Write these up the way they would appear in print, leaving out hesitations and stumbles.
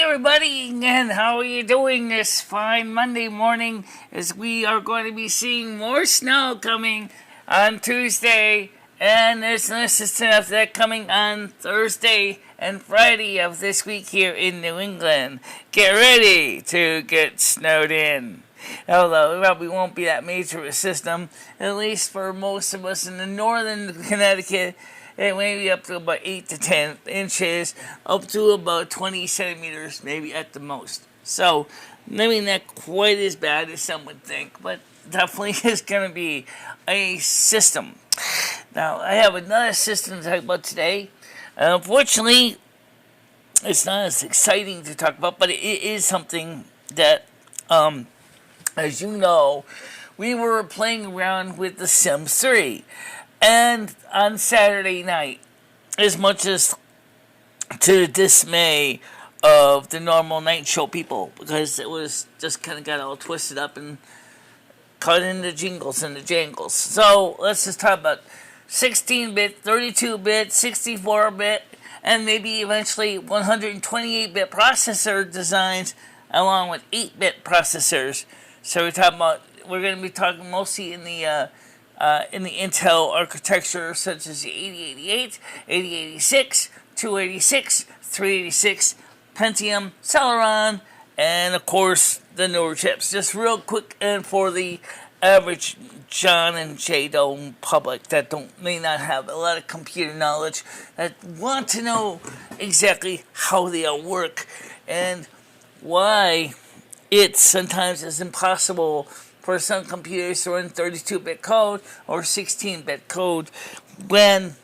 everybody, and how are you doing this fine Monday morning as we are going to be seeing more snow coming on Tuesday, and there's an assistant of that coming on Thursday and Friday of this week here in New England. Get ready to get snowed in. Although it probably won't be that major of a system, at least for most of us in the northern Connecticut. It may be up to about 8 to 10 inches, up to about 20 centimeters, maybe at the most. So, maybe not quite as bad as some would think, but definitely is going to be a system. Now, I have another system to talk about today. Unfortunately, it's not as exciting to talk about, but it is something that, as you know, we were playing around with The Sims 3. And on Saturday night, as much as to the dismay of the normal night show people, because it was just kind of got all twisted up and cut into jingles and the jangles. So let's just talk about 16-bit, 32-bit, 64-bit, and maybe eventually 128-bit processor designs, along with 8-bit processors. So we're going to be talking mostly in the Intel architecture, such as the 8088, 8086, 286, 386, Pentium, Celeron, and of course the newer chips. Just real quick, and for the average John and Jay Doe public that may not have a lot of computer knowledge, that want to know exactly how they all work and why it sometimes is impossible for some computers to run 32-bit code or 16-bit code when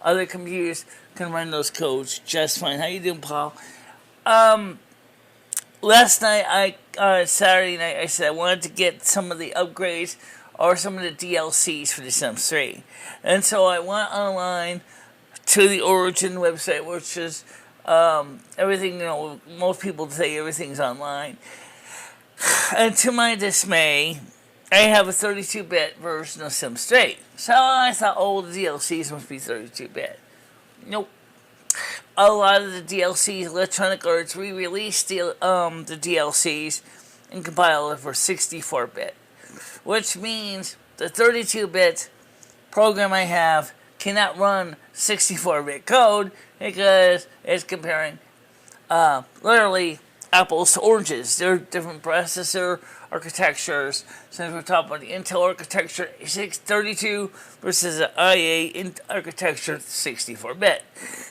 other computers can run those codes just fine. How you doing, Paul? Last night, Saturday night, I said I wanted to get some of the upgrades or some of the DLCs for The Sims 3. And so I went online to the Origin website, which is everything, most people say everything's online. And to my dismay, I have a 32-bit version of Sims 3. So I thought, the DLCs must be 32-bit. Nope. A lot of the DLCs, Electronic Arts re-released the DLCs and compiled it for 64-bit. Which means the 32-bit program I have cannot run 64-bit code because it's comparing literally apples to oranges. They're different processor architectures. Since we're talking about the Intel architecture 632 versus the IA architecture 64-bit.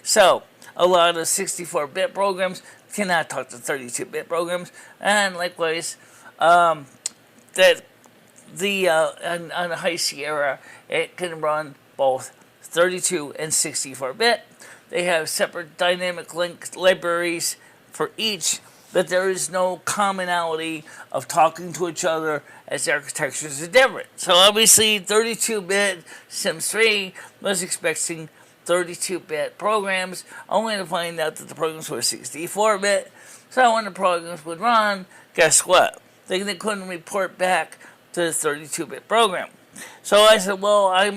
So a lot of 64-bit programs cannot talk to 32-bit programs, and likewise, on the High Sierra, it can run both 32 and 64-bit. They have separate dynamic link libraries for each, but there is no commonality of talking to each other as the architectures are different. So obviously 32-bit Sims 3 was expecting 32-bit programs, only to find out that the programs were 64-bit. So when the programs would run, guess what? They couldn't report back to the 32-bit program. So I said, I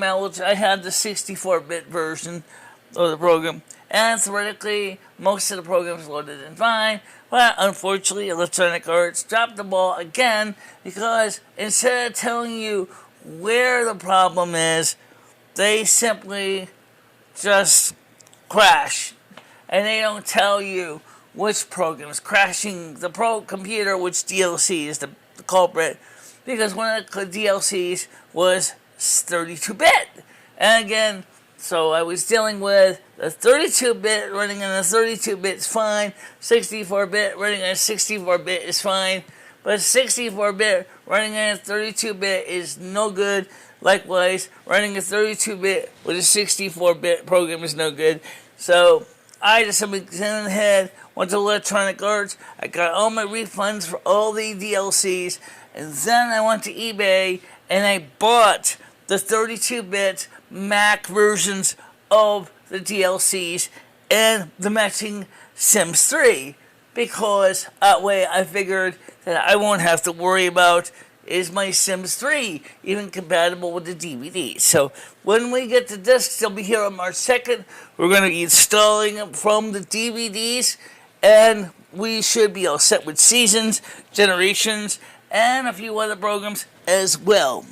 had the 64-bit version of the program, and theoretically, most of the programs loaded in fine, but unfortunately, Electronic Arts dropped the ball again because instead of telling you where the problem is, they simply just crash, and they don't tell you which program is crashing the computer, which DLC is the culprit, because one of the DLCs was 32-bit. And again, so I was dealing with the 32-bit running on a 32-bit is fine, 64-bit running on a 64-bit is fine, but 64-bit running on a 32-bit is no good. Likewise, running a 32-bit with a 64-bit program is no good. So I just went ahead, went to Electronic Arts, I got all my refunds for all the DLCs, and then I went to eBay and I bought the 32-bit Mac versions of the DLCs and the matching Sims 3, because that way I figured that I won't have to worry about is my Sims 3 even compatible with the DVD. So when we get the discs, they'll be here on March 2nd. We're going to be installing them from the DVDs, and we should be all set with Seasons, Generations, and a few other programs as well.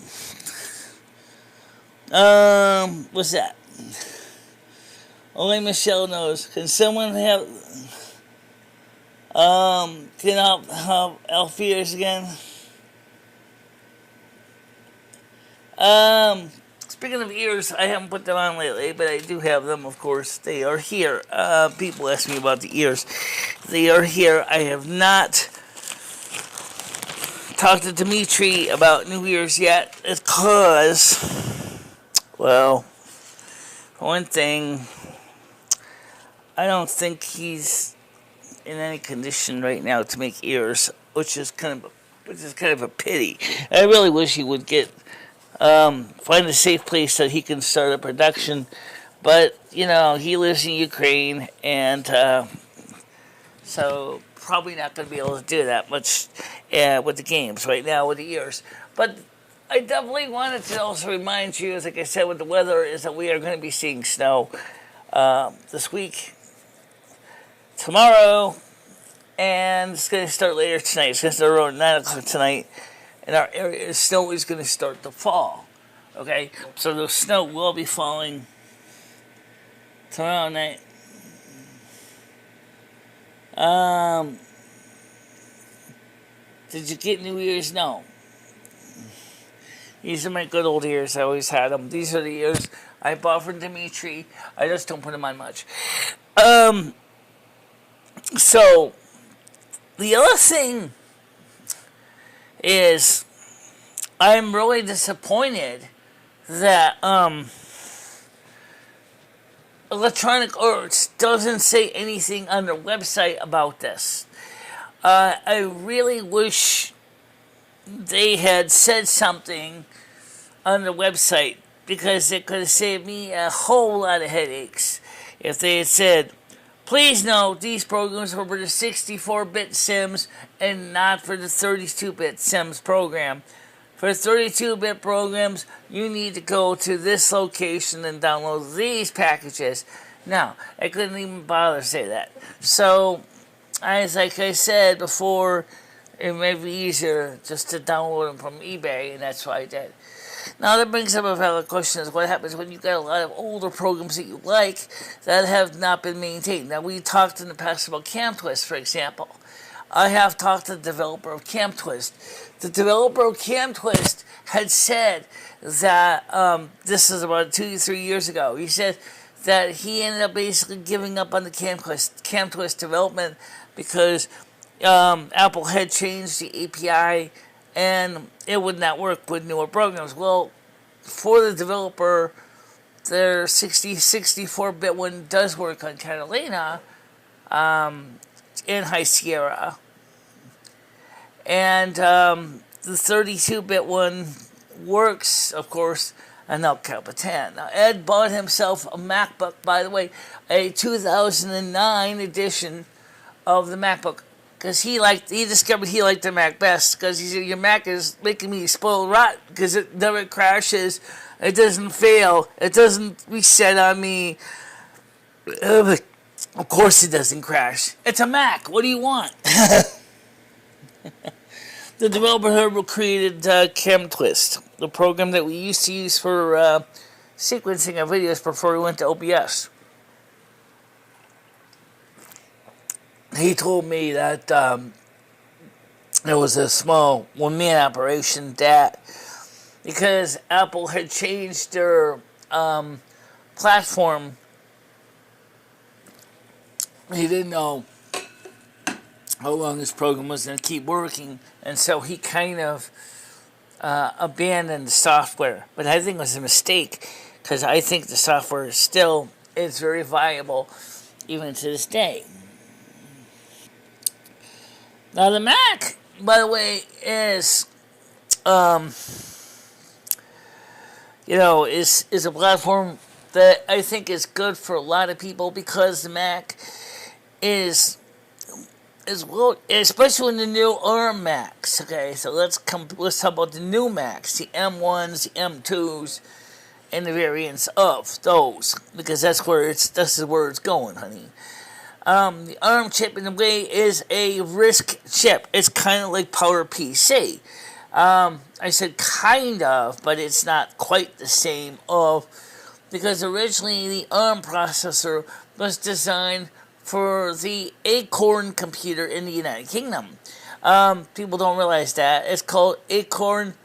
What's that? Only Michelle knows. Can someone have can I have Alpheus again? Speaking of ears, I haven't put them on lately, but I do have them, of course. They are here. People ask me about the ears. They are here. I have not talked to Dimitri about new ears yet, because, well, for one thing, I don't think he's in any condition right now to make ears, which is kind of a pity. I really wish he would find a safe place that he can start a production, but you know, he lives in Ukraine, and so probably not going to be able to do that much with the games right now with the ears. But I definitely wanted to also remind you, as like I said with the weather, is that we are going to be seeing snow this week, tomorrow, and it's going to start later tonight. It's going to start around 9 o'clock tonight. In our area, the snow is going to start to fall. Okay? So the snow will be falling tomorrow night. Did you get new ears? No. These are my good old ears. I always had them. These are the ears I bought from Dimitri. I just don't put them on much. So, the other thing is, I'm really disappointed that Electronic Arts doesn't say anything on their website about this. I really wish they had said something on the website, because it could have saved me a whole lot of headaches if they had said, please note, these programs are for the 64-bit Sims and not for the 32-bit Sims program. For 32-bit programs, you need to go to this location and download these packages. Now, I couldn't even bother to say that. So, like I said before, it may be easier just to download them from eBay, and that's what I did. Now, that brings up a valid question: is what happens when you got a lot of older programs that you like that have not been maintained. Now, we talked in the past about CamTwist, for example. I have talked to the developer of CamTwist. The developer of CamTwist had said that, this is about 2 to 3 years ago, he said that he ended up basically giving up on the CamTwist development because Apple had changed the API and it would not work with newer programs. Well, for the developer, their 64-bit one does work on Catalina in High Sierra. And the 32-bit one works, of course, on El Capitan. Now, Ed bought himself a MacBook, by the way, a 2009 edition of the MacBook, because he discovered he liked the Mac best, because he said, your Mac is making me spoiled rot, because it never crashes, it doesn't fail, it doesn't reset on me. Of course it doesn't crash. It's a Mac. What do you want? The developer created CamTwist, the program that we used to use for sequencing our videos before we went to OBS. He told me that it was a small one-man operation, that because Apple had changed their platform, he didn't know how long this program was going to keep working, and so he kind of abandoned the software. But I think it was a mistake, because I think the software still is very viable even to this day. Now the Mac, by the way, is is a platform that I think is good for a lot of people, because the Mac is well, especially in the new ARM Macs. Okay, so let's talk about the new Macs, the M1s, the M2s, and the variants of those, because this is where it's going, honey. The ARM chip, in a way, is a RISC chip. It's kind of like PowerPC. I said kind of, but it's not quite the same because originally the ARM processor was designed for the Acorn computer in the United Kingdom. People don't realize that. It's called Acorn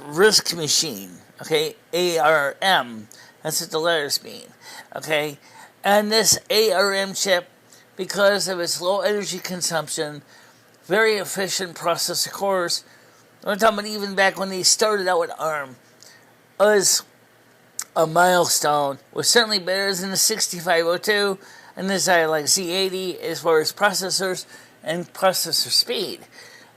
RISC machine. Okay, ARM. That's what the letters mean. Okay, and this ARM chip, because of its low energy consumption, very efficient processor cores. I'm talking about even back when they started out with ARM, was a milestone. Was certainly better than the 6502, and this I like Z80 as far as processors and processor speed.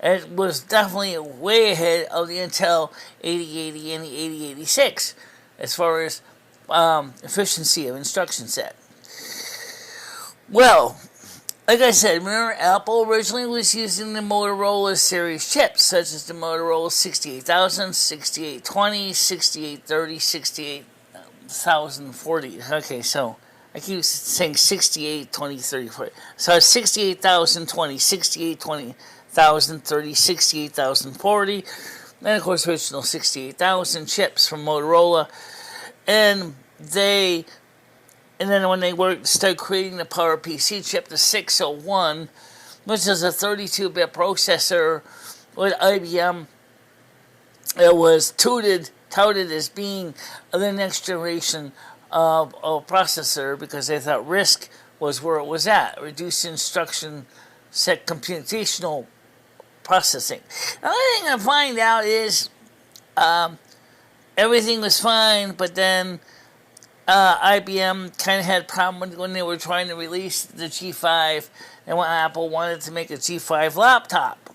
It was definitely way ahead of the Intel 8080 and the 8086 as far as efficiency of instruction set. Well, like I said, remember Apple originally was using the Motorola series chips, such as the Motorola 68000, 6820, 6830, 68040. Okay, so I keep saying 68, 20, 30, 40. So it's 68,020, 6820, 1030, 68,040, and of course original 68,000 chips from Motorola. And then when they started creating the PowerPC chip, the 601, which is a 32-bit processor with IBM, it was touted as being the next generation of processor because they thought RISC was where it was at, reduced instruction set computational processing. The only thing I find out is everything was fine, but then IBM kind of had a problem when they were trying to release the G5 and when Apple wanted to make a G5 laptop.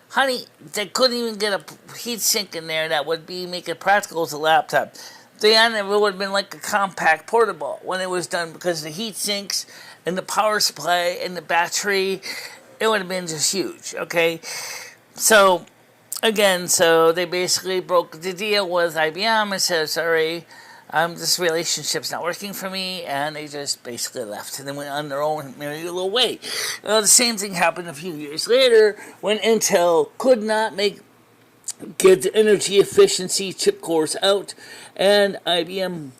Honey, they couldn't even get a heatsink in there that would make it practical as a laptop. The end of it would have been like a compact portable when it was done because the heat sinks and the power supply and the battery, it would have been just huge, okay? So, again, they basically broke the deal with IBM and said, sorry, this relationship's not working for me, and they just basically left and they went on their own merry little way. The same thing happened a few years later when Intel could not get the energy efficiency chip cores out, and IBM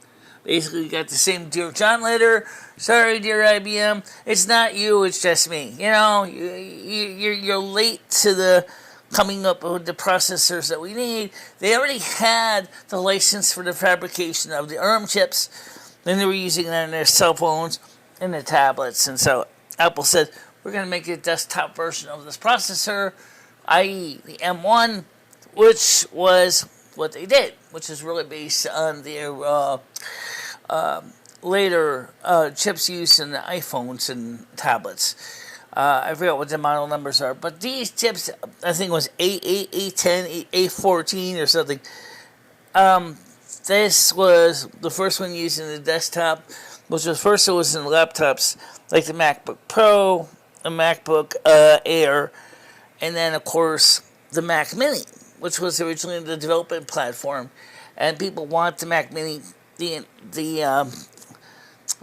basically got the same Dear John letter. Sorry, dear IBM, it's not you, it's just me. You know, you're late to the coming up with the processors that we need. They already had the license for the fabrication of the ARM chips, and they were using that in their cell phones and their tablets. And so Apple said, we're going to make a desktop version of this processor, i.e. the M1, which was what they did, which is really based on their later chips used in the iPhones and tablets. I forget what the model numbers are, but these chips, I think it was A8, A10, A14 or something. This was the first one used in the desktop, which was first it was in laptops like the MacBook Pro, the MacBook Air, and then of course the Mac Mini, which was originally the development platform, and people want the Mac Mini, the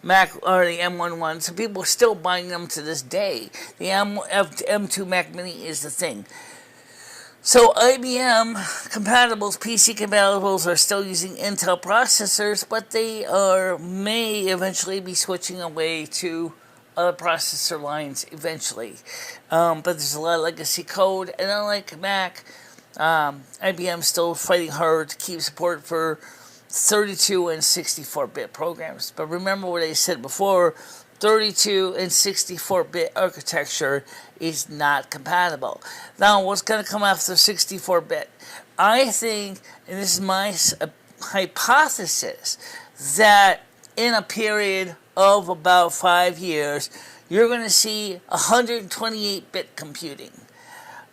Mac or the M11, so people are still buying them to this day. The M2 Mac Mini is the thing. So IBM compatibles, PC compatibles, are still using Intel processors, but they may eventually be switching away to other processor lines eventually. But there's a lot of legacy code, and unlike Mac, IBM's still fighting hard to keep support for 32 and 64-bit programs. But remember what I said before, 32 and 64-bit architecture is not compatible. Now, what's going to come after 64-bit? I think, and this is my hypothesis, that in a period of about 5 years, you're going to see 128-bit computing.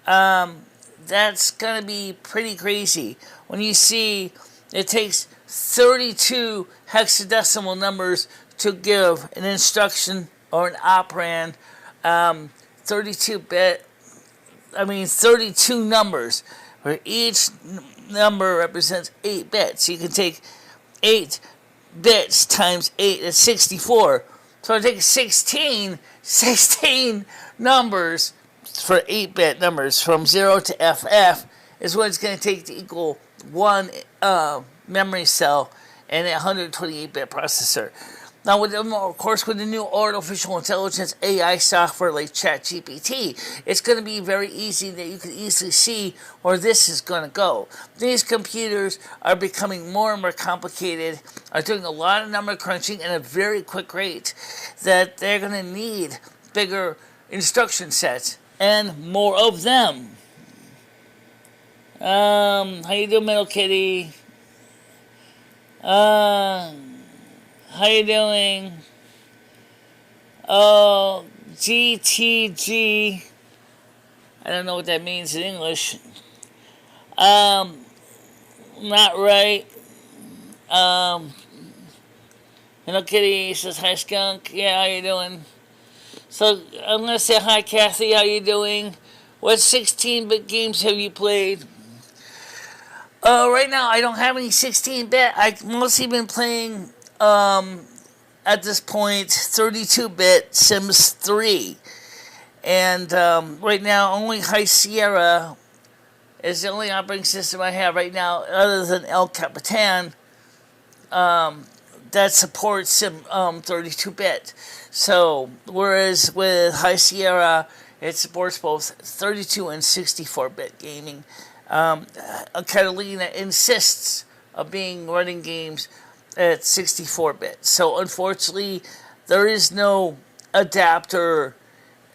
That's going to be pretty crazy. When you see it takes 32 hexadecimal numbers to give an instruction or an operand, 32-bit, 32 numbers, where each number represents 8 bits. So you can take 8 bits times 8 is 64. So I take 16 numbers for 8-bit numbers from 0 to FF is what it's going to take to equal one memory cell and a 128-bit processor. Now, of course, with the new artificial intelligence AI software like ChatGPT, it's going to be very easy that you can easily see where this is going to go. These computers are becoming more and more complicated, are doing a lot of number crunching at a very quick rate, that they're going to need bigger instruction sets and more of them. How you doing, Metal Kitty? How you doing? Oh, GTG. I don't know what that means in English. Not right. Hello Kitty says hi Skunk. Yeah, how you doing? So I'm gonna say hi Kathy. How you doing? What 16-bit games have you played? Right now I don't have any 16-bit. I've mostly been playing at this point 32-bit Sims 3, and right now only High Sierra is the only operating system I have right now other than El Capitan that supports 32-bit. So whereas with High Sierra it supports both 32 and 64-bit gaming. Catalina insists of running games at 64-bit. So unfortunately, there is no adapter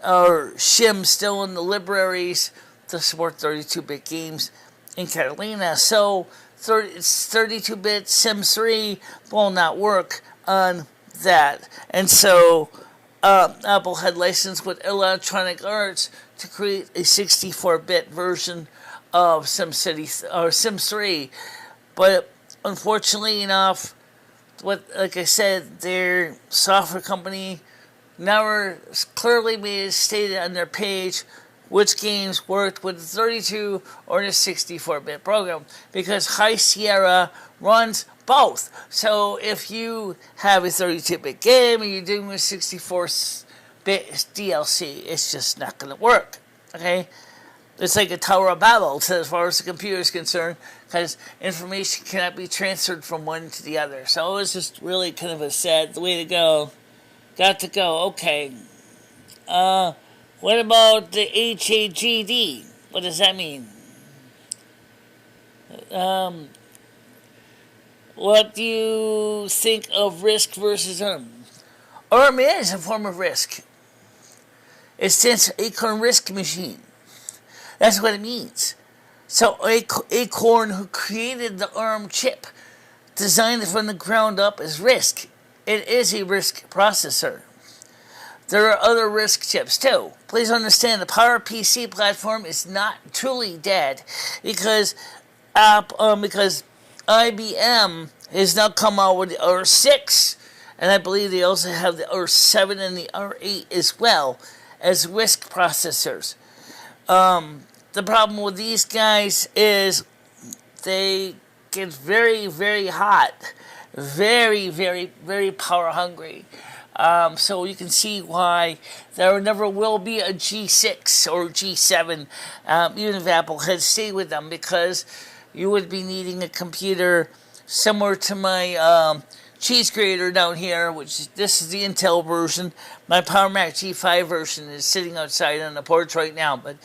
or shim still in the libraries to support 32-bit games in Catalina. So 32-bit Sims 3 will not work on that. And so Apple had licensed with Electronic Arts to create a 64-bit version of SimCity or Sims 3. But unfortunately enough, like I said, their software company never clearly made it stated on their page which games worked with the 32 or the 64-bit program, because High Sierra runs both. So if you have a 32-bit game and you're doing a 64-bit DLC, it's just not going to work. Okay? It's like a Tower of Babel as far as the computer is concerned, because information cannot be transferred from one to the other. So it was just really kind of a sad way to go. Got to go. Okay. What about the HAGD? What does that mean? What do you think of risk versus ARM? ARM is a form of risk. It stands for Acorn Risk Machine. That's what it means. So Acorn, who created the ARM chip, designed it from the ground up as RISC. It is a RISC processor. There are other RISC chips too. Please understand the PowerPC platform is not truly dead because IBM has now come out with the R6, and I believe they also have the R7 and the R8 as well as RISC processors. The problem with these guys is they get very, very hot, very, very, very power hungry. So you can see why there never will be a G6 or G7, even if Apple had stayed with them, because you would be needing a computer similar to my cheese grater down here, this is the Intel version. My Power Mac G5 version is sitting outside on the porch right now, but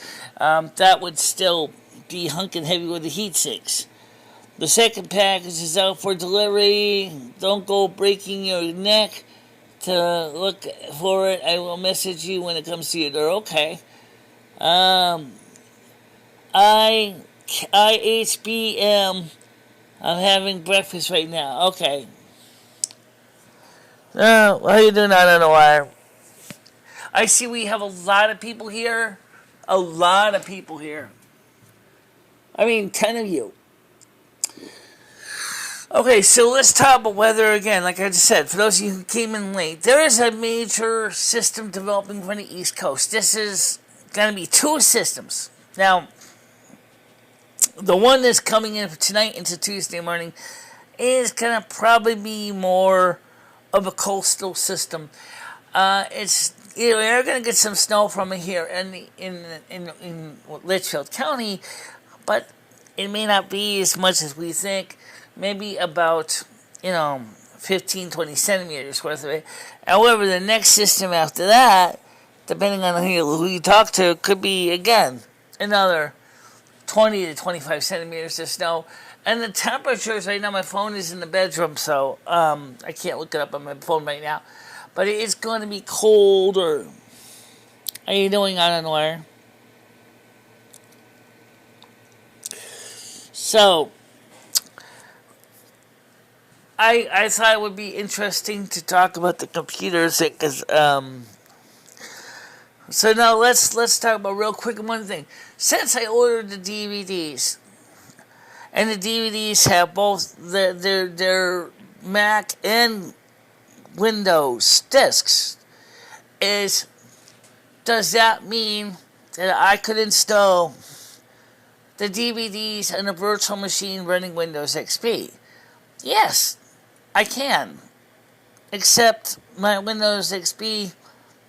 that would still be hunkin' heavy with the heat sinks. The second package is out for delivery. Don't go breaking your neck to look for it. I will message you when it comes to your door. Okay. IHBM. I'm having breakfast right now. Okay. How you doing out on the wire? I see we have a lot of people here. A lot of people here. I mean, 10 of you. Okay, so let's talk about weather again. Like I just said, for those of you who came in late, there is a major system developing from the East Coast. This is going to be 2 systems. Now, the one that's coming in tonight into Tuesday morning is going to probably be more of a coastal system. It's we're going to get some snow from it here in Litchfield County, but it may not be as much as we think. Maybe about 15, 20 centimeters worth of it. However, the next system after that, depending on who you talk to, could be again another 20 to 25 centimeters of snow. And the temperatures right now, my phone is in the bedroom, so I can't look it up on my phone right now. But it's going to be colder. How you doing, on wire? So, I thought it would be interesting to talk about the computers, because so now let's talk about real quick one thing. Since I ordered the DVDs, and the DVDs have both their Mac and Windows discs, does that mean that I could install the DVDs on a virtual machine running Windows XP? Yes, I can. Except my Windows XP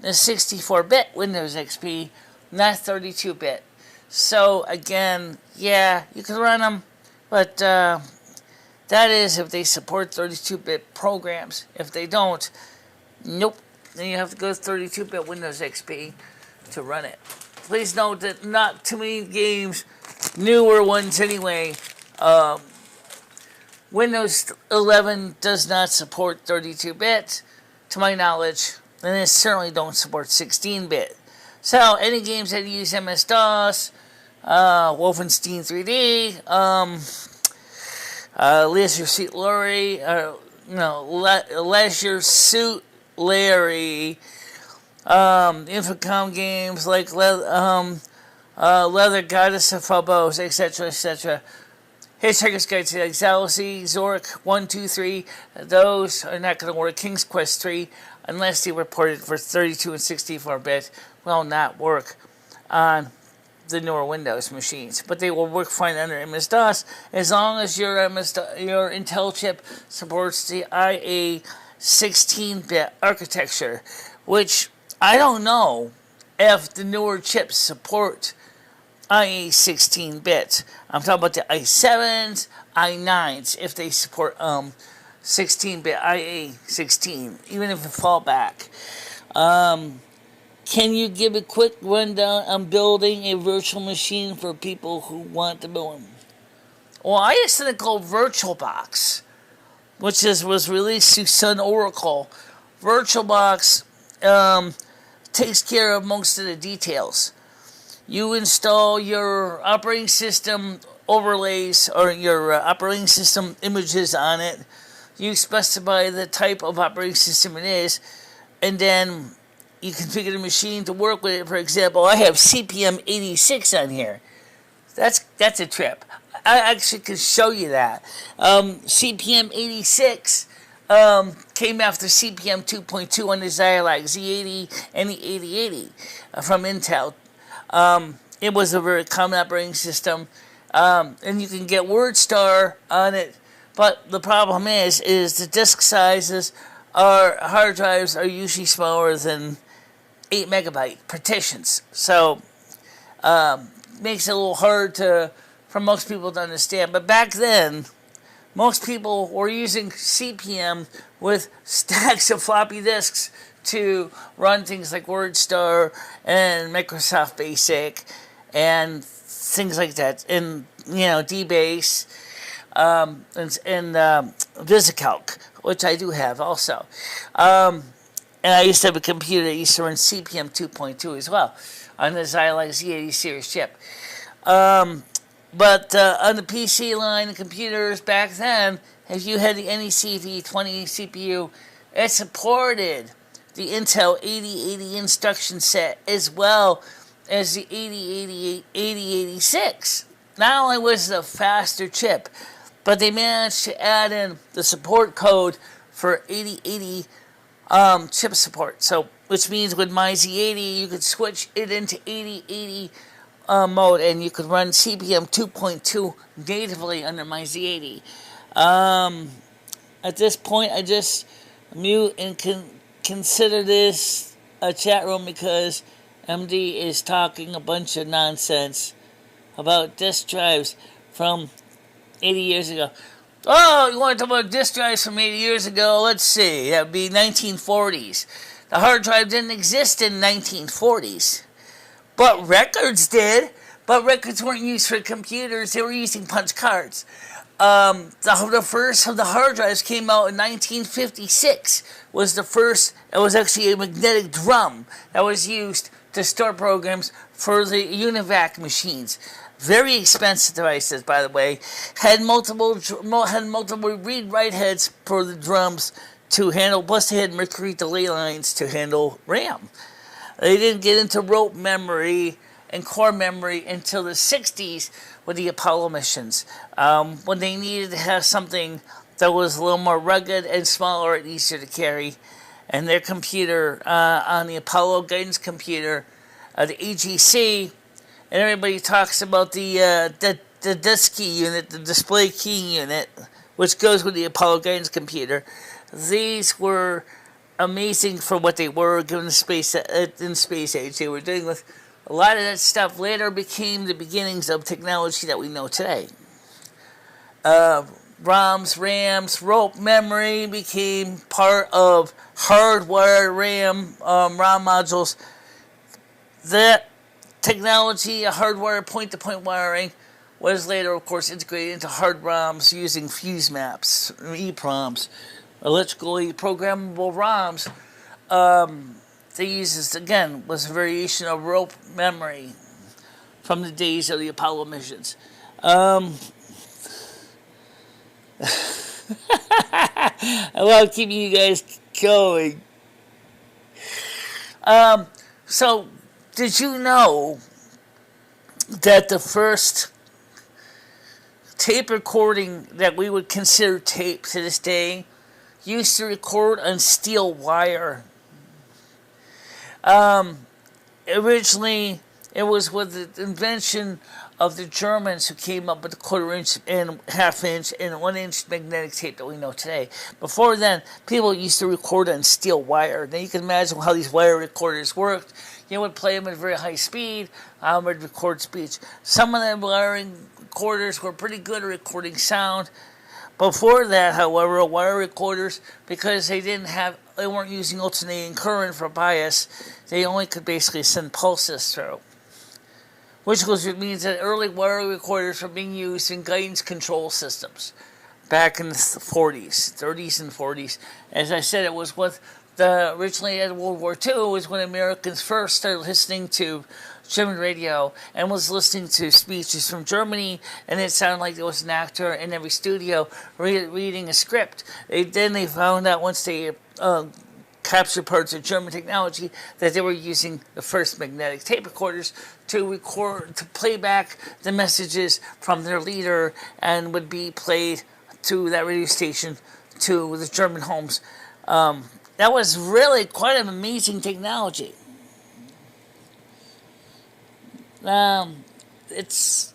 is 64-bit Windows XP, not 32-bit. So again, yeah, you can run them, but that is if they support 32-bit programs. If they don't, nope. Then you have to go 32-bit Windows XP to run it. Please note that not too many games, newer ones anyway, Windows 11 does not support 32-bit, to my knowledge, and it certainly don't support 16-bit. So, any games that use MS-DOS, Wolfenstein 3D, Leisure Suit Larry, Leisure Suit Larry, Infocom games like Leather Goddess of Phobos, etc., etc. Hitchhiker's Guide to the Galaxy, Zork 1, 2, 3, those are not going to work. King's Quest 3, unless they were ported for 32 and 64-bit, will not work on the newer Windows machines. But they will work fine under MS-DOS as long as your Intel chip supports the IA 16-bit architecture, which I don't know if the newer chips support IA 16-bit. I'm talking about the i7s, i9s, if they support 16-bit IA 16, even if it fall back. Can you give a quick rundown on building a virtual machine for people who want to build them? Well, I used something called VirtualBox, which was released to Sun Oracle. VirtualBox takes care of most of the details. You install your operating system overlays or your operating system images on it. You specify the type of operating system it is, and then you configure the machine to work with it. For example, I have CPM 86 on here. That's a trip. I actually can show you that. CPM 86 came after CPM 2.2 on the Xilinx Z80 and the 8080 from Intel. It was a very common operating system, and you can get WordStar on it. But the problem is the disk sizes, hard drives are usually smaller than 8 megabyte partitions. So makes it a little hard for most people to understand. But back then, most people were using CPM with stacks of floppy disks to run things like WordStar and Microsoft Basic and things like that, and DBase and VisiCalc, which I do have also. And I used to have a computer that used to run CPM 2.2 as well on the Xilinx Z80 series chip. But on the PC line, the computers back then, if you had the NASQ V20 CPU, it supported the Intel 8080 instruction set as well as the 8088, 8086. Not only was it a faster chip, but they managed to add in the support code for 8080 chip support. So, which means with my Z80, you could switch it into 8080 mode, and you could run CPM 2.2 natively under my Z80. At this point, I just mute and consider this a chat room because MD is talking a bunch of nonsense about disk drives from 80 years ago. Oh, you want to talk about disk drives from 80 years ago? Let's see. That would be 1940s. The hard drive didn't exist in 1940s. But records did. But records weren't used for computers. They were using punch cards. The first of the hard drives came out in 1956. Was the first. It was actually a magnetic drum that was used to store programs for the UNIVAC machines. Very expensive devices, by the way. Had multiple read-write heads for the drums to handle. Plus, they had mercury delay lines to handle RAM. They didn't get into rope memory and core memory until the 60s with the Apollo missions, when they needed to have something that was a little more rugged and smaller and easier to carry. And their computer, on the Apollo guidance computer, the AGC, and everybody talks about the disk key unit, the display key unit, which goes with the Apollo guidance computer. These were amazing for what they were, given the space age they were dealing with. A lot of that stuff later became the beginnings of technology that we know today. ROMs, RAMs, rope memory became part of hardwired ROM modules. That technology, a hardwired point-to-point wiring, was later, of course, integrated into hard ROMs using fuse maps, EEPROMs, electrically programmable ROMs. They used, again, was a variation of rope memory from the days of the Apollo missions. I love keeping you guys going. So, did you know that the first tape recording that we would consider tape to this day used to record on steel wire? Originally, it was with the invention of the Germans who came up with the 1/4 inch and 1/2 inch and 1 inch magnetic tape that we know today. Before then, people used to record on steel wire. Now you can imagine how these wire recorders worked. You would play them at very high speed, would record speech. Some of the wiring recorders were pretty good at recording sound. Before that, however, wire recorders, because they weren't using alternating current for bias, they only could basically send pulses through. Which means that early wire recorders were being used in guidance control systems back in the 30s and 40s. As I said, it was originally at World War II was when Americans first started listening to German radio and was listening to speeches from Germany, and it sounded like there was an actor in every studio reading a script. Then they found out once they captured parts of German technology that they were using the first magnetic tape recorders to play back the messages from their leader, and would be played to that radio station to the German homes. That was really quite an amazing technology. That's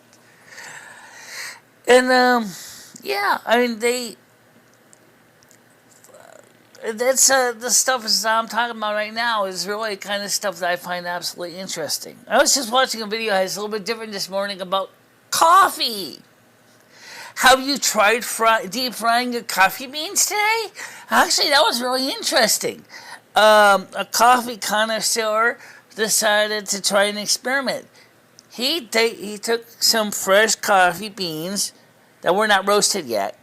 the stuff I'm talking about right now is really kind of stuff that I find absolutely interesting. I was just watching a video that's a little bit different this morning about coffee. Have you tried deep frying your coffee beans today? Actually, that was really interesting. A coffee connoisseur decided to try an experiment. He took some fresh coffee beans that were not roasted yet.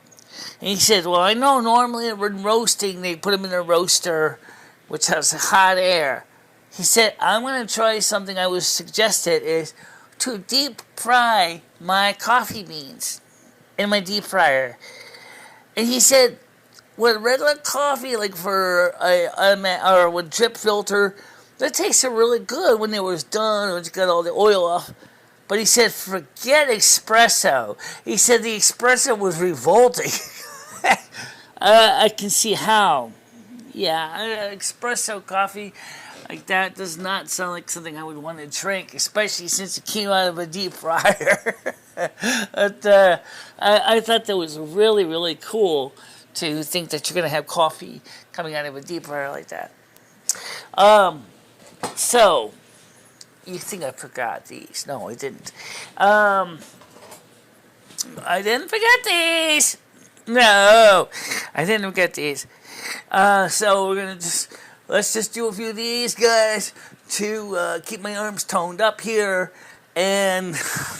And he said, well, I know normally when roasting, they put them in a roaster, which has hot air. He said, I'm going to try something I was suggested is to deep fry my coffee beans in my deep fryer. And he said, with regular coffee, like or with drip filter, that tasted really good when it was done, when you got all the oil off. But he said, forget espresso. He said the espresso was revolting. I can see how. Yeah, espresso coffee. Like, that does not sound like something I would want to drink, especially since it came out of a deep fryer. But I thought that was really, really cool to think that you're going to have coffee coming out of a deep fryer like that. So, you think I forgot these. No, I didn't. I didn't forget these. No, I didn't forget these. So we're going to let's just do a few of these, guys, to keep my arms toned up here. And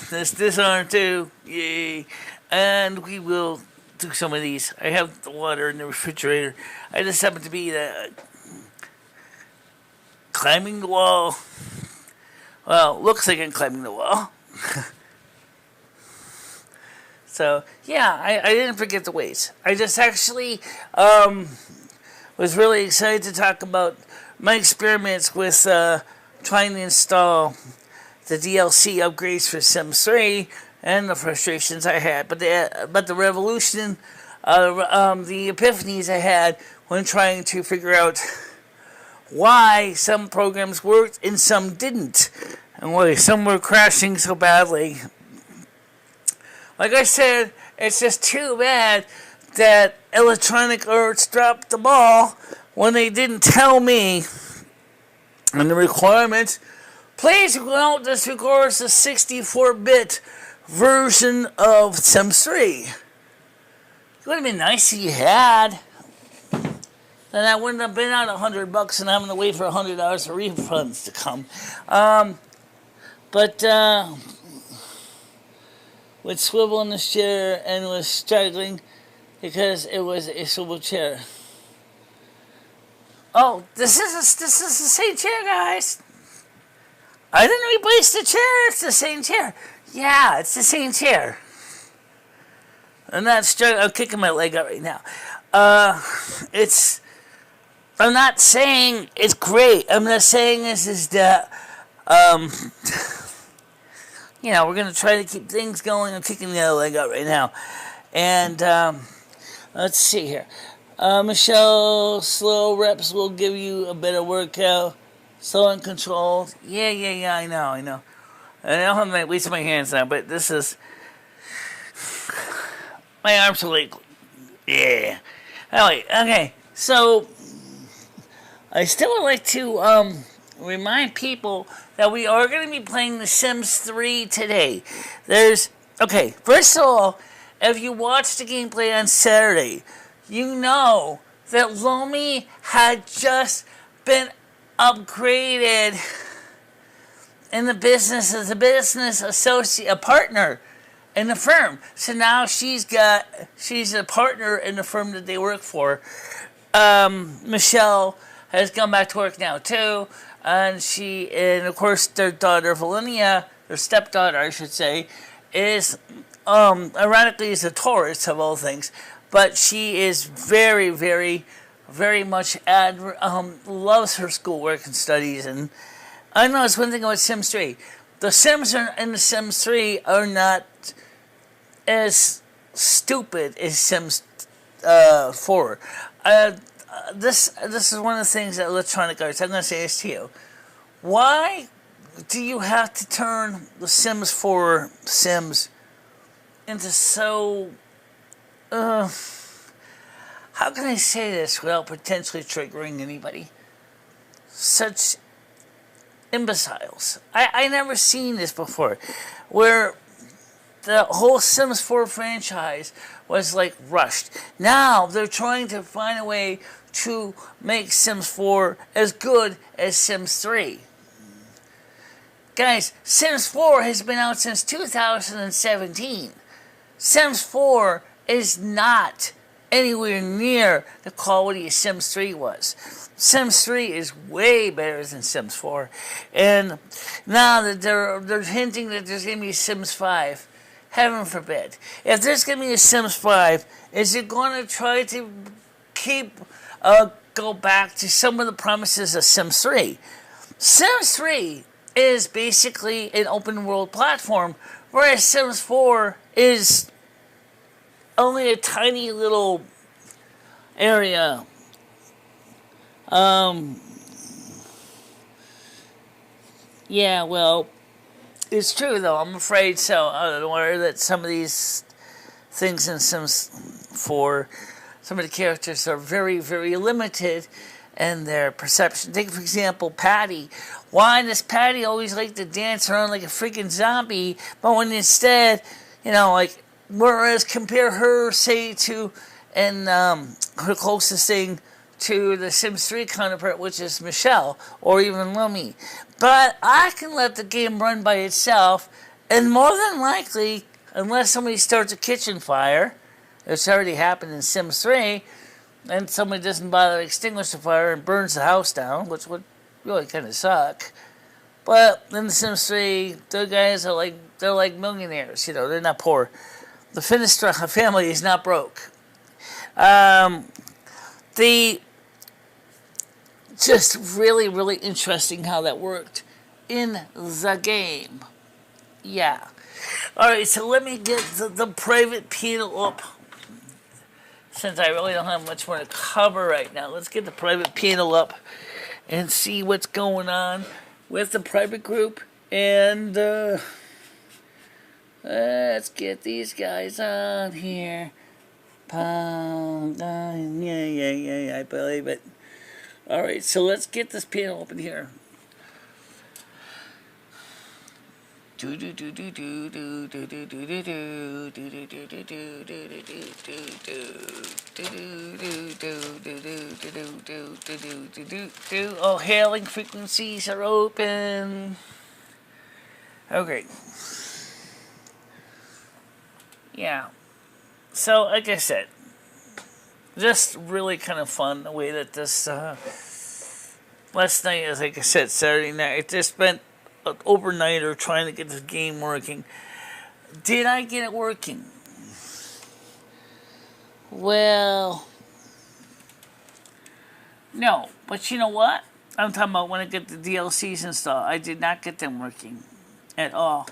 this arm too. Yay. And we will do some of these. I have the water in the refrigerator. I just happen to be climbing the wall. Well, looks like I'm climbing the wall. So, yeah, I didn't forget the weights. I just actually was really excited to talk about my experiments with trying to install the DLC upgrades for Sims 3 and the frustrations I had. But the revolution, the epiphanies I had when trying to figure out why some programs worked and some didn't, and why some were crashing so badly. Like I said, it's just too bad that Electronic Arts dropped the ball when they didn't tell me in the requirements. Please don't disregard the 64-bit version of Sims 3. It would have been nice if you had. Then I wouldn't have been out $100 and having to wait for $100 for refunds to come. But would swivel in this chair and was struggling because it was a swivel chair. Oh, this is the same chair, guys. I didn't replace the chair. It's the same chair. Yeah, it's the same chair. I'm not struggling. I'm kicking my leg out right now. I'm not saying it's great. I'm not saying this is that. We're going to try to keep things going. I'm kicking the other leg out right now. And let's see here. Michelle, slow reps will give you a better workout. Slow and controlled. Yeah, I know. I don't have my weights in my hands now, but this is... My arms are like... Yeah. Anyway, okay. So, I still would like to remind people that we are going to be playing The Sims 3 today. Okay, first of all, if you watched the gameplay on Saturday, you know that Lomi had just been upgraded in the business as a business associate, a partner in the firm. So now she's a partner in the firm that they work for. Michelle has gone back to work now too, and of course their daughter Valenia, their stepdaughter I should say, is ironically is a Taurus of all things, but she is very, very, very much loves her schoolwork and studies. And I know it's one thing about Sims 3. The Sims in the Sims 3 are not as stupid as Sims 4. This is one of the things that Electronic Arts, I'm going to say this to you. Why do you have to turn the Sims 4 Sims into so... how can I say this without potentially triggering anybody? Such imbeciles. I never seen this before, where the whole Sims 4 franchise was like rushed. Now they're trying to find a way to make Sims 4 as good as Sims 3. Guys, Sims 4 has been out since 2017. Sims 4 is not anywhere near the quality Sims 3 was. Sims 3 is way better than Sims 4. And now that they're hinting that there's going to be Sims 5, heaven forbid. If there's going to be a Sims 5, is it going to try to go back to some of the promises of Sims 3? Sims 3 is basically an open world platform, whereas Sims 4 is only a tiny little area. Yeah, well, it's true though. I'm afraid so. I'm aware that some of these things in Sims 4, some of the characters are very, very limited in their perception. Take, for example, Patty. Why does Patty always like to dance around like a freaking zombie, but when instead, like, whereas compare her, say, to, and her closest thing to the Sims 3 counterpart, which is Michelle, or even Lummy. But I can let the game run by itself, and more than likely, unless somebody starts a kitchen fire, it's already happened in Sims 3, and somebody doesn't bother to extinguish the fire and burns the house down, which would really kind of suck. But in the Sims 3, the guys are they're like millionaires. They're not poor. The Finnish family is not broke. The just really, really interesting how that worked in the game. Yeah. All right, so let me get the private panel up. Since I really don't have much more to cover right now, let's get the private panel up and see what's going on with the private group. And let's get these guys on here. Yeah, I believe it. All right, so let's get this panel open here. Oh, hailing frequencies are open. Okay. Yeah. So, like I said, just really kind of fun the way that this last night, as like I said, Saturday night, I just spent an overnighter trying to get this game working. Did I get it working? Well, no. But you know what? I'm talking about when I get the DLCs installed. I did not get them working at all.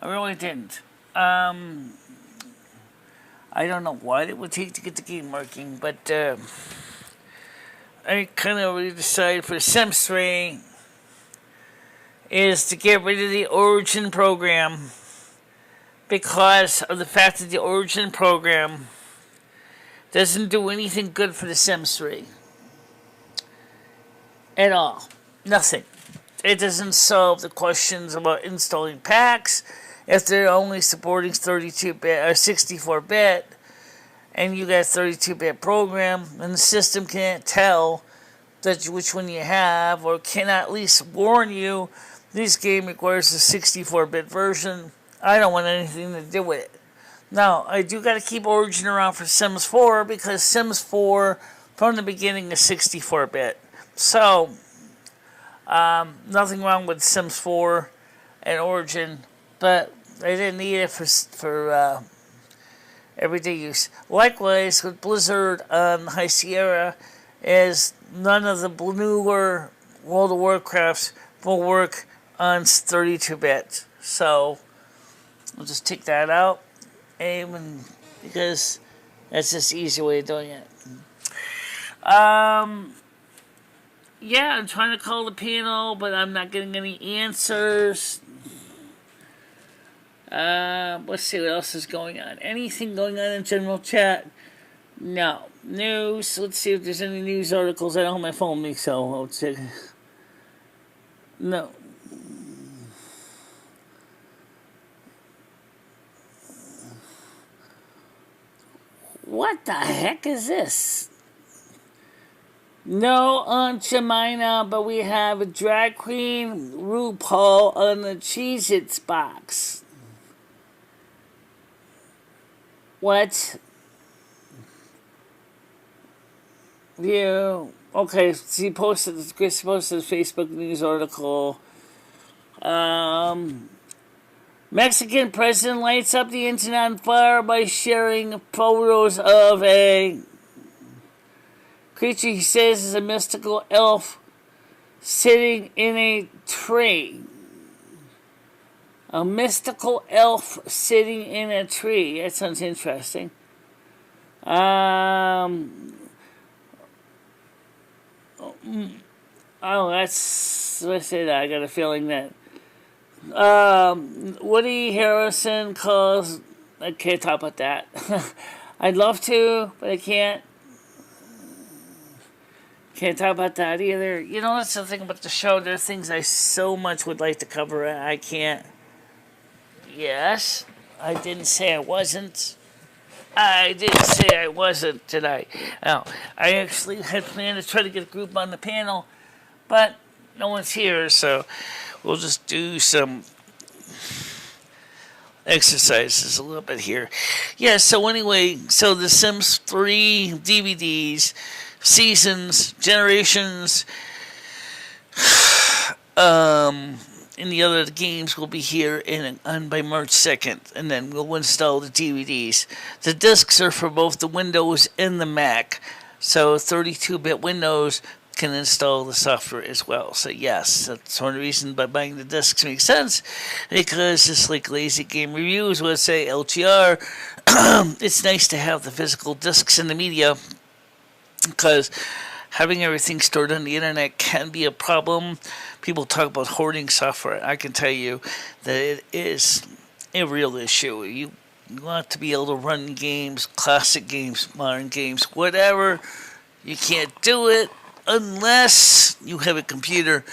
I really didn't. I don't know what it would take to get the game working, but I kind of already decided for Sims 3 is to get rid of the Origin program because of the fact that the Origin program doesn't do anything good for the Sims 3 at all. Nothing. It doesn't solve the questions about installing packs if they're only supporting 32-bit or 64-bit, and you got a 32-bit program, and the system can't tell which one you have, or can at least warn you this game requires a 64-bit version. I don't want anything to do with it. Now, I do got to keep Origin around for Sims 4 because Sims 4 from the beginning is 64-bit. So, nothing wrong with Sims 4 and Origin, but I didn't need it for everyday use. Likewise, with Blizzard on High Sierra, is none of the newer World of Warcrafts will work on 32-bit. So, we'll just take that out, because that's just the easy way of doing it. Yeah, I'm trying to call the panel, but I'm not getting any answers. Let's see what else is going on. Anything going on in general chat? No. News. Let's see if there's any news articles. I don't have my phone with me, so I'll check. No. What the heck is this? No Aunt Jemina, but we have a drag queen RuPaul on the Cheez-Its box. What? View. Okay, Chris posted a Facebook news article. Mexican president lights up the internet on fire by sharing photos of a creature he says is a mystical elf sitting in a tree. A mystical elf sitting in a tree. That sounds interesting. Oh, that's, let's say that. I got a feeling that. Woody Harrelson calls. I can't talk about that. I'd love to, but I can't. Can't talk about that either. You know, that's the thing about the show. There are things I so much would like to cover. I can't. Yes, I didn't say I wasn't. I didn't say I wasn't, did I? Oh, I actually had planned to try to get a group on the panel, but no one's here, so we'll just do some exercises a little bit here. Yeah, so anyway, so the Sims 3 DVDs, seasons, generations, and the other games will be here by March 2nd, and then we'll install the DVDs. The discs are for both the Windows and the Mac, so 32-bit Windows can install the software as well. So yes, that's one reason by buying the discs makes sense, because just like Lazy Game Reviews would say, LTR, it's nice to have the physical discs in the media, because having everything stored on the internet can be a problem. People talk about hoarding software. I can tell you that it is a real issue. You want to be able to run games, classic games, modern games, whatever. You can't do it unless you have a computer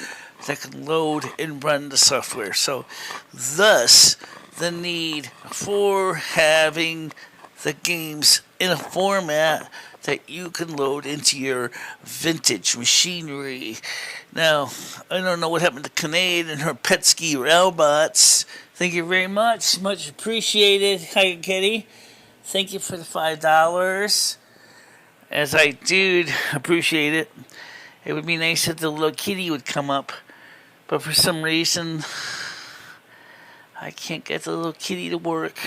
that can load and run the software. So, thus, the need for having the games in a format that you can load into your vintage machinery. Now, I don't know what happened to Kinnaid and her pet ski robots. Thank you very much. Much appreciated. Hi, Kitty. Thank you for the $5. As I do appreciate it. It would be nice if the little kitty would come up. But for some reason, I can't get the little kitty to work.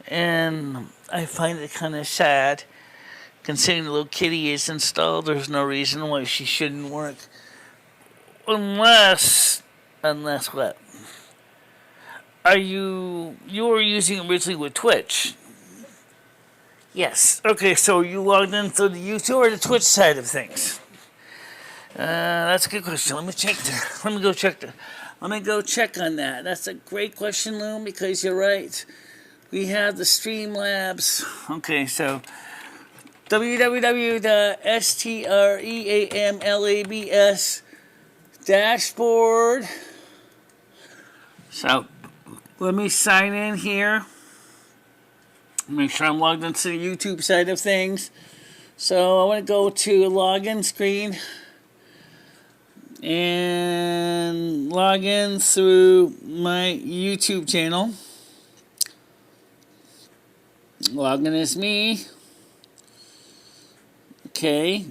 And I find it kind of sad. Considering the little kitty is installed, there's no reason why she shouldn't work. Unless what? You were using originally with Twitch? Yes. Okay, so you logged in through the YouTube or the Twitch side of things? That's a good question. Let me go check on that. That's a great question, Loom, because you're right. We have the Streamlabs. Okay, so www.streamlabs dashboard. So let me sign in here. Make sure I'm logged into the YouTube side of things. So I want to go to login screen and log in through my YouTube channel. Login is me. Okay.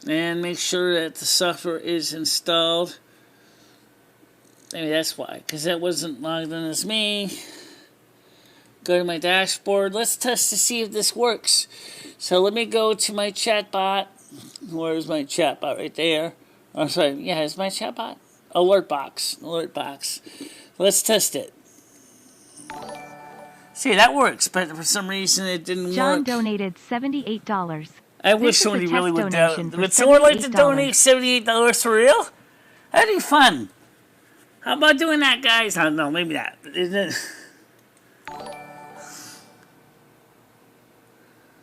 And make sure that the software is installed. Maybe that's why, because that wasn't logged in as me. Go to my dashboard. Let's test to see if this works. So let me go to my chatbot. Where's my chatbot? Right there. Oh, sorry. Yeah, it's my chatbot. Alert box. Let's test it. See, that works, but for some reason it didn't John work. donated $78. I wish somebody really would donate. Would someone like to donate $78 for real? That'd be fun. How about doing that, guys? I don't know, maybe not.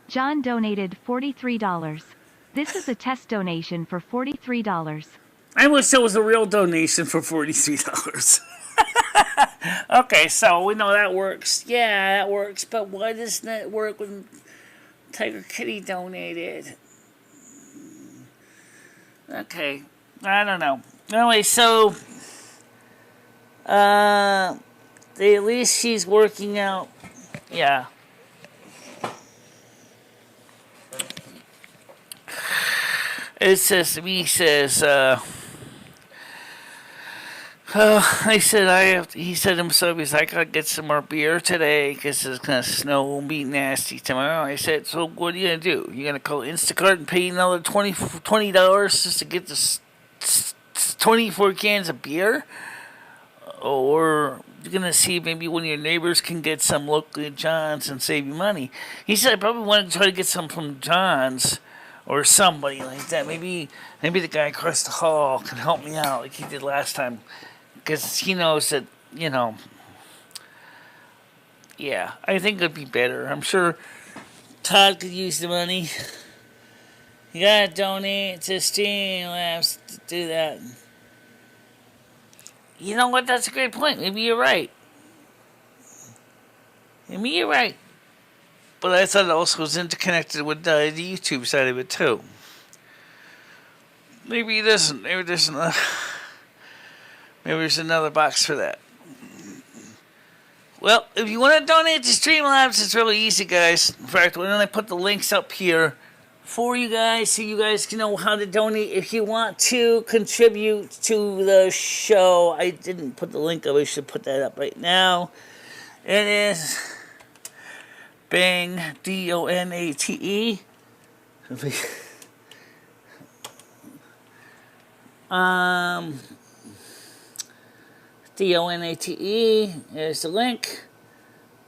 John donated $43. This is a test donation for $43. I wish there was a real donation for $43. Okay, so we know that works. Yeah, that works. But why doesn't it work when Tiger Kitty donated? Okay, I don't know. Anyway, so at least she's working out. Yeah. It says to me, he said himself, he's like, I gotta get some more beer today because it's gonna snow and be nasty tomorrow. I said, so what are you gonna do? You gonna call Instacart and pay another $20 just to get this 24 cans of beer? Or you're gonna see maybe one of your neighbors can get some locally at John's and save you money. He said, I probably want to try to get some from John's. or somebody like that. Maybe the guy across the hall can help me out like he did last time, because he knows that, you know. Yeah, I think it'd be better. I'm sure Todd could use the money. You gotta donate to Streamlabs to do that. You know what? That's a great point. Maybe you're right. Maybe you're right. But I thought it also was interconnected with the YouTube side of it too. Maybe it isn't. Maybe there's another box for that. Well, if you want to donate to Streamlabs, it's really easy, guys. In fact, why don't I put the links up here for you guys so you guys can know how to donate if you want to contribute to the show. I didn't put the link up. I should put that up right now. It is Bang, D-O-N-A-T-E. D-O-N-A-T-E. There's the link.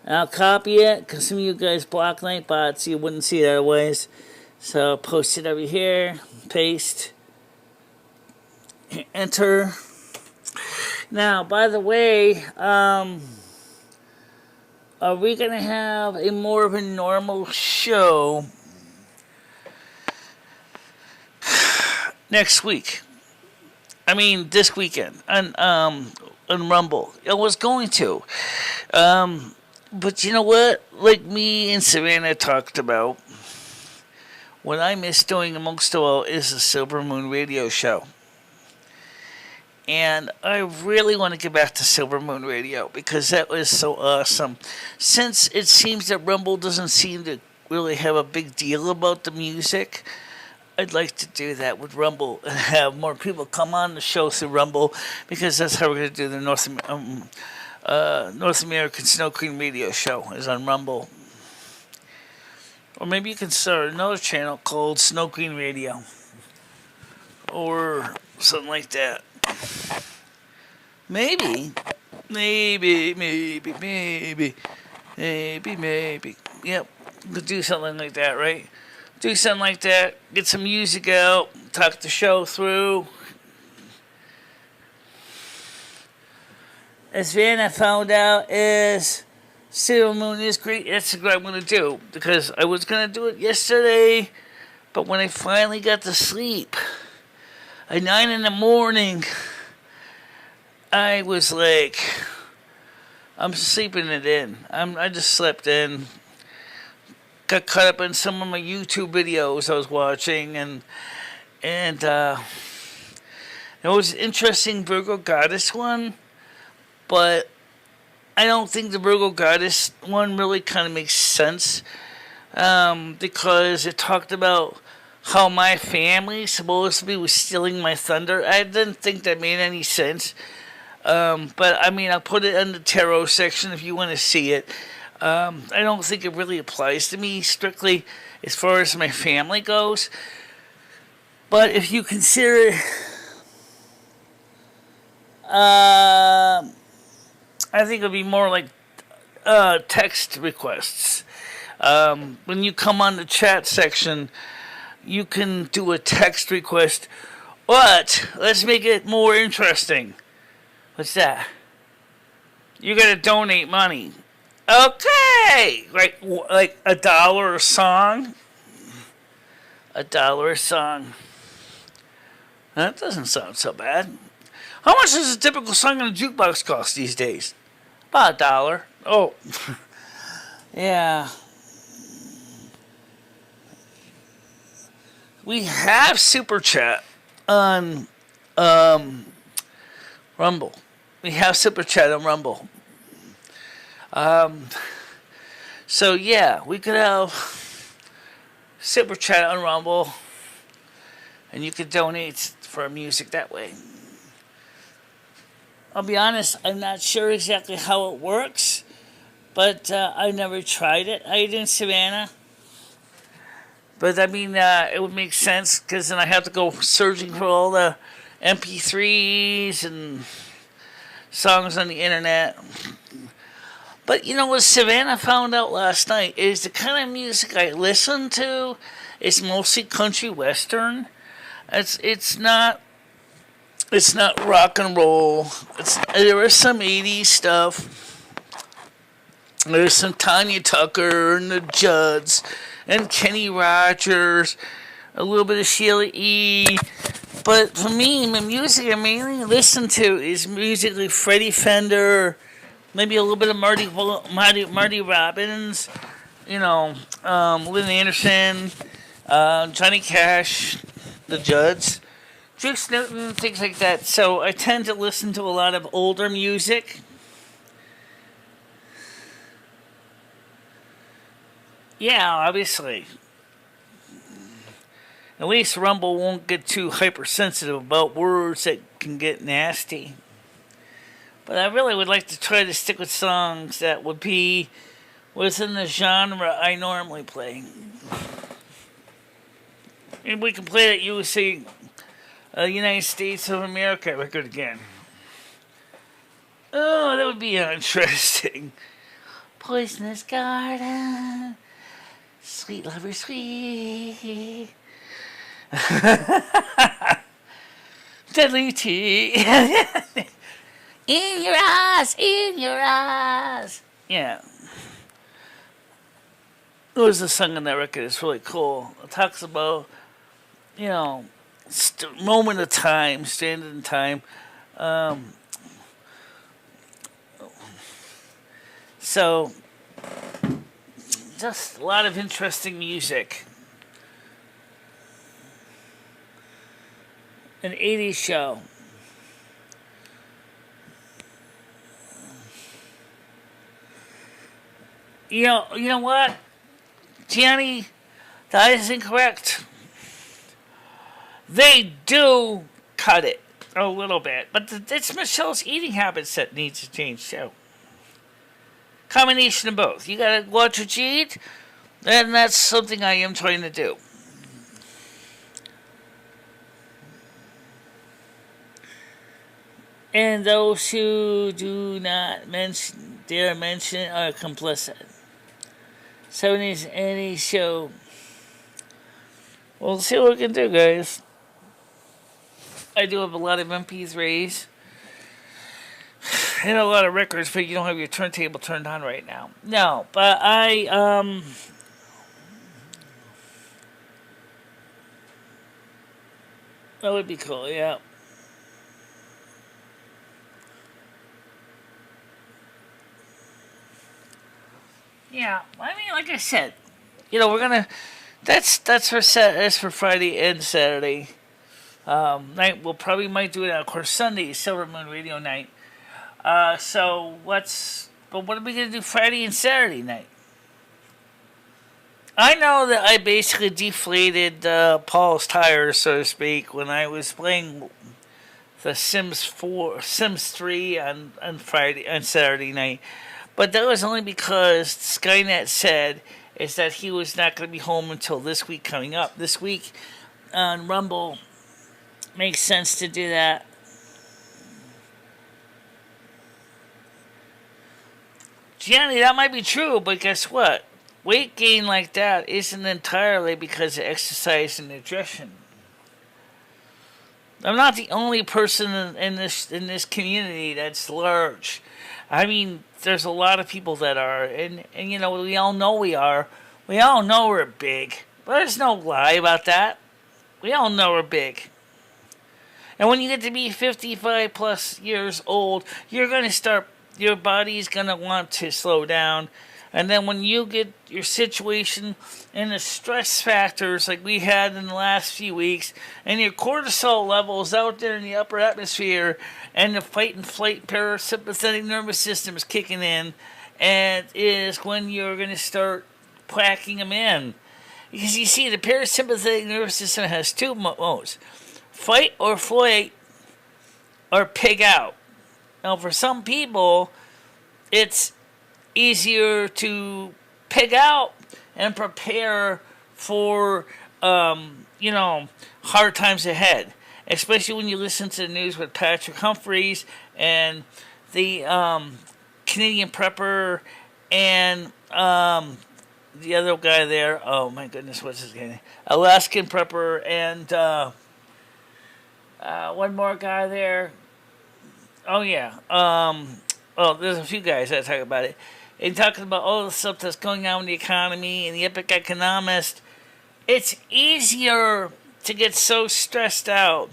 I'll copy it because some of you guys block Nightbot, so you wouldn't see it otherwise. So I'll post it over here. Paste. Enter. Now, by the way, are we going to have a more of a normal show next week? I mean, this weekend on Rumble. I was going to. But you know what? Like me and Savannah talked about, what I miss doing most of all is the Silvermoon radio show. And I really want to get back to Silvermoon Radio because that was so awesome. Since it seems that Rumble doesn't seem to really have a big deal about the music, I'd like to do that with Rumble and have more people come on the show through Rumble, because that's how we're going to do the North American Snow Queen Radio show, is on Rumble. Or maybe you can start another channel called Snow Queen Radio. Or something like that. Maybe. Yep, could do something like that, right? Do something like that, get some music out, talk the show through. As Vanna found out, is Silvermoon is great. That's what I'm going to do, because I was going to do it yesterday, but when I finally got to sleep at 9 in the morning, I was like, I'm sleeping it in. I just slept in. Got caught up in some of my YouTube videos I was watching, and it was an interesting Virgo Goddess one, but I don't think the Virgo Goddess one really kind of makes sense, because it talked about how my family supposedly was stealing my thunder. I didn't think that made any sense, but I mean, I'll put it in the tarot section if you want to see it. I don't think it really applies to me strictly as far as my family goes. But if you consider, I think it would be more like text requests. When you come on the chat section, you can do a text request. But let's make it more interesting. What's that? You're going to donate money. Okay, like $1 a song. $1 a song. That doesn't sound so bad. How much does a typical song on a jukebox cost these days? About $1. Oh, yeah. We have Super Chat on Rumble. We have Super Chat on Rumble. So yeah, we could have Super Chat on Rumble, and you could donate for music that way. I'll be honest, I'm not sure exactly how it works, but I never tried it. I did in Savannah. But I mean, it would make sense, because then I have to go searching for all the MP3s and songs on the internet. But you know what Savannah found out last night is the kind of music I listen to is mostly country western. It's not rock and roll. There is some 80s stuff. There's some Tanya Tucker and the Judds and Kenny Rogers, a little bit of Sheila E. But for me, the music I mainly listen to is music like Freddie Fender, maybe a little bit of Marty Robbins, Lynn Anderson, Johnny Cash, the Judds, Duke Newton, things like that. So I tend to listen to a lot of older music. Yeah, obviously. At least Rumble won't get too hypersensitive about words that can get nasty. But I really would like to try to stick with songs that would be within the genre I normally play. And we can play that USA, United States of America record again. Oh, that would be interesting. Poisonous Garden, Sweet Lover Sweet. Deadly tea. In your eyes, in your eyes. Yeah. There's a song on that record that's really cool. It talks about, moment of time, standing in time. So, just a lot of interesting music. An 80s show. You know what? Gianni, that is incorrect. They do cut it a little bit, but it's Michele's eating habits that needs to change too. Combination of both. You gotta watch what you eat, and that's something I am trying to do. And those who do not dare mention it are complicit. 70s any show. We'll see what we can do, guys. I do have a lot of MP3s and a lot of records, but you don't have your turntable turned on right now. No, but that would be cool, yeah. Yeah, I mean, like I said, we're gonna. That's for Friday and Saturday night. We'll probably might do it of course Sunday, Silvermoon Radio Night. But what are we gonna do Friday and Saturday night? I know that I basically deflated Paul's tires, so to speak, when I was playing the Sims 3 on Saturday night. But that was only because Skynet said is that he was not going to be home until this week coming up. This week on Rumble makes sense to do that. Gianni, that might be true, but guess what? Weight gain like that isn't entirely because of exercise and nutrition. I'm not the only person in this community that's large. I mean, there's a lot of people that are, and we all know we are. We all know we're big. There's no lie about that. We all know we're big. And when you get to be 55 plus years old, your body's going to want to slow down. And then when you get your situation and the stress factors like we had in the last few weeks, and your cortisol levels out there in the upper atmosphere, and the fight and flight parasympathetic nervous system is kicking in, and is when you're going to start packing them in. Because you see, the parasympathetic nervous system has two modes: fight or flight, or pig out. Now, for some people, it's easier to pig out and prepare for, hard times ahead. Especially when you listen to the news with Patrick Humphreys and the Canadian prepper and the other guy there. Oh my goodness, what's his name? Alaskan prepper and one more guy there. Oh yeah. Well, there's a few guys that talk about it. And talking about all the stuff that's going on in the economy and the epic economist. It's easier to get so stressed out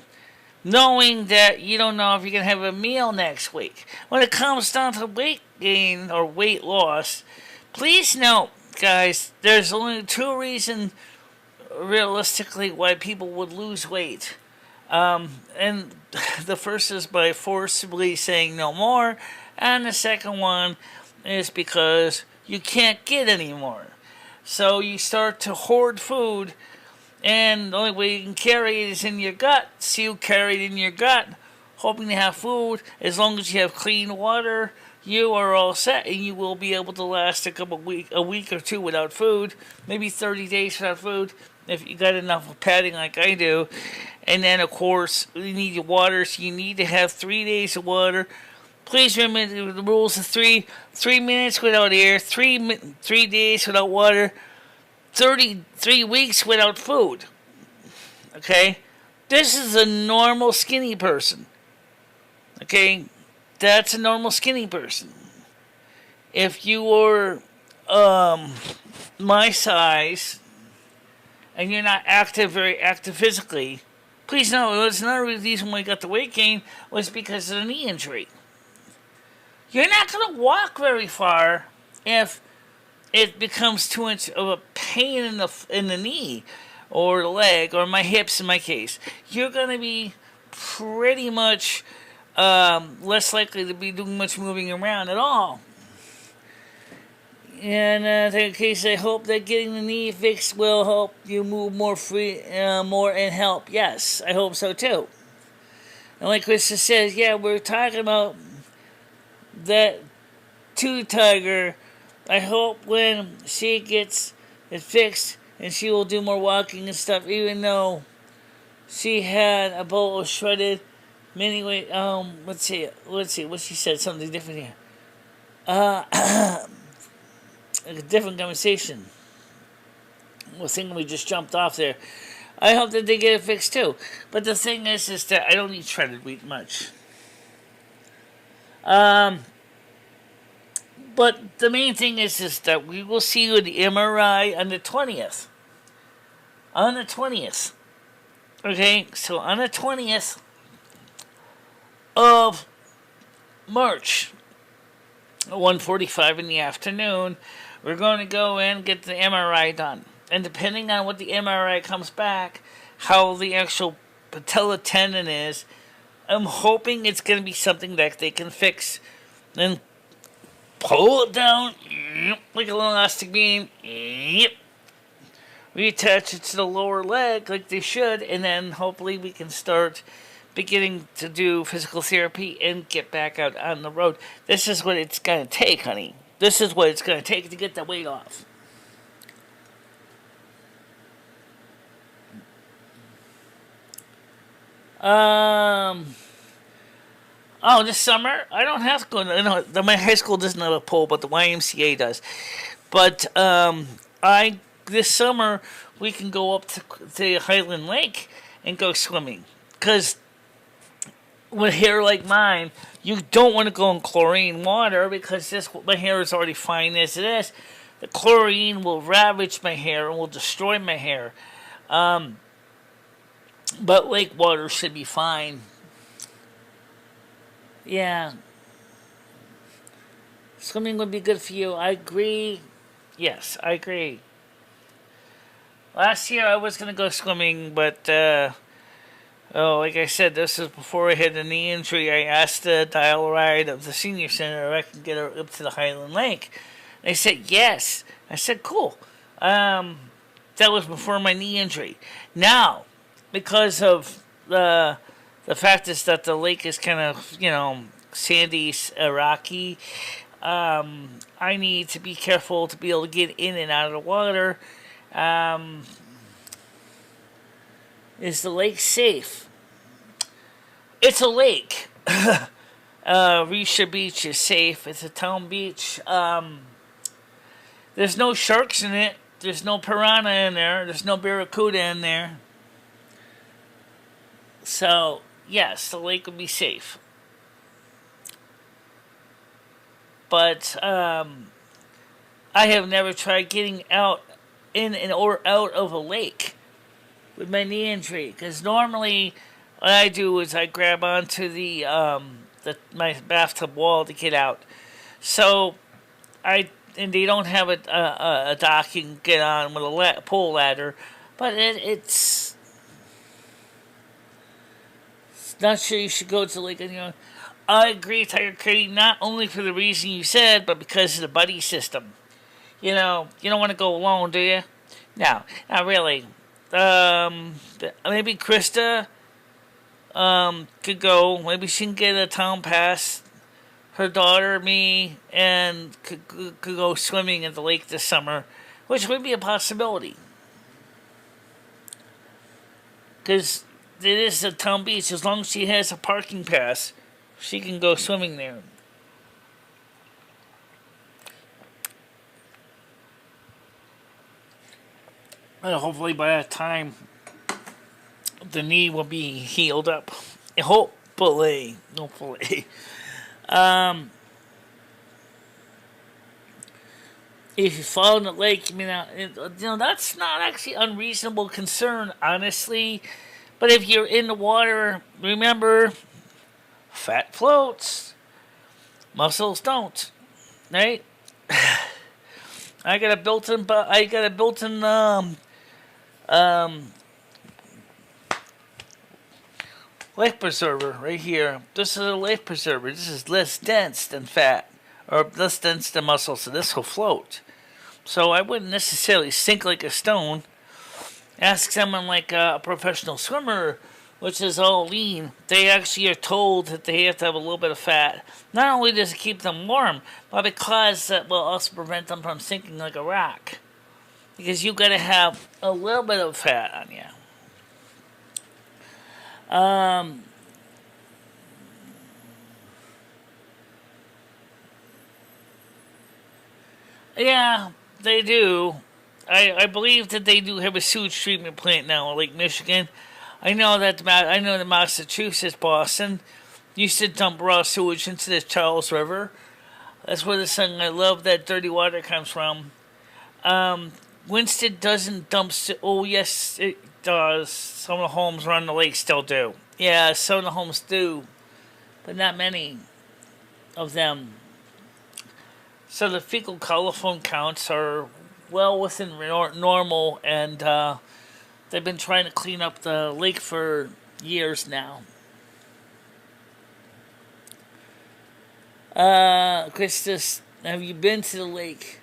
knowing that you don't know if you're going to have a meal next week. When it comes down to weight gain or weight loss, please note, guys, there's only two reasons realistically why people would lose weight. And the first is by forcibly saying no more, and the second one is because you can't get any more. So you start to hoard food, and the only way you can carry it is in your gut. So you carry it in your gut, hoping to have food. As long as you have clean water, you are all set, and you will be able to last a week or two without food, maybe 30 days without food, if you got enough padding like I do. And then, of course, you need your water, so you need to have 3 days of water. Please remember the rules of 3 minutes without air, 3 days without water, 33 weeks without food. Okay? This is a normal skinny person. Okay? That's a normal skinny person. If you were my size and you're not very active physically, please know it's not the reason why you got the weight gain was because of the knee injury. You're not going to walk very far if it becomes too much of a pain in the knee or the leg or my hips in my case. You're going to be pretty much less likely to be doing much moving around at all. And in that case, I hope that getting the knee fixed will help you move more and help. Yes, I hope so too. And like Krista says, yeah, we're talking about that tooth tiger. I hope when she gets it fixed and she will do more walking and stuff, even though she had a bowl of shredded mini weight. Let's see what she said. Something different here. A different conversation. Well, thing we just jumped off there. I hope that they get it fixed too. But the thing is that I don't eat shredded wheat much. But the main thing is that we will see you at the MRI on the 20th. On the 20th. Okay, so on the 20th of March, 1:45 in the afternoon, we're going to go in and get the MRI done. And depending on what the MRI comes back, how the actual patella tendon is, I'm hoping it's going to be something that they can fix and pull it down like an elastic beam, reattach it to the lower leg like they should, and then hopefully we can start beginning to do physical therapy and get back out on the road. This is what it's going to take, honey. This is what it's going to take to get that weight off. This summer, I don't have to go. My high school doesn't have a pool, but the YMCA does. But this summer, we can go up to Highland Lake and go swimming. Because with hair like mine, you don't want to go in chlorine water because my hair is already fine as it is. The chlorine will ravage my hair and will destroy my hair. But lake water should be fine. Yeah. Swimming would be good for you. I agree. Yes, I agree. Last year I was going to go swimming, but like I said, this is before I had the knee injury. I asked the dial ride of the senior center if I could get her up to the Highland Lake. They said yes. I said cool. That was before my knee injury. Now, because of the fact is that the lake is kind of, sandy, rocky, I need to be careful to be able to get in and out of the water. Is the lake safe? It's a lake. Risha Beach is safe. It's a town beach. There's no sharks in it. There's no piranha in there. There's no barracuda in there. So, yes, the lake would be safe. But I have never tried getting out in and or out of a lake with my knee injury. Because normally what I do is I grab onto my bathtub wall to get out. So and they don't have a dock you can get on with a pole ladder, but it's not sure you should go to Lake. I agree, Tiger Cody, not only for the reason you said, but because of the buddy system. You don't want to go alone, do you? No, not really. Maybe Krista could go. Maybe she can get a town pass. Her daughter, me, and could go swimming at the lake this summer, which would be a possibility. Because it is a town beach. As long as she has a parking pass, she can go swimming there. And hopefully by that time, the knee will be healed up. Hopefully. If you fall in the lake, that's not actually unreasonable concern, honestly. But if you're in the water, remember, fat floats, muscles don't, right? I got a built-in life preserver right here. This is a life preserver. This is less dense than fat, or less dense than muscle, so this will float. So I wouldn't necessarily sink like a stone. Ask someone like a professional swimmer, which is all lean. They actually are told that they have to have a little bit of fat. Not only does it keep them warm, but because that will also prevent them from sinking like a rock. Because you've got to have a little bit of fat on you. Yeah, they do. I believe that they do have a sewage treatment plant now in Lake Michigan. I know that Massachusetts, Boston, used to dump raw sewage into the Charles River. That's where the song "I Love That Dirty Water" comes from. Winston doesn't dump. Oh yes, it does. Some of the homes around the lake still do. Yeah, some of the homes do, but not many of them. So the fecal coliform counts are well within normal, and they've been trying to clean up the lake for years now. Krista, have you been to the lake?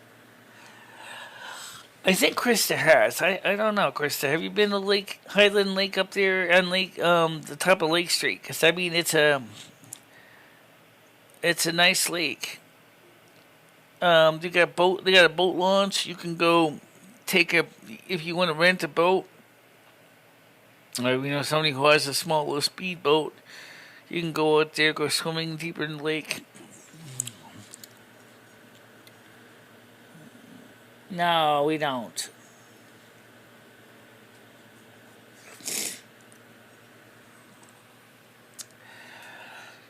I think Krista has. I don't know, Krista. Have you been to Highland Lake up there on the top of Lake Street? Because it's a nice lake. They got a boat launch. You can go if you want to rent a boat. Somebody who has a small little speedboat. You can go out there, go swimming deeper in the lake. No, we don't.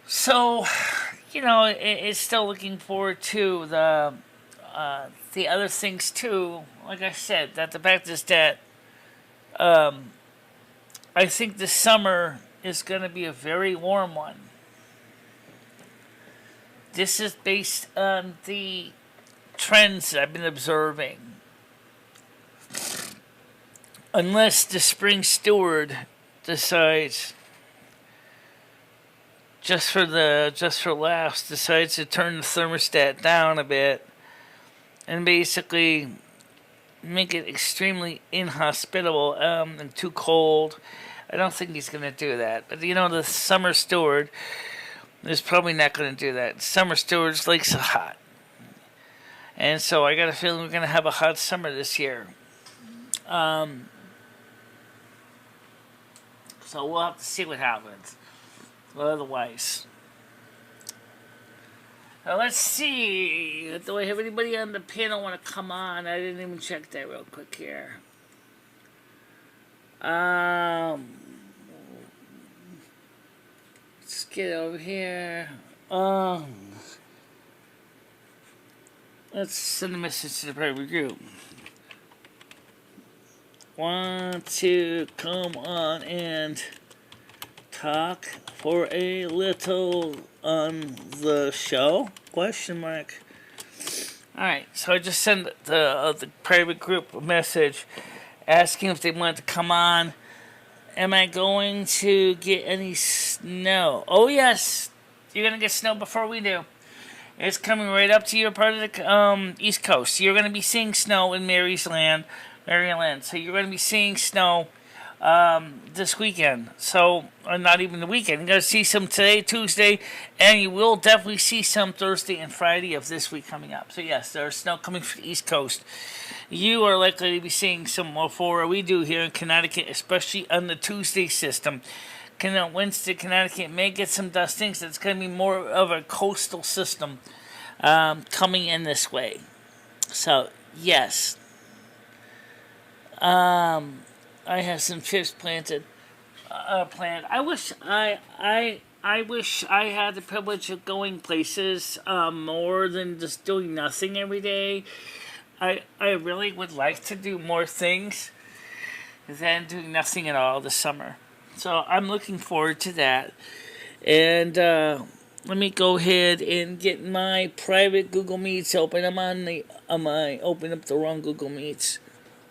So, it's still looking forward to the other things too. Like I said, that the fact is that I think the summer is going to be a very warm one. This is based on the trends I've been observing. Unless the spring steward decides, just for laughs, decides to turn the thermostat down a bit and basically make it extremely inhospitable and too cold. I don't think he's going to do that. But the summer steward is probably not going to do that. Summer steward's likes it hot. And so I got a feeling we're going to have a hot summer this year. So we'll have to see what happens. But otherwise, Let's see. Do I have anybody on the panel want to come on? I didn't even check that real quick here. Let's get over here. Let's send a message to the private group. Want to come on and talk for a little on the show? Question mark. Alright, so I just sent the private group a message asking if they want to come on. Am I going to get any snow? Oh yes, you're going to get snow before we do. It's coming right up to your part of the East Coast. You're going to be seeing snow in Maryland. So you're going to be seeing snow this weekend. So, not even the weekend. You're going to see some today, Tuesday, and you will definitely see some Thursday and Friday of this week coming up. So yes, there's snow coming from the East Coast. You are likely to be seeing some more for what we do here in Connecticut, especially on the Tuesday system. Wednesday, Connecticut may get some dustings. It's going to be more of a coastal system coming in this way. So, yes. I have some chips planned. I wish I wish I had the privilege of going places more than just doing nothing every day. I really would like to do more things than doing nothing at all this summer. So I'm looking forward to that. And let me go ahead and get my private Google Meets open. I opened up the wrong Google Meets.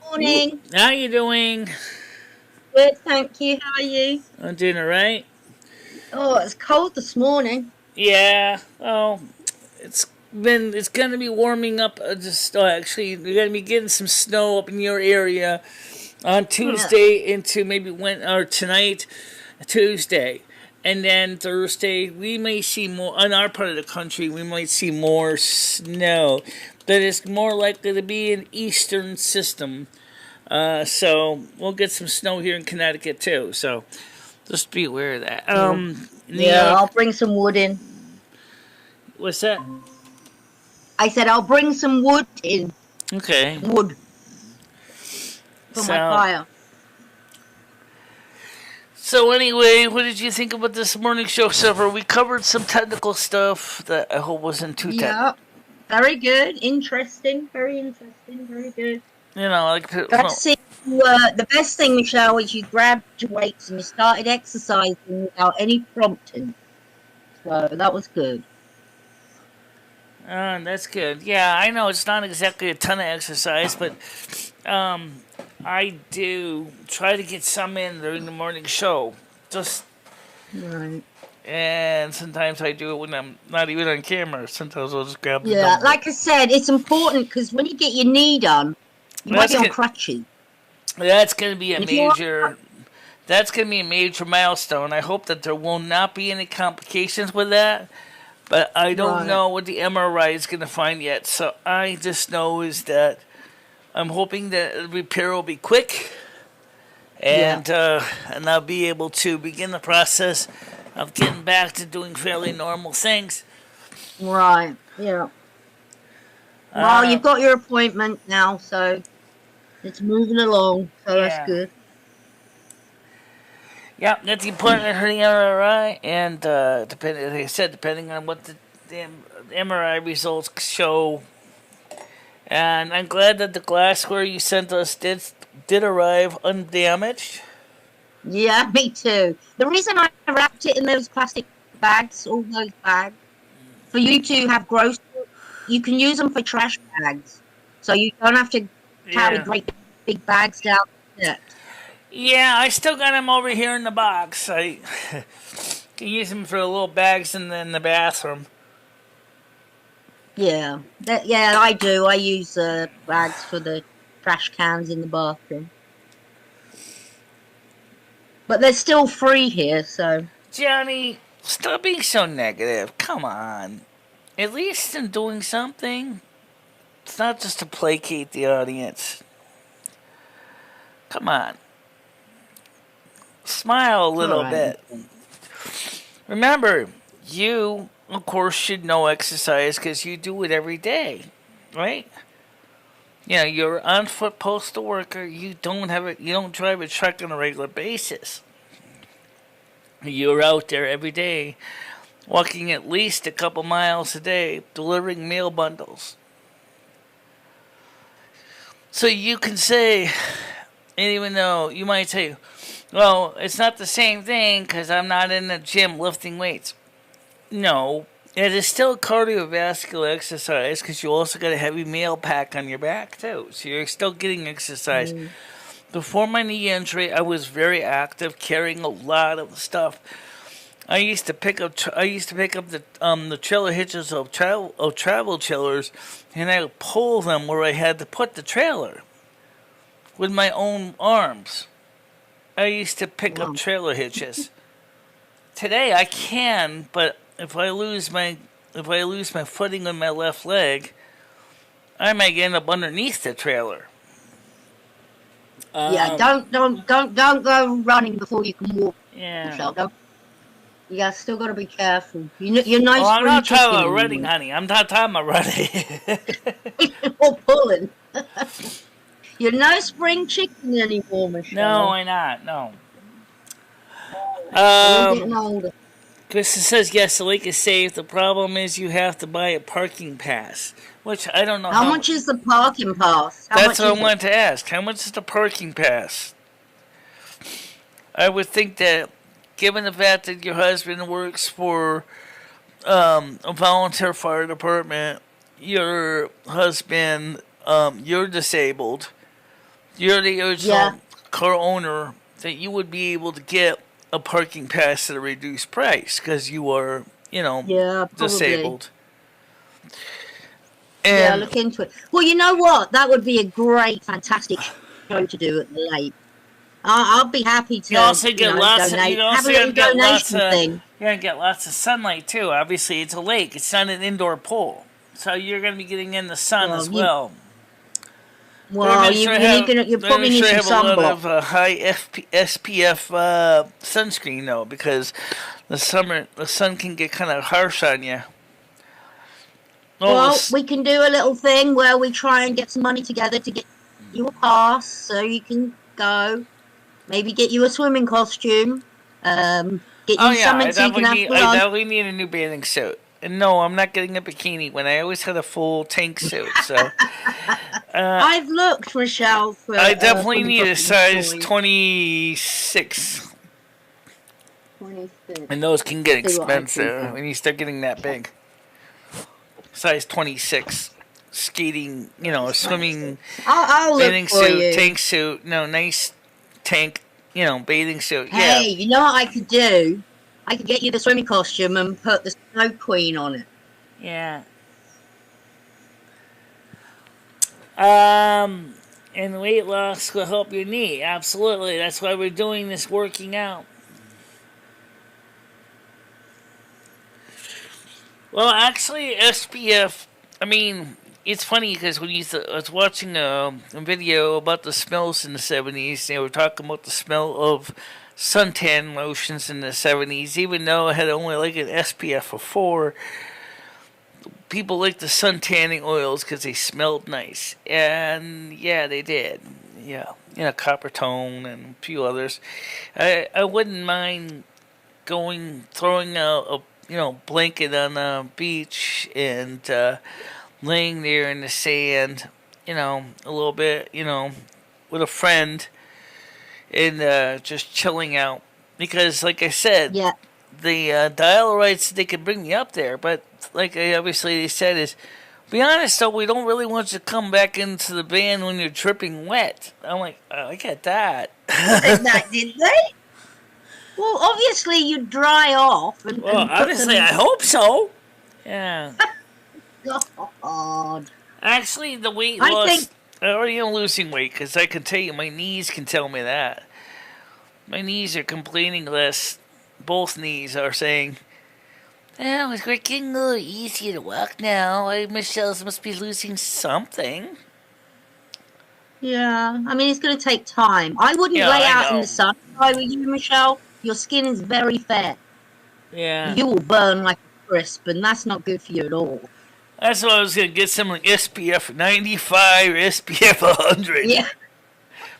Morning. How you doing? Good, thank you. How are you? I'm doing all right. Oh, it's cold this morning. Yeah. Well, it's going to be warming up. Actually, you're going to be getting some snow up in your area on Tuesday into maybe tonight, Tuesday. And then Thursday, we may see more, on our part of the country, we might see more snow. But it's more likely to be an eastern system. So we'll get some snow here in Connecticut too. So just be aware of that. I'll bring some wood in. What's that? I said I'll bring some wood in. Okay. Wood. For my fire. So anyway, what did you think about this morning show so far? We covered some technical stuff that I hope wasn't too technical. Yeah, very good, interesting, very very good. The best thing, Michelle, is you grabbed your weights and you started exercising without any prompting. So that was good. That's good. Yeah, I know it's not exactly a ton of exercise, but I do try to get some in during the morning show. Just right. And sometimes I do it when I'm not even on camera. Sometimes I'll just grab the dumbbell. Like I said, it's important because when you get your knee done, you might be on crutches. That's going to be a major. That's going to be a major milestone. I hope that there will not be any complications with that. But I don't know what the MRI is going to find yet. So I just know is that I'm hoping that the repair will be quick. And I'll be able to begin the process of getting back to doing fairly normal things. Right, yeah. Well, you've got your appointment now, so it's moving along. So that's good. Yeah, got the appointment for the MRI, and depending on what the MRI results show. And I'm glad that the glassware you sent us did arrive undamaged. Yeah, me too. The reason I wrapped it in those plastic bags, all those bags, for you to have groceries, you can use them for trash bags. So you don't have to carry great big bags down the steps. Yeah, I still got them over here in the box. I can use them for the little bags in the bathroom. Yeah, I do. I use bags for the trash cans in the bathroom. But they're still free here, so... Johnny, stop being so negative. Come on. At least in doing something, it's not just to placate the audience. Come on. Smile a little bit. Remember, you of course, should know exercise because you do it every day, right? Yeah, you're on foot postal worker. You don't have it. You don't drive a truck on a regular basis. You're out there every day, walking at least a couple miles a day, delivering mail bundles. So you can say, and even though you might say, well, it's not the same thing because I'm not in the gym lifting weights. No, it is still cardiovascular exercise because you also got a heavy mail pack on your back too. So you're still getting exercise. Before my knee injury, I was very active, carrying a lot of stuff. I used to pick up the trailer hitches of travel trailers, and I would pull them where I had to put the trailer with my own arms. I used to pick up trailer hitches. Today I can, but if I lose my footing on my left leg, I might end up underneath the trailer. Yeah, don't go running before you can walk. Yeah. Michelle. Don't. You still got to be careful. You're nice. I'm not talking about running, honey. I'm not talking about running. Or pulling. You're no spring chicken anymore, Michelle. No, I'm not. No. You're getting older. Krista says, yes, the lake is safe. The problem is you have to buy a parking pass, which I don't know. How much is the parking pass? That's what I wanted to ask. How much is the parking pass? I would think that, given the fact that your husband works for a volunteer fire department, your husband, you're disabled, you're the original car owner, that you would be able to get a parking pass at a reduced price because you are, disabled. And look into it. Well, you know what? That would be a great, fantastic show to do at the lake. I'll be happy to. You also get lots donate. Have a little donation thing. You're gonna get lots of sunlight too. Obviously, it's a lake. It's not an indoor pool, so you're gonna be getting in the sun as well. Well, you probably need some sunblock. A lot of high SPF sunscreen though, because the sun can get kind of harsh on you. Well, we can do a little thing where we try and get some money together to get you a pass so you can go. Maybe get you a swimming costume. Get you something so you can have fun. I definitely need a new bathing suit. And no, I'm not getting a bikini when I always had a full tank suit. So I've looked, Michelle. I definitely need a size 26. 26. And those can get expensive when you start getting that big. Size 26. Skating, swimming, bathing suit, tank suit. No, nice tank, bathing suit. Hey, you know what I could do? I could get you the swimming costume and put the Snow Queen on it. Yeah. And weight loss will help your knee. Absolutely. That's why we're doing this working out. Well, actually, SPF, it's funny because when I was watching a video about the smells in the 70s, they were talking about the smell of suntan lotions in the 70s, even though it had only like an SPF of 4. People liked the suntanning oils because they smelled nice. And yeah, they did. Yeah. Copper Tone and a few others. I wouldn't mind throwing a blanket on the beach and laying there in the sand, a little bit, with a friend and just chilling out. Because, like I said, the dial-a-rights, they could bring me up there, but like obviously they said is, be honest though, we don't really want you to come back into the band when you're dripping wet. I'm like, I get that. Did they? Well, obviously you dry off. Obviously I hope so. Yeah. God. Actually, the weight loss, I already am losing weight because I can tell you, my knees can tell me that. My knees are complaining less. Both knees are saying, oh, it's getting a little easier to walk now. Michelle's must be losing something. Yeah, it's going to take time. I wouldn't lay out in the sun if I were you, Michelle. Your skin is very fair. Yeah. You will burn like a crisp, and that's not good for you at all. That's why I was going to get some like SPF 95 or SPF 100. Yeah.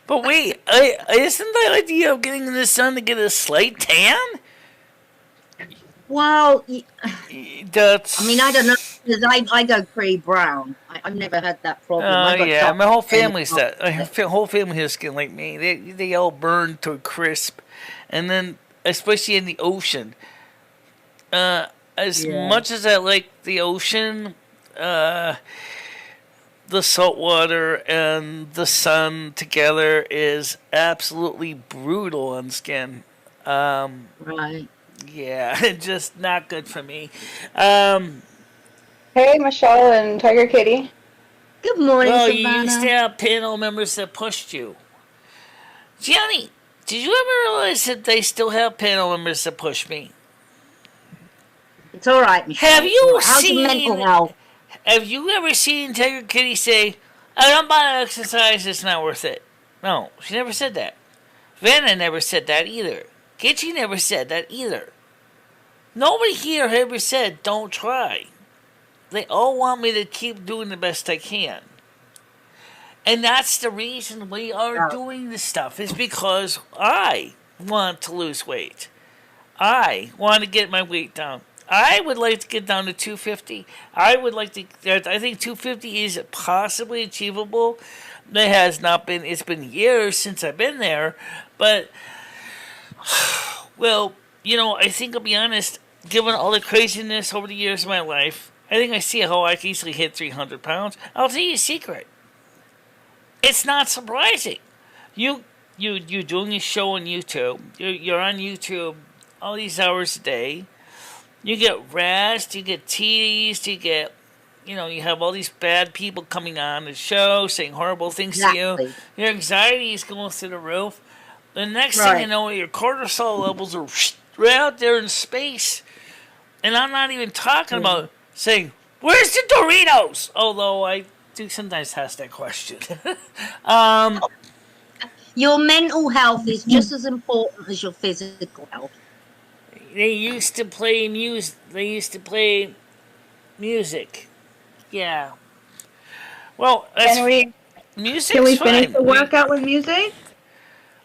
But wait, isn't the idea of getting in the sun to get a slight tan? Well, That's... I mean, I don't know, because I go pretty brown. I've never had that problem. Yeah, my whole family's that. My whole family has skin like me. They all burn to a crisp. And then, especially in the ocean, as much as I like the ocean, the salt water and the sun together is absolutely brutal on skin. Right. Yeah, just not good for me. Hey, Michelle and Tiger Kitty. Good morning, well, Savannah. you used to have panel members that pushed you. Gianni, did you ever realize that they still have panel members that push me? It's all right, Michelle. Have you How's seen... your mental health? Have you ever seen Tiger Kitty say, I don't buy exercise, it's not worth it? No, she never said that. Vanna never said that either. Gitchy never said that either. Nobody here ever said, don't try. They all want me to keep doing the best I can. And that's the reason we are doing this stuff, is because I want to lose weight. I want to get my weight down. I would like to get down to 250. I think 250 is possibly achievable. It has not been, it's been years since I've been there. But, well, I think I'll be honest, given all the craziness over the years of my life, I think I see how I can easily hit 300 pounds. I'll tell you a secret. It's not surprising. You're doing a show on YouTube. You're on YouTube all these hours a day. You get razzed, you get teased, you get, you have all these bad people coming on the show saying horrible things to you. Your anxiety is going through the roof. The next thing you know, your cortisol levels are right out there in space. And I'm not even talking about saying, where's the Doritos? Although I do sometimes ask that question. Your mental health is just as important as your physical health. They used to play music. Yeah. Well, music's Can we fine. finish the workout with music?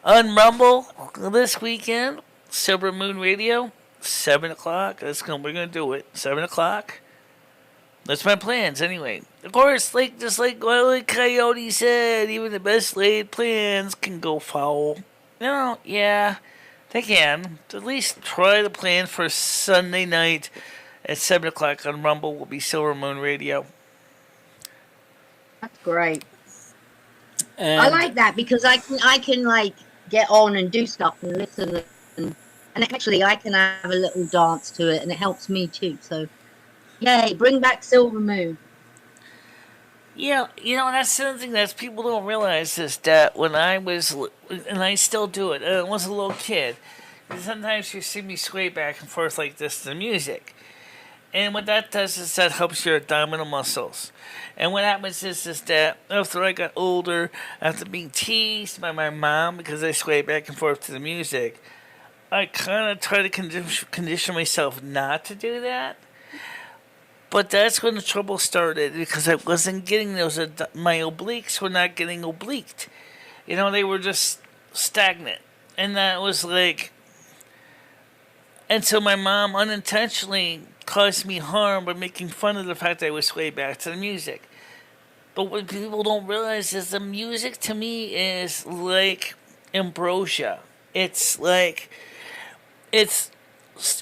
On Rumble this weekend, Silvermoon Radio, 7 o'clock. We're gonna do it. 7 o'clock. That's my plans anyway. Of course, just like Wile E. Coyote said, even the best laid plans can go foul. Yeah, they can. At least try the plan for Sunday night at 7 o'clock on Rumble will be Silvermoon Radio. That's great. I like that because I can get on and do stuff and listen and actually I can have a little dance to it and it helps me too. So, yay! Bring back Silvermoon. Yeah, that's the other thing that people don't realize is that when I was, and I still do it, I was a little kid, sometimes you see me sway back and forth like this to the music. And what that does is that helps your abdominal muscles. And what happens is that after I got older, after being teased by my mom because I sway back and forth to the music, I kind of try to condition myself not to do that. But that's when the trouble started because I wasn't getting those, my obliques were not getting obliqued. They were just stagnant. And that was and so my mom unintentionally caused me harm by making fun of the fact that I was way back to the music. But what people don't realize is the music to me is like ambrosia. It's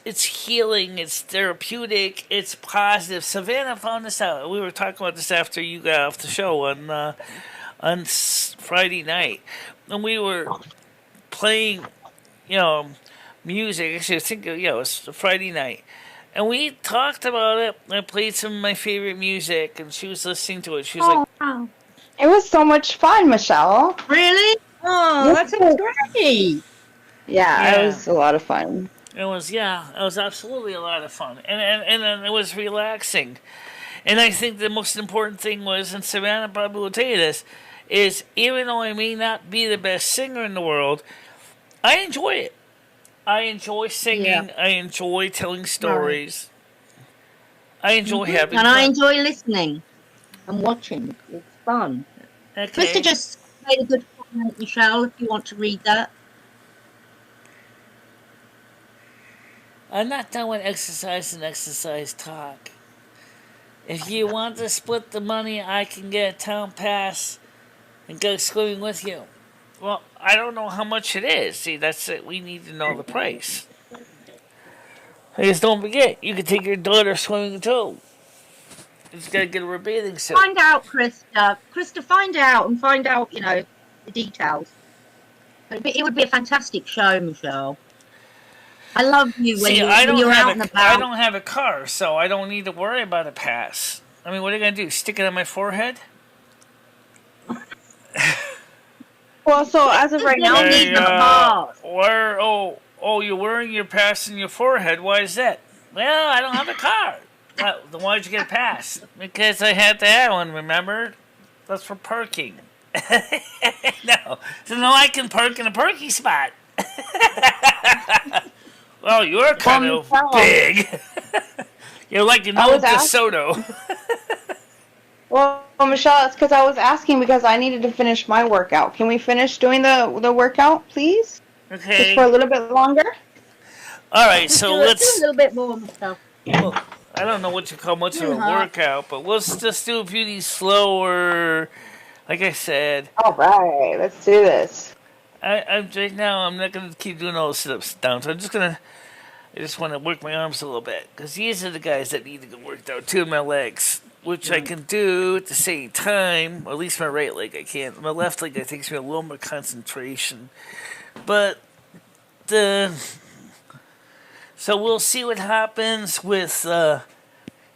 it's healing, it's therapeutic, it's positive. Savannah found this out. We were talking about this after you got off the show on Friday night. And we were playing, music. Actually, I think, it was Friday night. And we talked about it. I played some of my favorite music, and she was listening to it. She was wow. It was so much fun, Michelle. Really? Oh, that's great. Yeah, it was a lot of fun. It was absolutely a lot of fun. And it was relaxing. And I think the most important thing was, and Savannah probably will tell you this, is even though I may not be the best singer in the world, I enjoy it. I enjoy singing. Yeah. I enjoy telling stories. I enjoy having And fun. I enjoy listening and watching. It's fun. Okay. Krista just made a good comment, Michelle, if you want to read that. I'm not done with exercise and exercise talk. If you want to split the money, I can get a town pass and go swimming with you. Well, I don't know how much it is. See, that's it. We need to know the price. I just don't forget, you can take your daughter swimming too. You just gotta get her a bathing suit. Find out, Krista. Krista, find out, the details. It would be a fantastic show, Michelle. I love you when you're out and about. I don't have a car, so I don't need to worry about a pass. I mean, what are you gonna do? Stick it on my forehead? Well, so as of right now, you're wearing your pass in your forehead. Why is that? Well, I don't have a car. Well, then why'd you get a pass? Because I had to have one, remember? That's for parking. No. So now I can park in a parking spot. Well, you're kind of big. You're like an old DeSoto. Well, Michelle, it's because I was asking because I needed to finish my workout. Can we finish doing the workout, please? Okay. Just for a little bit longer? All right, so let's do a little bit more stuff. Well, I don't know what you call much of a workout, but let's just do a few of these slower, like I said. All right, let's do this. Right now, I'm not going to keep doing all the sit-ups down, so I just want to work my arms a little bit, because these are the guys that need to get worked out, too, in my legs, which I can do at the same time, or at least my right leg I can't. My left leg, it takes me a little more concentration, but so we'll see what happens with,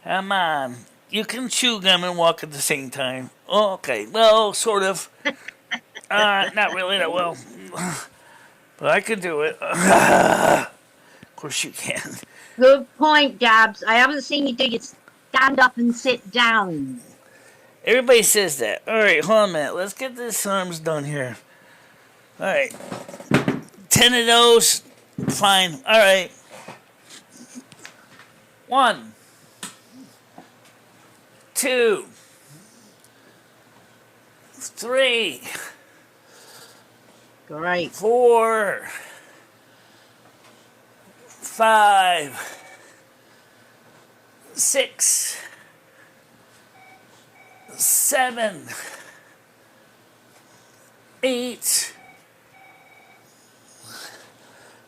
come on, you can chew gum and walk at the same time. Oh, okay, well, sort of. Not really that well. But I could do it. Of course you can. Good point, Dabs. I haven't seen you do your stand up and sit down. Everybody says that. Alright, hold on a minute. Let's get this arms done here. Alright. 10 of those. Fine. Alright. 1, 2, 3. Great. 4, 5, 6, 7, 8,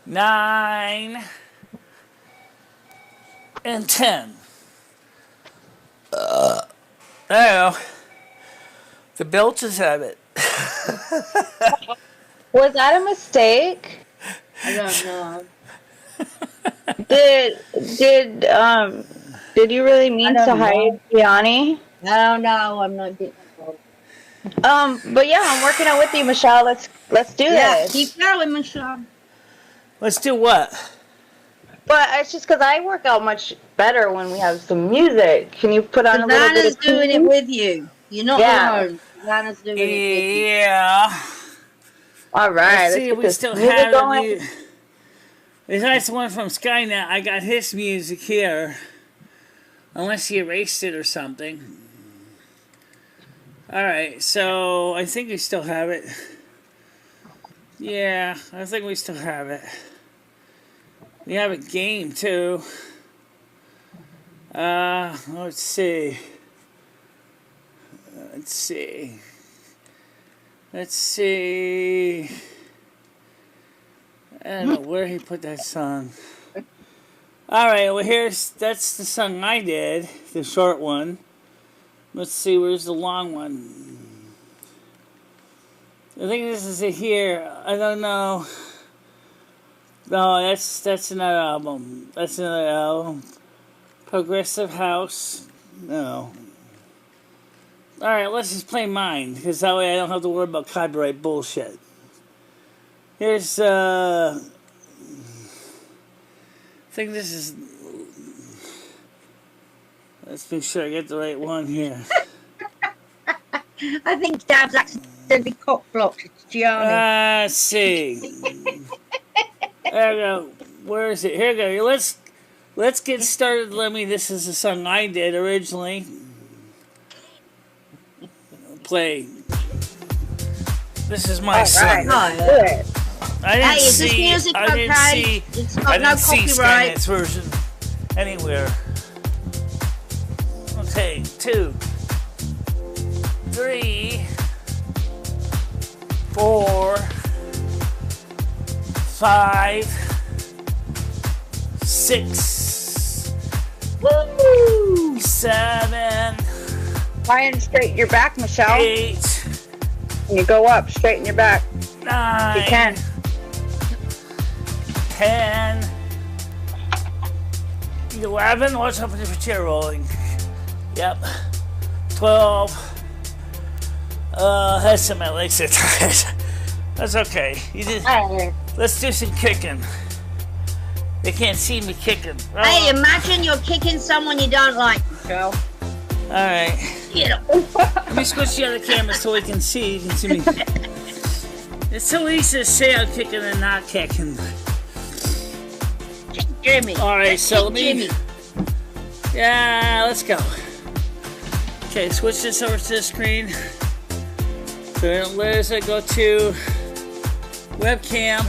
9, and 10. There you go. The belches have it. Was that a mistake? I don't know. Did you really mean to hide Gianni? I don't know. I'm not getting involved. But yeah, I'm working out with you, Michelle. Let's do this. Keep going, Michelle. Let's do what? But it's just because I work out much better when we have some music. Can you put on a little bit of doing it with you. You're not alone. Savannah's doing it with you. Yeah. All right. Let's see if we still have it. Besides the one from Skynet, I got his music here. Unless he erased it or something. Alright, so I think we still have it. Yeah, I think we still have it. We have a game too. Let's see. Let's see. I don't know where he put that song. Alright, well that's the song I did, the short one. Let's see, where's the long one? I think this is it here. I don't know. No, that's another album. That's another album. Progressive House. No. Alright, let's just play mine, because that way I don't have to worry about copyright bullshit. Here's, I think this is... Let's make sure I get the right one here. I think Dab's accidentally cock-blocked. It's Gianni. Let's see. There we go. Where is it? Here we go. let's get started, Lemmy. This is a song I did originally. Play. This is my song. Right. I didn't Hey, is this see. music I didn't okay? see. It's I got didn't no see copyright. Skynet's version anywhere. Okay, 2, 3, 4, 5, 6, Woo! 7, Try and straighten your back, Michelle. 8, When you go up, straighten your back. 9, You can. 10, 11. Watch out for the chair rolling. Yep. 12. That's some my legs are tired. That's okay. You did. Alright. Let's do some kicking. They can't see me kicking. Hey, imagine you're kicking someone you don't like, Michelle. All right. You know. Let me switch the other camera so we can see. You can see me. It's so easy to say I'm kicking and not kicking. Kick Jimmy. All right, so let me. Jimmy. Yeah, let's go. Okay, switch this over to the screen. So let's go to webcam.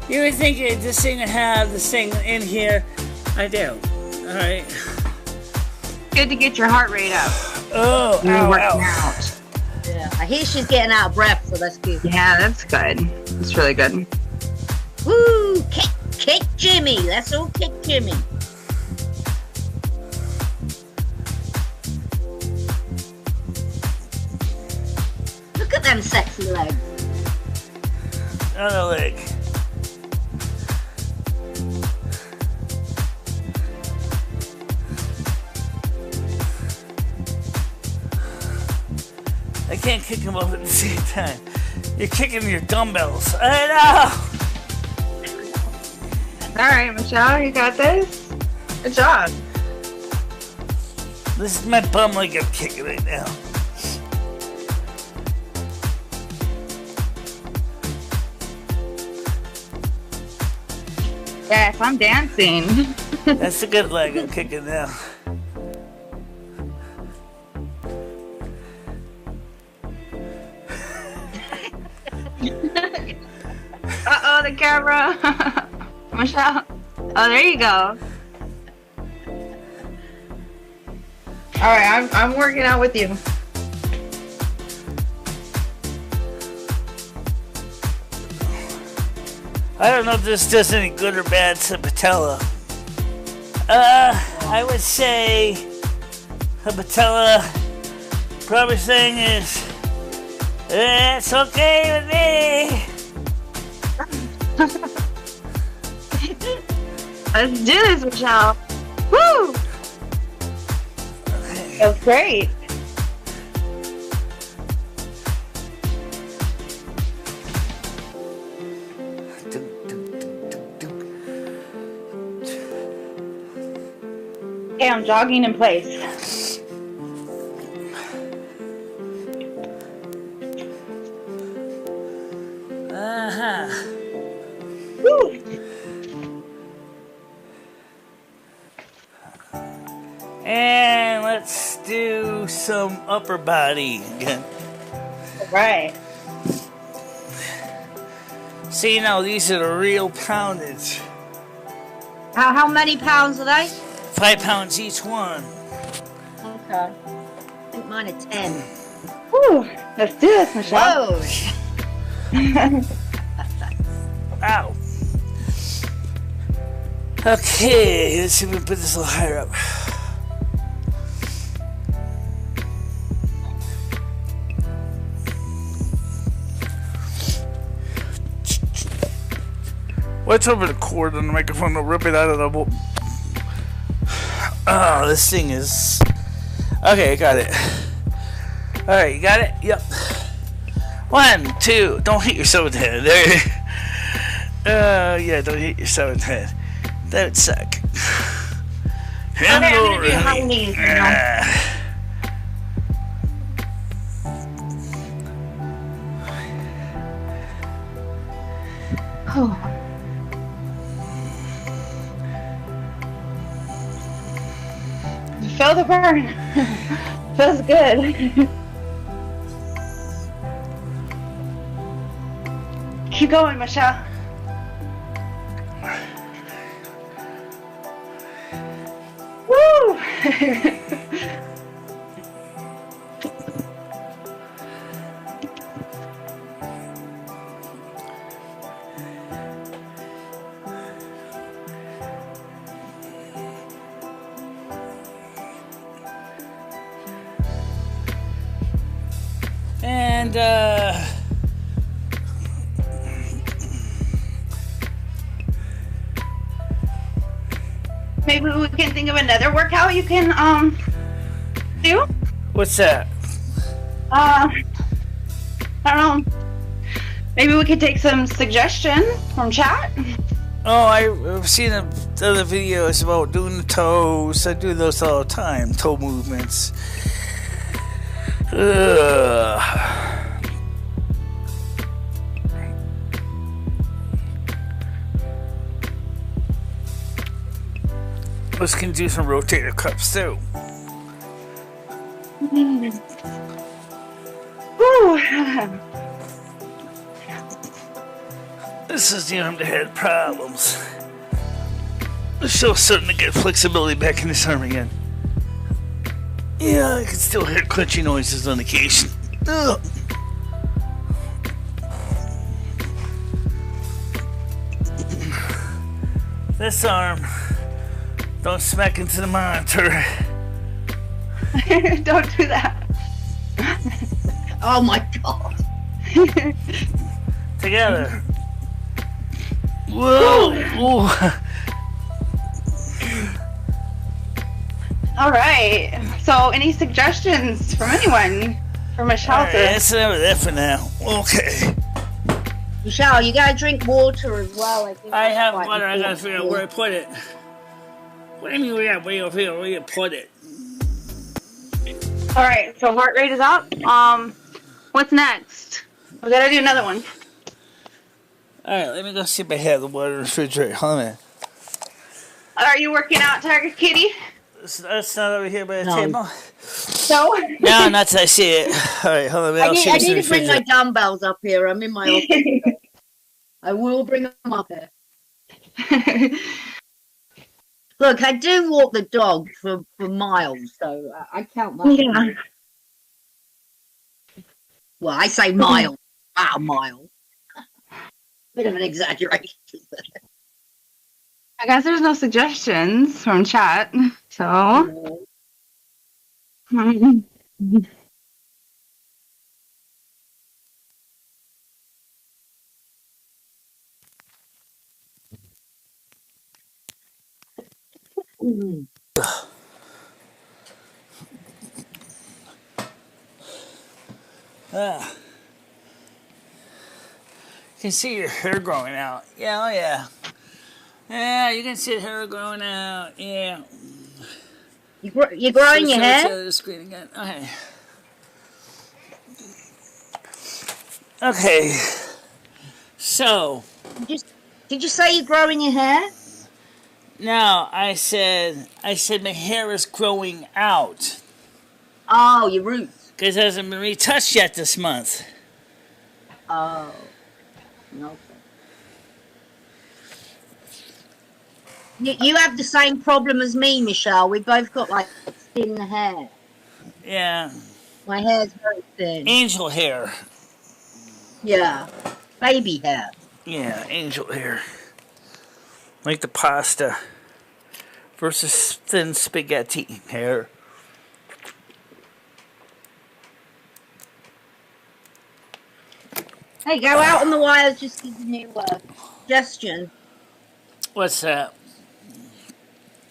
You would think this thing would have this thing in here. I do. All right. Good to get your heart rate up. Oh, You're ow, working ow. out. Yeah, I hear she's getting out of breath, so that's good. Yeah, that's good. That's really good. Woo! Kick Jimmy. Let's all kick Jimmy. Look at them sexy legs. Other leg. I can't kick them both at the same time. You're kicking your dumbbells. I know. All right, Michelle, you got this. Good job. This is my bum leg I'm kicking right now. Yes, I'm dancing. That's a good leg I'm kicking now. Uh-oh, the camera. Michelle. Oh, there you go. All right, I'm working out with you. I don't know if this does any good or bad to patella. I would say the patella probably thing is it's okay with me. Let's do this, Michelle. Woo! That's great. Okay, I'm jogging in place. Woo! And let's do some upper body again. All right. See, now these are the real poundage. How many pounds are they? 5 pounds each one. Okay. I think mine are 10. Woo! Let's do this, Michelle. Whoa! Ow. Okay, let's see if we can put this a little higher up. Watch over the cord on the microphone, I'll rip it out of the bowl. Oh, this thing is... Okay, I got it. Alright, you got it? Yep. 1, 2, don't hit yourself in the head. There. Yeah, don't hit yourself in the head. That would suck. Okay, I'm gonna do high knees, you know. Oh. feel the burn. Feels good. Keep going, Michelle. Woo! And maybe we can think of another workout you can do. what's that? I don't know. Maybe we could take some suggestions from chat. Oh, I've seen other videos about doing the toes. I do those all the time, toe movements. Let's can do some rotator cuffs too. Woo. This is the arm that had problems. I'm still starting to get flexibility back in this arm again. Yeah, I can still hear crunchy noises on occasion. Ugh. This arm, don't smack into the monitor. Don't do that. Oh my god. Together. Whoa! Ooh. All right. So, any suggestions from anyone for Michelle? Alright, that's enough of that for now. Okay. Michelle, you gotta drink water as well. think I that's have quite water, I gotta figure out important. where I put it. What do you mean where you put it? All right. So heart rate is up. What's next? We gotta do another one. Alright, let me go see if I have the water in the refrigerator. Hold on. Are you working out, Tiger Kitty? That's not over here by the No. table. No. No, not till I see it. Alright, hold on. I I'll need, see I what's in need the to bring my refrigerator. dumbbells up here. I'm in my office. I will bring them up here. Look, I do walk the dog for miles, so I count that. Yeah. Well, I say miles, about a mile. Bit of an exaggeration. I guess there's no suggestions from chat. So. Mm. Ah. You can see your hair growing out. Yeah, oh yeah. Yeah, you can see the hair growing out. Yeah. You're growing your Let's hair? the screen again. Okay. Okay. So, Did you say you're growing your hair? now I said my hair is growing out Oh, your roots. because it hasn't been retouched yet this month. Oh. Okay. You have the same problem as me, Michelle. We both got like thin hair. Yeah. My hair's very thin. Angel hair. Yeah. Baby hair. Yeah, angel hair. Like the pasta versus thin spaghetti hair. Hey, go out on the wires, just giving you a suggestion What's that?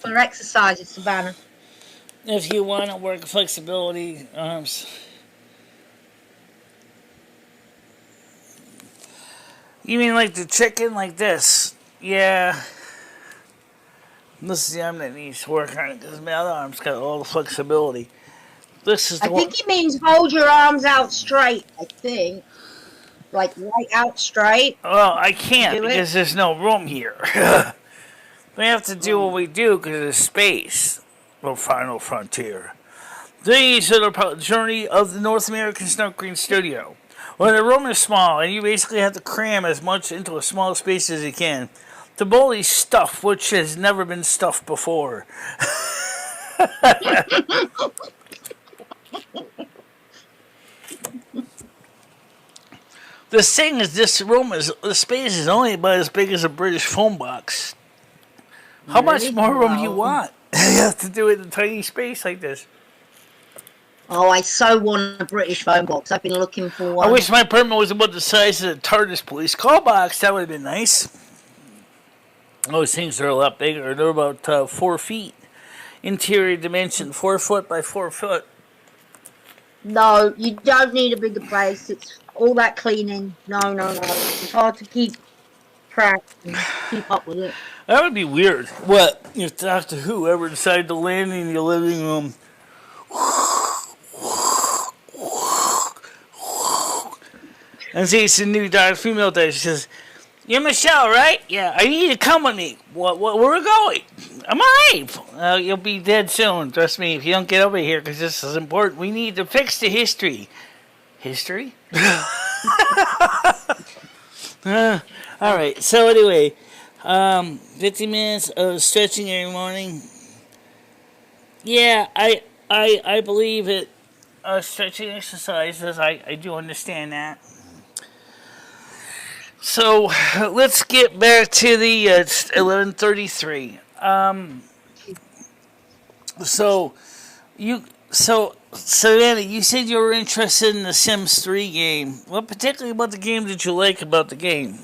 for exercises, Savannah. If you want to work flexibility arms. You mean like the chicken, like this? Yeah. This is the arm that needs to work on it because my other arm's got all the flexibility. This is the I think he means hold your arms out straight, I think. Like right out straight. Well, I can't Do it? because there's no room here. We have to do what we do because of the space. The Final Frontier. These are the journey of the North American Snow Green Studio. When the room is small, and you basically have to cram as much into a small space as you can to bully stuff which has never been stuffed before. The thing is, the space is only about as big as a British phone box. How much more room do you want? You have to do it in a tiny space like this. Oh, I so want a British phone box. I've been looking for one. I wish my apartment was about the size of the TARDIS police call box. That would have been nice. Those things are a lot bigger. They're about 4 feet. Interior dimension, 4 foot by 4 foot. No, you don't need a bigger place. It's all that cleaning. No. It's hard to keep track and keep up with it. That would be weird. What? If Doctor Who ever decided to land in your living room. And see, it's a new female doctor. She says, "You're Michelle, right? Yeah, I need you to come with me. Where we're going? I'm alive. You'll be dead soon. Trust me, if you don't get over here, because this is important. We need to fix the history." History? All right. So anyway, 50 minutes of stretching every morning. Yeah, I believe it. Stretching exercises. I do understand that. So let's get back to the 11:33. So Savannah, you said you were interested in the Sims 3 game. What particularly about the game did you like about the game?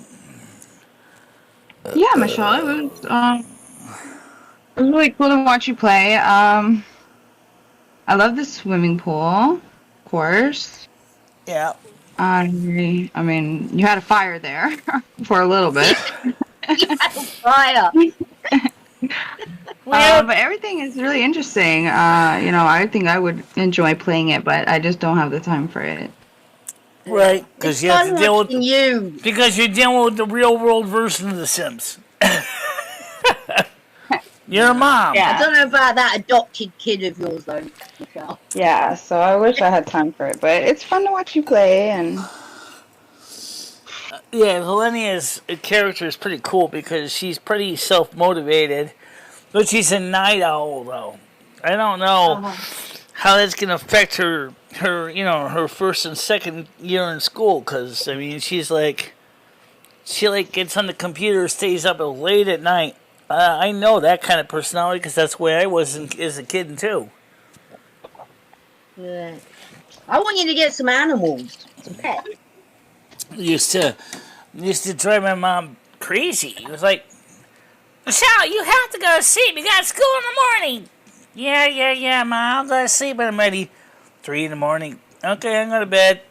Yeah, Michelle, it was really cool to watch you play. I love the swimming pool, of course. Yeah. I mean, you had a fire there for a little bit. Fire. But everything is really interesting. I think I would enjoy playing it, but I just don't have the time for it. Right, because you have to deal with you. Because you're dealing with the real world version of The Sims. You're a mom. Yeah. I don't know about that adopted kid of yours, though, Michelle. Yeah, so I wish I had time for it, but it's fun to watch you play. And yeah, Helenia's character is pretty cool because she's pretty self-motivated, but she's a night owl, though. I don't know how that's going to affect her first and second year in school, because, I mean, she gets on the computer, stays up late at night. I know that kind of personality because that's the way I was as a kid, too. Yeah. I want you to get some animals. Some pets. Used to drive my mom crazy. It was like, "Michelle, you have to go to sleep. You got school in the morning." Yeah, Ma, I'll go to sleep when I'm ready. 3 in the morning. Okay, I'm going to bed.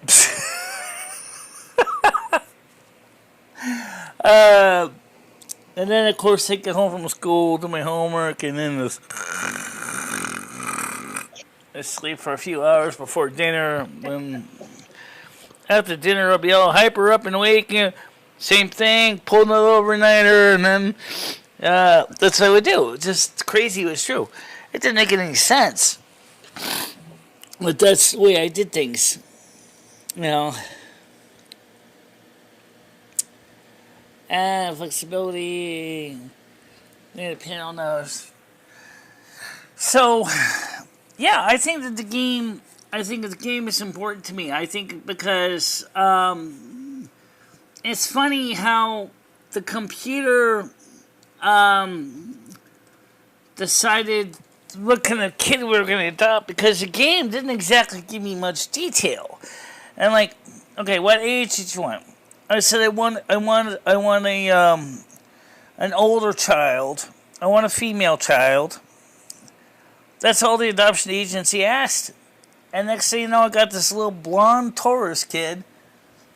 And then, of course, I get home from school, do my homework, and then I sleep for a few hours before dinner. After dinner, I'll be all hyper up and awake. Same thing, pull another overnighter, and then that's what I would do. Just crazy, it was true. It didn't make any sense. But that's the way I did things. And flexibility. Need a panel nose. So, yeah, I think that the game is important to me. I think because it's funny how the computer decided what kind of kid we were going to adopt, because the game didn't exactly give me much detail. And like, okay, what age did you want? I said I want an older child. I want a female child. That's all the adoption agency asked. And next thing you know, I got this little blonde Taurus kid,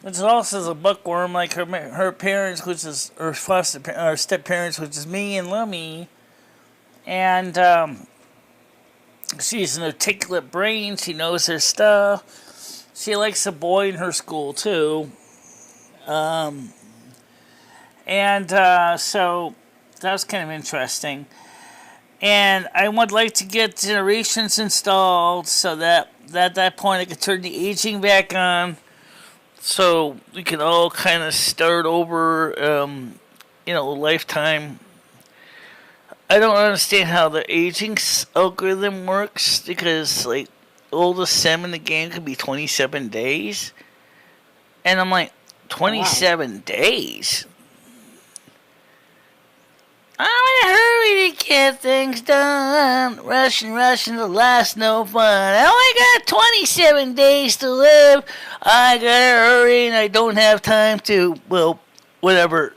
which also is a buckworm like her parents, which is her step parents, which is me and Lummy. And she's an articulate brain. She knows her stuff. She likes a boy in her school too. So that was kind of interesting. And I would like to get generations installed so that at that point I could turn the aging back on, so we can all kind of start over, lifetime. I don't understand how the aging algorithm works, because like oldest sim in the game could be 27 days, and I'm like, 27 days? I'm in a hurry to get things done. Rushing, the last no fun. I only got 27 days to live. I gotta hurry and I don't have time to, well, whatever.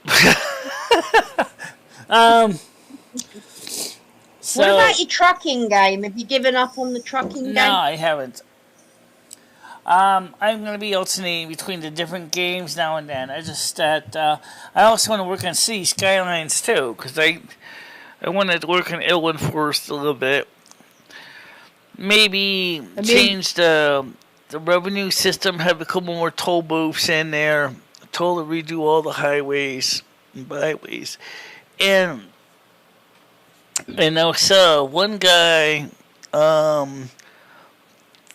So, what about your trucking game? Have you given up on the trucking game? No, I haven't. I'm going to be alternating between the different games now and then. I also want to work on City Skylines too, because I wanted to work on Illinois first a little bit. Maybe change the revenue system, have a couple more toll booths in there, totally redo all the highways and byways. And also, one guy,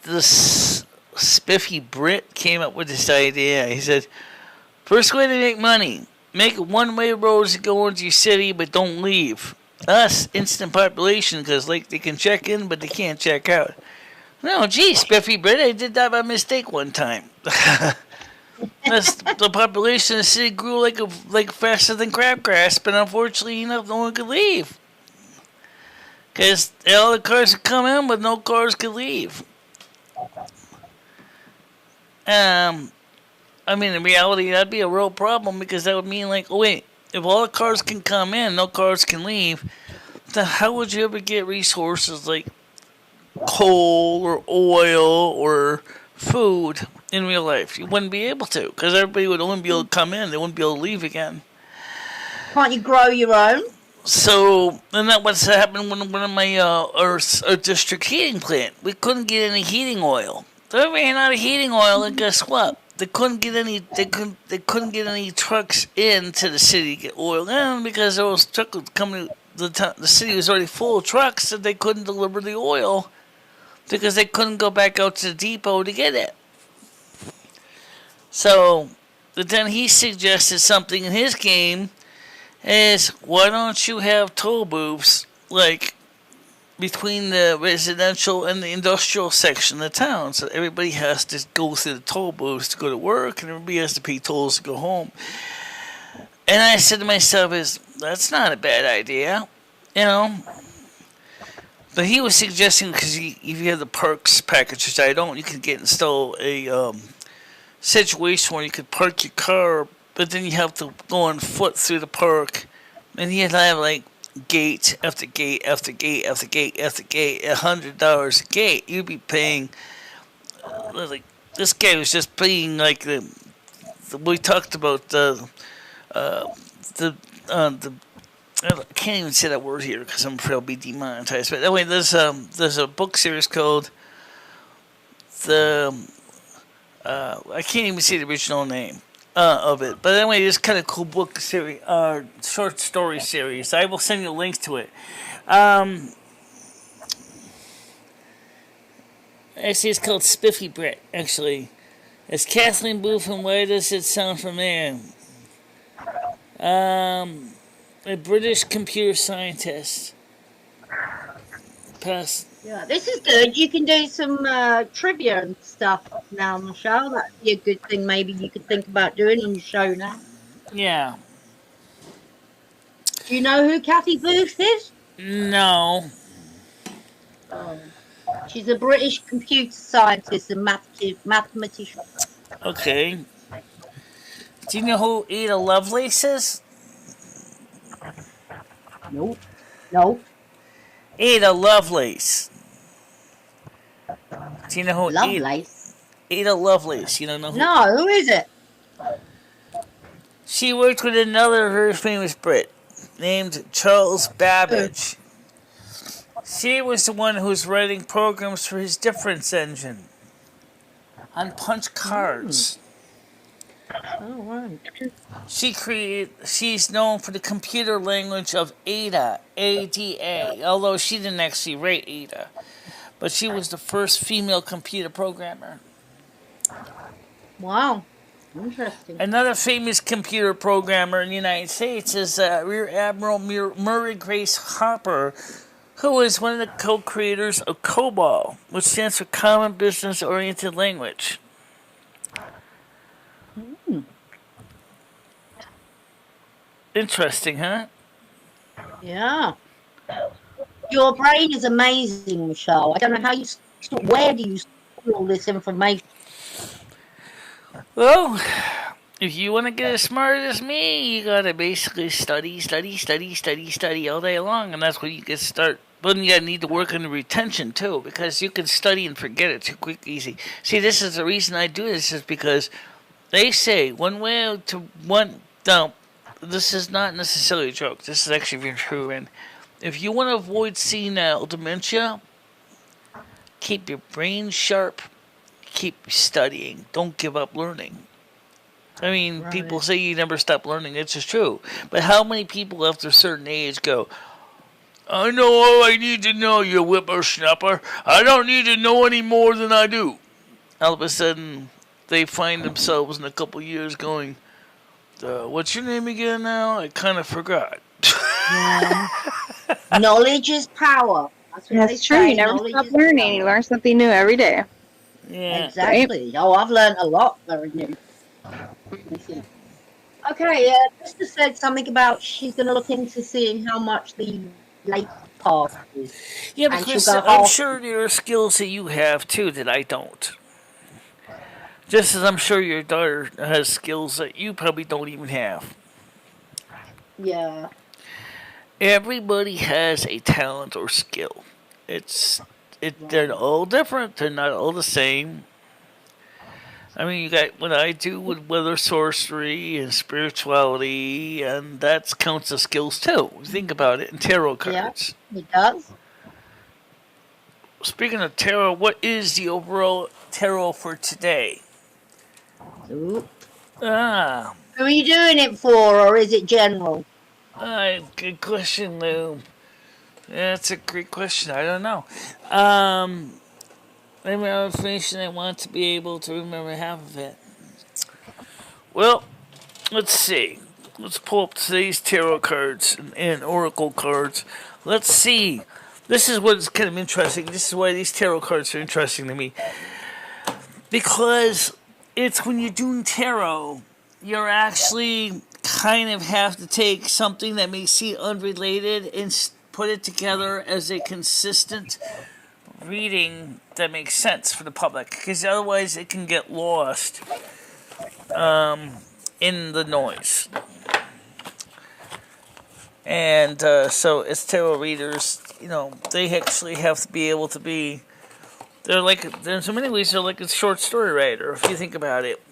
this spiffy Brit came up with this idea. He said, first way to make money, make one-way roads that go into your city but don't leave. Us, instant population, because like they can check in but they can't check out. No, gee, spiffy Brit, I did that by mistake one time. The population of the city grew like faster than crabgrass, but unfortunately enough, no one could leave. Because all the cars could come in, but no cars could leave. In reality, that'd be a real problem, because that would mean, like, oh wait, if all the cars can come in, no cars can leave, then how would you ever get resources like coal or oil or food in real life? You wouldn't be able to, because everybody would only be able to come in, they wouldn't be able to leave again. Can't you grow your own? So, and that was happened when one of my our district heating plant, we couldn't get any heating oil. They ran out of heating oil, and guess what? They couldn't get any. They couldn't get any trucks into the city to get oil in, because those trucks coming. The city was already full of trucks, and they couldn't deliver the oil because they couldn't go back out to the depot to get it. So, but then he suggested something in his game. Is why don't you have toll booths like between the residential and the industrial section of town, so everybody has to go through the toll booths to go to work, and everybody has to pay tolls to go home. And I said to myself, that's not a bad idea, But he was suggesting, because if you have the perks package, which I don't, you can install a situation where you could park your car, but then you have to go on foot through the park, and you have to have like gate after gate after gate after gate after gate, $100 a gate. You'd be paying like this guy was just paying like the we talked about the I can't even say that word here because I'm afraid I'll be demonetized. But anyway, there's a book series called I can't even say the original name of it. But anyway, it's kind of cool book series, short story series. I will send you a link to it. Actually, it's called Spiffy Brit. Actually, it's Kathleen Booth, and why does it sound familiar? A British computer scientist. Yeah, this is good. You can do some trivia and stuff now on the show. That'd be a good thing. Maybe you could think about doing on your show now. Yeah. Do you know who Kathy Booth is? No. She's a British computer scientist and mathematician. Okay. Do you know who Ada Lovelace is? Nope. No. Ada Lovelace. Do you know who Lovelace? Ada Lovelace. You don't know who? No, who is it? She worked with another very famous Brit named Charles Babbage. She was the one who was writing programs for his difference engine on punch cards. Oh, right. She's known for the computer language of Ada, ADA, although she didn't actually write Ada. But she was the first female computer programmer. Wow. Interesting. Another famous computer programmer in the United States is Rear Admiral Murray Grace Hopper, who is one of the co-creators of COBOL, which stands for Common Business Oriented Language. Interesting, huh? Yeah. Your brain is amazing, Michelle. I don't know how you. Where do you store all this information? Well, if you want to get as smart as me, you gotta basically study all day long, and that's when you get start. But you gotta need to work on the retention too, because you can study and forget it too quick, easy. See, this is the reason I do this is because they say one way to one. No, this is not necessarily a joke. This is actually very true. And if you want to avoid senile dementia, keep your brain sharp. Keep studying. Don't give up learning. I mean, Right. people say you never stop learning. It's just true. But how many people after a certain age go, I know all I need to know, you whippersnapper. I don't need to know any more than I do. All of a sudden, they find themselves in a couple years going, what's your name again now? I kind of forgot. Yeah. Knowledge is power. That's what they That's true. say. You never Knowledge stop is learning. power. You learn something new every day. Yeah. Exactly. Oh, I've learned a lot very new. Okay, Krista said something about she's going to look into seeing how much the late pass is. Yeah, but And she'll Chris, go I'm off. sure there are skills that you have too that I don't. Just as I'm sure your daughter has skills that you probably don't even have. Yeah. Everybody has a talent or skill. They're all different. They're not all the same. I mean, you got what I do with weather sorcery and spirituality, and that counts as skills too. Think about it in tarot cards. Yeah, it does. Speaking of tarot, what is the overall tarot for today? Ooh. Ah, Who are you doing it for, or is it general? good question, Lou. That's a great question. I don't know. Remember information I want to be able to remember half of it. Well, let's see. Let's pull up today's tarot cards and oracle cards. Let's see. This is what's kind of interesting. This is why these tarot cards are interesting to me. Because it's when you're doing tarot, you're actually kind of have to take something that may seem unrelated and put it together as a consistent reading that makes sense for the public, because otherwise it can get lost in the noise. And so as tarot readers, they actually have to be able to be, in so many ways, they're like a short story writer, if you think about it.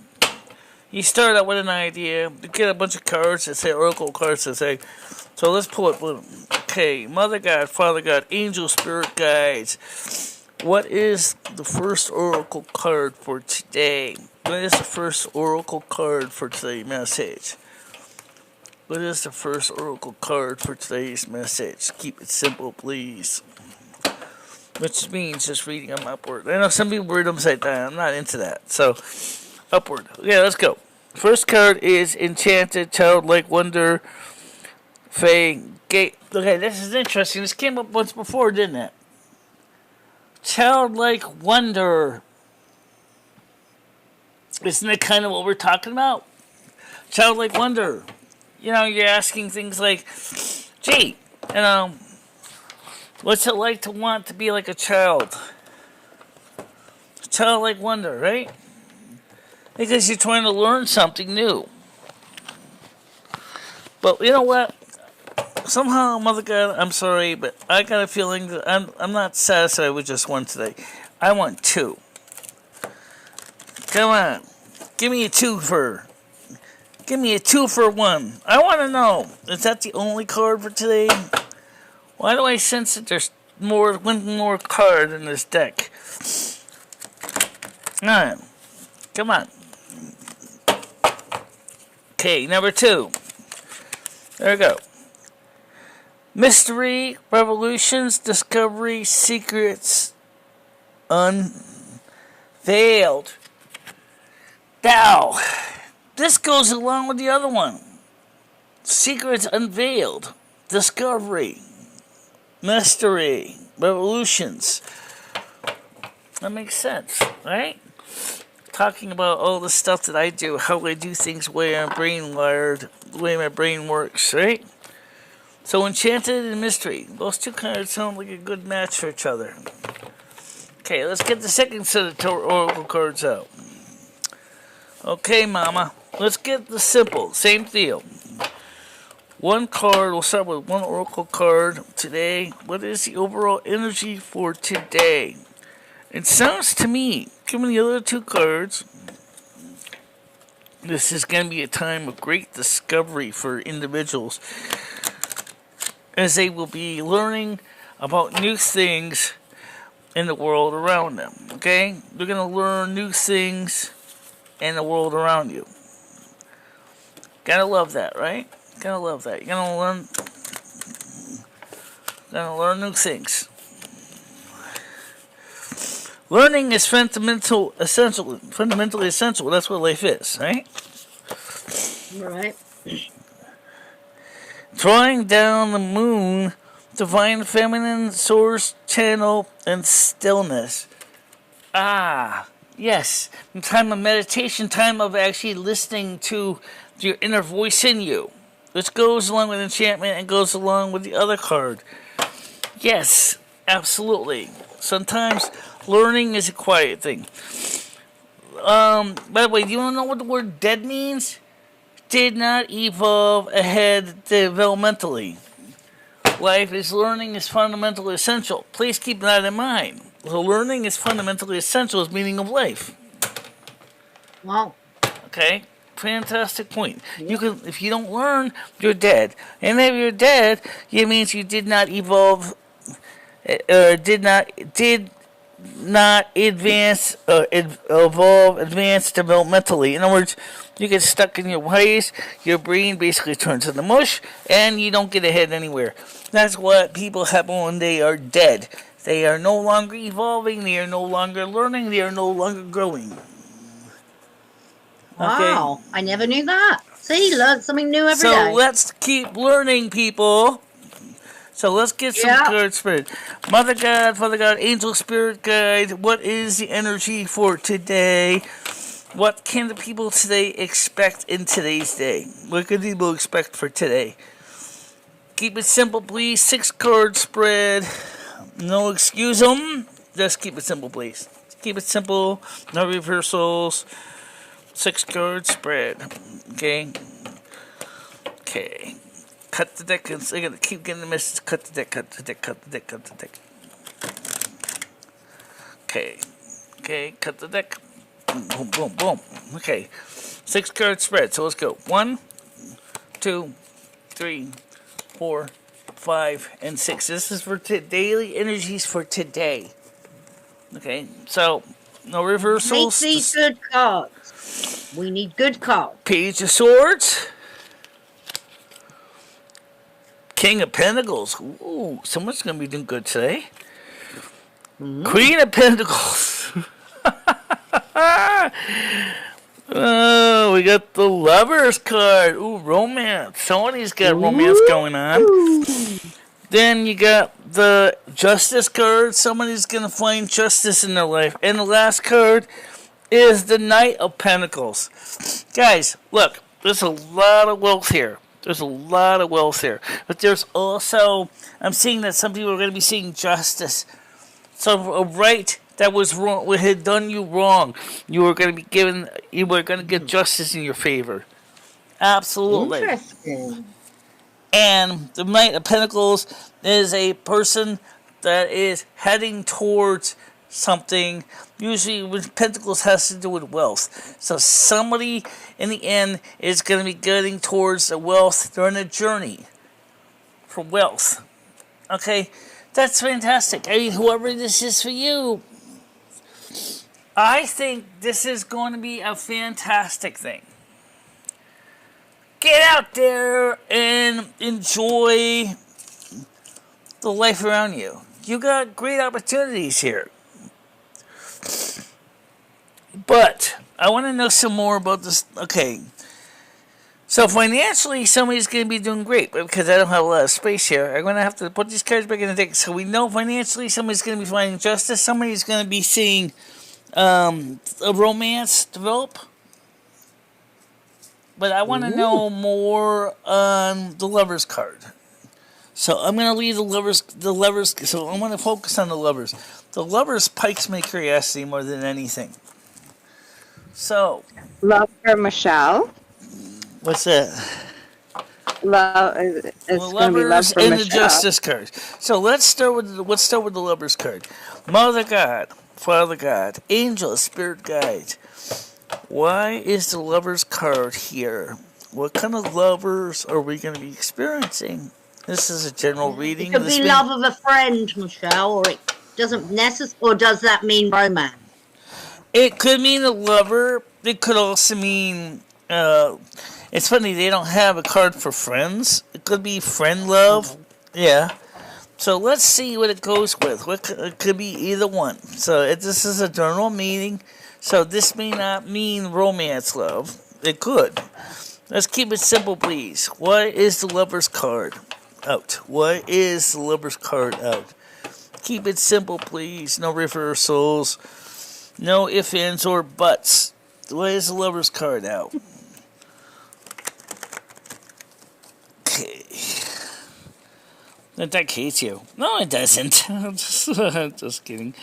You start out with an idea, you get a bunch of cards that say, oracle cards that say, so let's pull it. Okay, Mother God, Father God, Angel, Spirit Guides. What is the first oracle card for today? What is the first oracle card for today's message? What is the first oracle card for today's message? Keep it simple, please. Which means just reading them upward. I know some people read them upside down. I'm not into that. So, upward. Okay, let's go. First card is Enchanted, Childlike Wonder, Fae, Gate. Okay, this is interesting. This came up once before, didn't it? Childlike Wonder. Isn't that kind of what we're talking about? Childlike Wonder. You're asking things like, gee, what's it like to want to be like a child? Childlike wonder, right? Because you're trying to learn something new. But you know what? Somehow, Mother God, I'm sorry, but I got a feeling that I'm not satisfied with just one today. I want two. Come on. Give me a two for 1. I want to know, is that the only card for today? Why do I sense that there's one more card in this deck? Alright. Come on. Okay, number 2. There we go. Mystery, revolutions, discovery, secrets unveiled. Now, this goes along with the other one. Secrets unveiled, discovery, mystery, revolutions. That makes sense, right? Talking about all the stuff that I do, how I do things, the way I'm brain wired, the way my brain works, right? So Enchanted and Mystery. Those two cards sound like a good match for each other. Okay, let's get the second set of Oracle cards out. Okay, Mama. Let's get the simple. Same deal. One card. We'll start with one Oracle card today. What is the overall energy for today? It sounds to me, given the other two cards, this is going to be a time of great discovery for individuals, as they will be learning about new things in the world around them, okay? They're going to learn new things in the world around you. Gotta love that, right? Gotta love that. You're gonna learn new things. Learning is fundamentally essential. That's what life is, right? Right. Drawing down the moon, divine feminine source channel, and stillness. Ah, yes. Time of meditation, time of actually listening to your inner voice in you. This goes along with enchantment and goes along with the other card. Yes, absolutely. Sometimes learning is a quiet thing. By the way, do you want to know what the word dead means? Did not evolve ahead developmentally. Life is learning is fundamentally essential. Please keep that in mind. So learning is fundamentally essential as meaning of life. Wow. Okay? Fantastic point. You can, if you don't learn, you're dead. And if you're dead, it means you did not evolve, did not advance, advance developmentally. In other words, you get stuck in your ways, your brain basically turns into mush, and you don't get ahead anywhere. That's what people happen when they are dead. They are no longer evolving, they are no longer learning, they are no longer growing. Wow, okay. I never knew that. See, learn something new every day. So let's keep learning, people. So let's get some card spread. Mother God, Father God, Angel Spirit Guide, what is the energy for today? What can the people today expect in today's day? What can people expect for today? Keep it simple, please. 6 card spread. No excuse them. Just keep it simple, please. Keep it simple. No reversals. 6 card spread. Okay. Okay. Cut the deck. I'm gonna keep getting the message. Cut the deck. Cut the deck. Cut the deck. Cut the deck. Okay. Okay. Cut the deck. Boom. Boom. Boom. Okay. 6 card spread. So let's go. 1, 2, 3, 4, 5, and 6. This is for daily energies for today. Okay. So no reversals. Make these good cards. We need good cards. Page of Swords. King of Pentacles. Ooh, someone's going to be doing good today. Queen of Pentacles. Oh, we got the Lovers card. Ooh, romance. Somebody's got romance going on. Then you got the Justice card. Somebody's going to find justice in their life. And the last card is the Knight of Pentacles. Guys, look, there's a lot of wealth here. There's a lot of wealth here. But there's also, I'm seeing that some people are going to be seeing justice. So a right that was wrong, what had done you wrong, you were going to be given, you were going to get justice in your favor. Absolutely. Interesting. And the Knight of Pentacles is a person that is heading towards something. Usually with Pentacles has to do with wealth. So somebody in the end is going to be getting towards the wealth. They're on a journey for wealth. Okay, that's fantastic. I mean, whoever this is for you, I think this is going to be a fantastic thing. get out there and enjoy the life around you. You got great opportunities here. But I want to know some more about this. Okay. So financially, somebody's going to be doing great, but because I don't have a lot of space here, I'm going to have to put these cards back in the deck. So we know financially, somebody's going to be finding justice. Somebody's going to be seeing a romance develop. But I want to know more on the Lovers card. So I'm going to leave the lovers. So I'm going to focus on the Lovers. The Lovers pikes my curiosity more than anything. So. Love for Michelle. What's that? Love. It's well, going to be love for and Michelle. The Justice card. So let's start with the Lovers card. Mother God, Father God, Angel, Spirit Guide. Why is the Lovers card here? What kind of lovers are we going to be experiencing? This is a general reading. It could be love of a friend, Michelle, or it doesn't necessarily. Or does that mean romance? It could mean a lover. It could also mean. It's funny, they don't have a card for friends. It could be friend love. Yeah. So let's see what it goes with. It could be either one. So this is a general meaning. So this may not mean romance love. It could. Let's keep it simple, please. What is the Lover's card out? What is the Lover's card out? Keep it simple, please. No reversals. No ifs, ands, or buts. What is the Lover's card out? Okay. That hates you. No, it doesn't. Just kidding.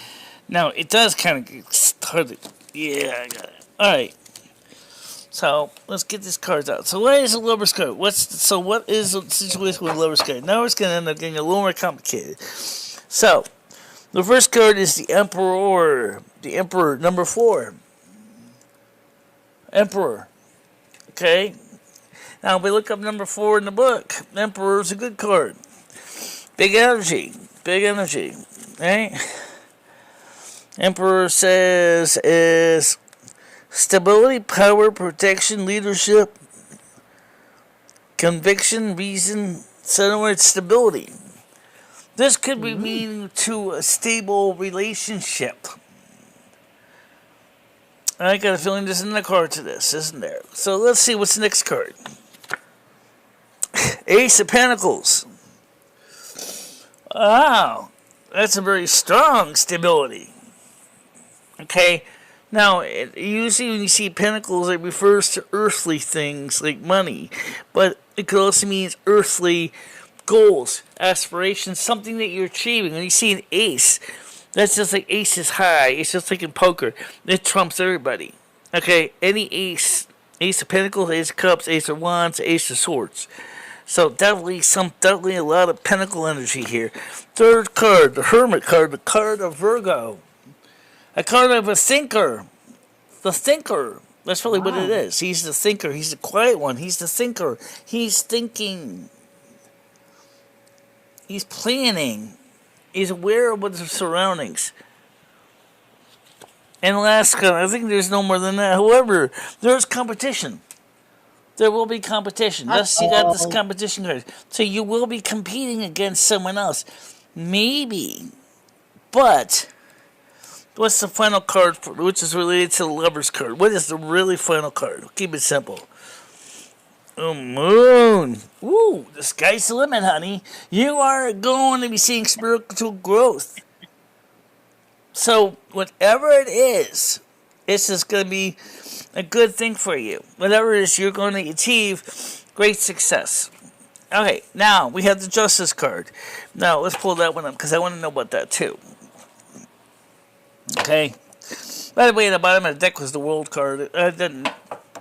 No, it does kind of get started. Yeah, I got it. Alright. So, let's get these cards out. So, what is the Lover's card? What is the situation with the Lover's card? Now it's going to end up getting a little more complicated. So, the first card is the Emperor. The Emperor, number 4. Emperor. Okay? Now, if we look up number 4 in the book, Emperor is a good card. Big energy. Big energy. Right? Emperor says is stability, power, protection, leadership, conviction, reason. So in other words, stability. This could be meaning to a stable relationship. I got a feeling there's another card to this, isn't there? So let's see what's the next card. Ace of Pentacles. Wow, that's a very strong stability. Okay, now usually when you see pentacles, it refers to earthly things like money, but it could also mean earthly goals, aspirations, something that you're achieving. When you see an ace, that's just like ace is high. It's just like in poker, it trumps everybody. Okay, any ace of pentacles, ace of cups, ace of wands, ace of swords. So definitely a lot of pentacle energy here. Third card, the Hermit card, the card of Virgo. A card of a thinker. The thinker. That's really what it is. He's the thinker. He's the quiet one. He's the thinker. He's thinking. He's planning. He's aware of his surroundings. And last card, I think there's no more than that. However, there's competition. There will be competition. Thus, you got this competition card. So you will be competing against someone else. Maybe. But what's the final card, which is related to the Lover's card? What is the really final card? Keep it simple. Oh, Moon. Ooh, the sky's the limit, honey. You are going to be seeing spiritual growth. So, whatever it is, it's just going to be a good thing for you. Whatever it is, you're going to achieve great success. Okay, now we have the Justice card. Now, let's pull that one up because I want to know about that too. Okay. By the way, at the bottom of the deck was the World card. I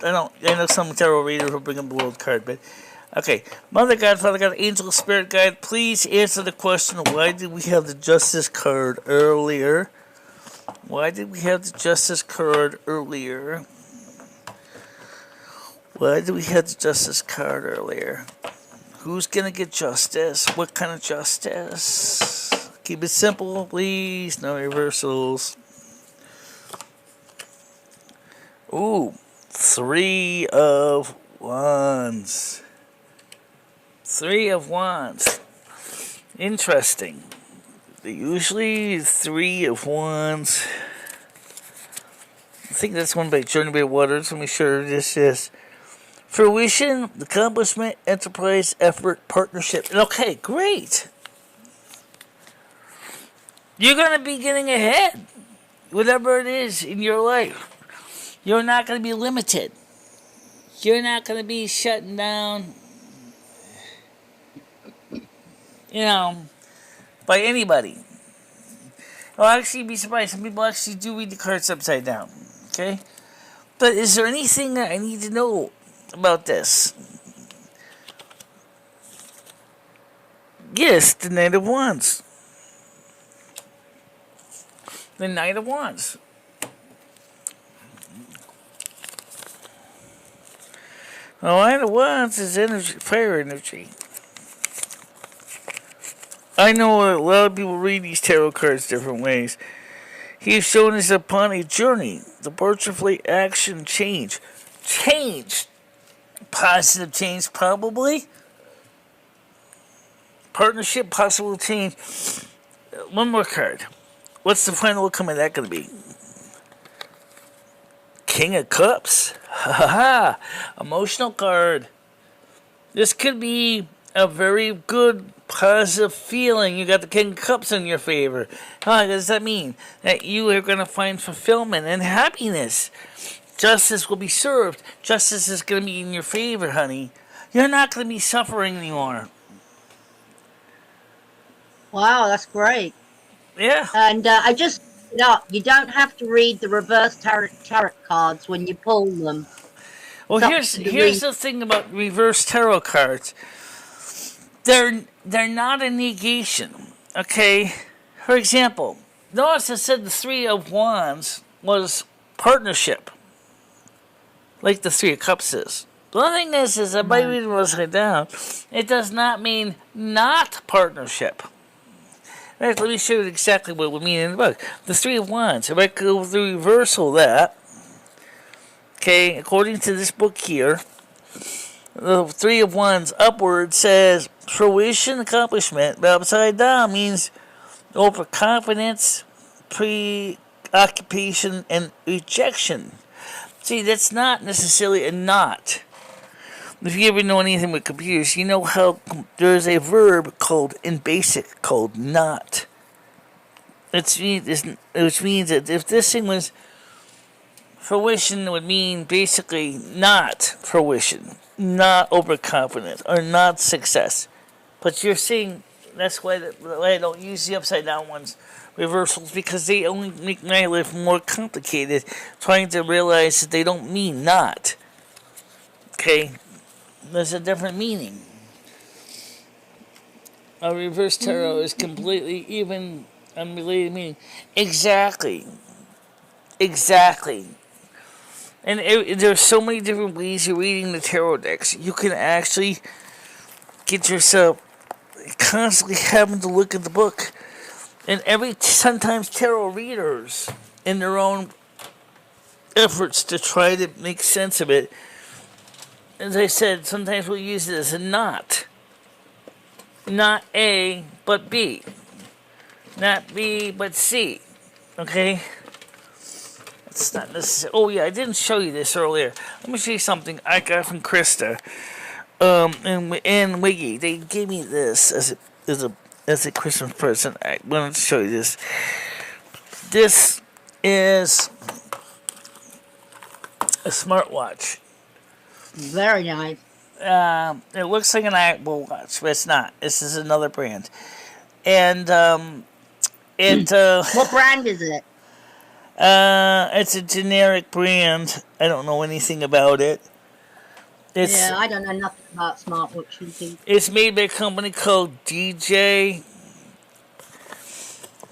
know some tarot readers will bring up the World card, but okay. Mother God, Father God, Angel, Spirit Guide, please answer the question: why did we have the Justice card earlier? Why did we have the Justice card earlier? Why did we have the Justice card earlier? Who's gonna get justice? What kind of justice? Keep it simple, please. No reversals. Ooh, 3 of Wands. 3 of Wands. Interesting. Usually 3 of Wands. I think that's one by Journey by Waters. Let me sure this is. Fruition, accomplishment, enterprise, effort, partnership. Okay, great. You're going to be getting ahead. Whatever it is in your life. You're not going to be limited. You're not going to be shutting down, by anybody. I'll actually be surprised. Some people actually do read the cards upside down. Okay? But is there anything that I need to know about this? Yes, the Knight of Wands. The Knight of Wands. The Knight of Wands is energy, fire energy. I know a lot of people read these tarot cards different ways. He is shown us upon a journey, departure, flight, action, change. Change. Positive change, probably. Partnership, possible change. One more card. What's the final outcome of that going to be? King of Cups. Ha ha ha. Emotional card. This could be a very good, positive feeling. You got the King of Cups in your favor. What does that mean? That you are going to find fulfillment and happiness. Justice will be served. Justice is going to be in your favor, honey. You're not going to be suffering anymore. Wow, that's great. Yeah. And I just looked it up. You don't have to read the reverse tarot cards when you pull them. Well, here's the thing about reverse tarot cards. They're not a negation, okay? For example, notice I said the 3 of Wands was partnership, like the 3 of Cups is. The only thing is that by reading it upside down, it does not mean not partnership. Right, let me show you exactly what it would mean in the book. The 3 of Wands, if I go through the reversal of that, okay, according to this book here, the 3 of Wands upward says fruition, accomplishment, but upside down means overconfidence, preoccupation, and rejection. See, that's not necessarily a not. If you ever know anything with computers, you know how there's a verb called in BASIC called not. Which means that if this thing was fruition, it would mean basically not fruition, not overconfidence, or not success. But you're seeing, that's why I don't use the upside down ones, reversals, because they only make my life more complicated, trying to realize that they don't mean not. Okay? There's a different meaning. A reverse tarot is completely even unrelated meaning. Exactly. And there's so many different ways of reading the tarot decks. You can actually get yourself constantly having to look at the book. And sometimes tarot readers, in their own efforts to try to make sense of it, as I said, sometimes we'll use it as a not. Not A, but B. Not B, but C. Okay? It's not necessary. Oh, yeah, I didn't show you this earlier. Let me show you something I got from Krista. And Wiggy. They gave me this as a Christmas present. I wanted to show you this. This is a smartwatch. Very nice. It looks like an Apple Watch, but it's not. This is another brand. And what brand is it? It's a generic brand. I don't know anything about it. I don't know nothing about smartwatches. It's made by a company called DJ.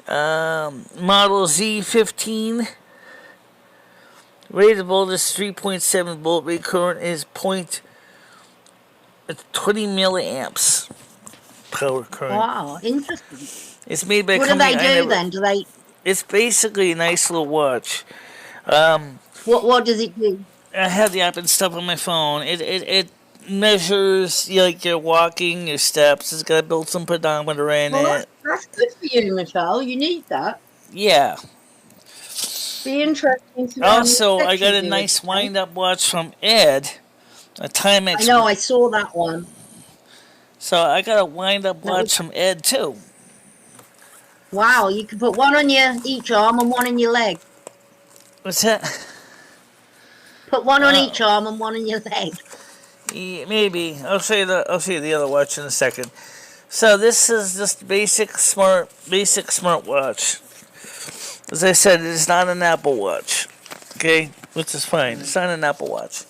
Model Z15. Rated voltage 3.7 volt. Rate current is 20 milliamps. Power current. Wow, interesting. It's made by a What company. do they do then? Do they? It's basically a nice little watch. What does it do? I have the app and stuff on my phone. It measures like your walking, your steps. It's got to build some pedometer in Well, it. that's good for you, Michelle. You need that. Yeah. Be interesting to how many Also, I steps got you a do a nice day. wind-up watch from Ed, a I Timex. know, I saw that one. So I got a wind-up That was watch from Ed too. wow. You can put one on your each arm and one in your leg. What's that? Put one on Uh, each arm and one in your leg. yeah, maybe I'll show you the other watch in a second. So this is just basic smartwatch. As I said, it is not an Apple Watch. Okay, which is fine. It's not an Apple Watch.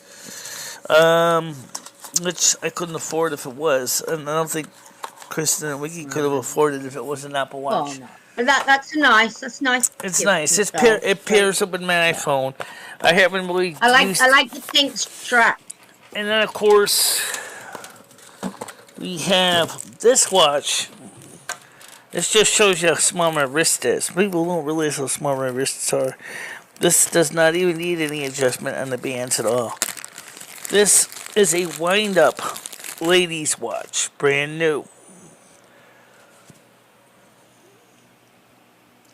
Which I couldn't afford if it was, and I don't think Kristen and Wiki could have afforded if it was an Apple Oh Watch. no. But that's nice. That's nice. It's Gift, nice. Michelle. It pairs up with my iPhone. I haven't really used. I like the pink strap. And then of course we have this watch. This just shows you how small my wrist is. People don't realize how small my wrists are. This does not even need any adjustment on the bands at all. This is a wind-up ladies' watch, brand new.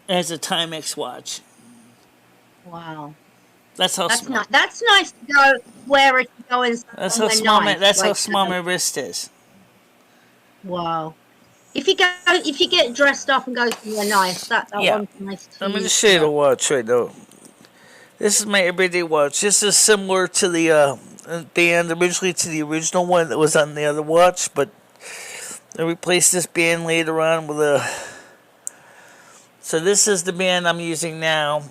As a Timex watch. Wow. That's how small. That's nice to go wear it to go in That's how somewhere small. nice. That's how like, small my wrist is. wow. If you get dressed up and go somewhere nice, that Yeah. one's nice too. I'm gonna show you the watch right now. This is my everyday watch. This is similar to the band, originally to the original one that was on the other watch, but I replaced this band later on with a. So this is the band I'm using now.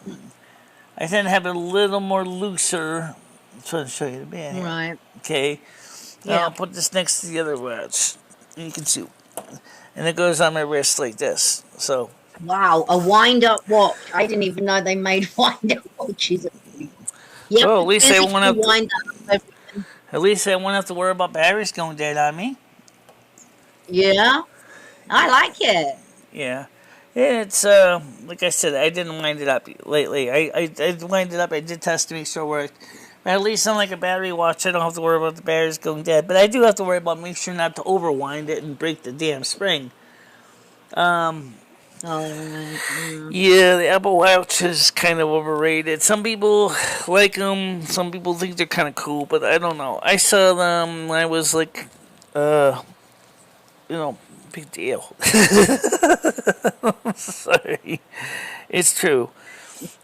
I tend to have it a little more looser. I'm trying to show you the band here. Right. Okay. Now Yeah. I'll put this next to the other watch. And you can see. And it goes on my wrist like this. So. Wow, a wind-up watch. I didn't even know they made wind-up watches. Yeah, Well, at least they won't have to, wind up everything. at least I won't have to worry about batteries going dead on me. Yeah, I like it. Yeah. It's, like I said, I didn't wind it up lately. I wind it up, I did test to make sure it worked. But at least unlike a battery watch, I don't have to worry about the batteries going dead. But I do have to worry about making sure not to overwind it and break the damn spring. Yeah, the Apple Watch is kind of overrated. Some people like them. Some people think they're kind of cool, but I don't know. I saw them when I was like, big deal. Sorry. It's true.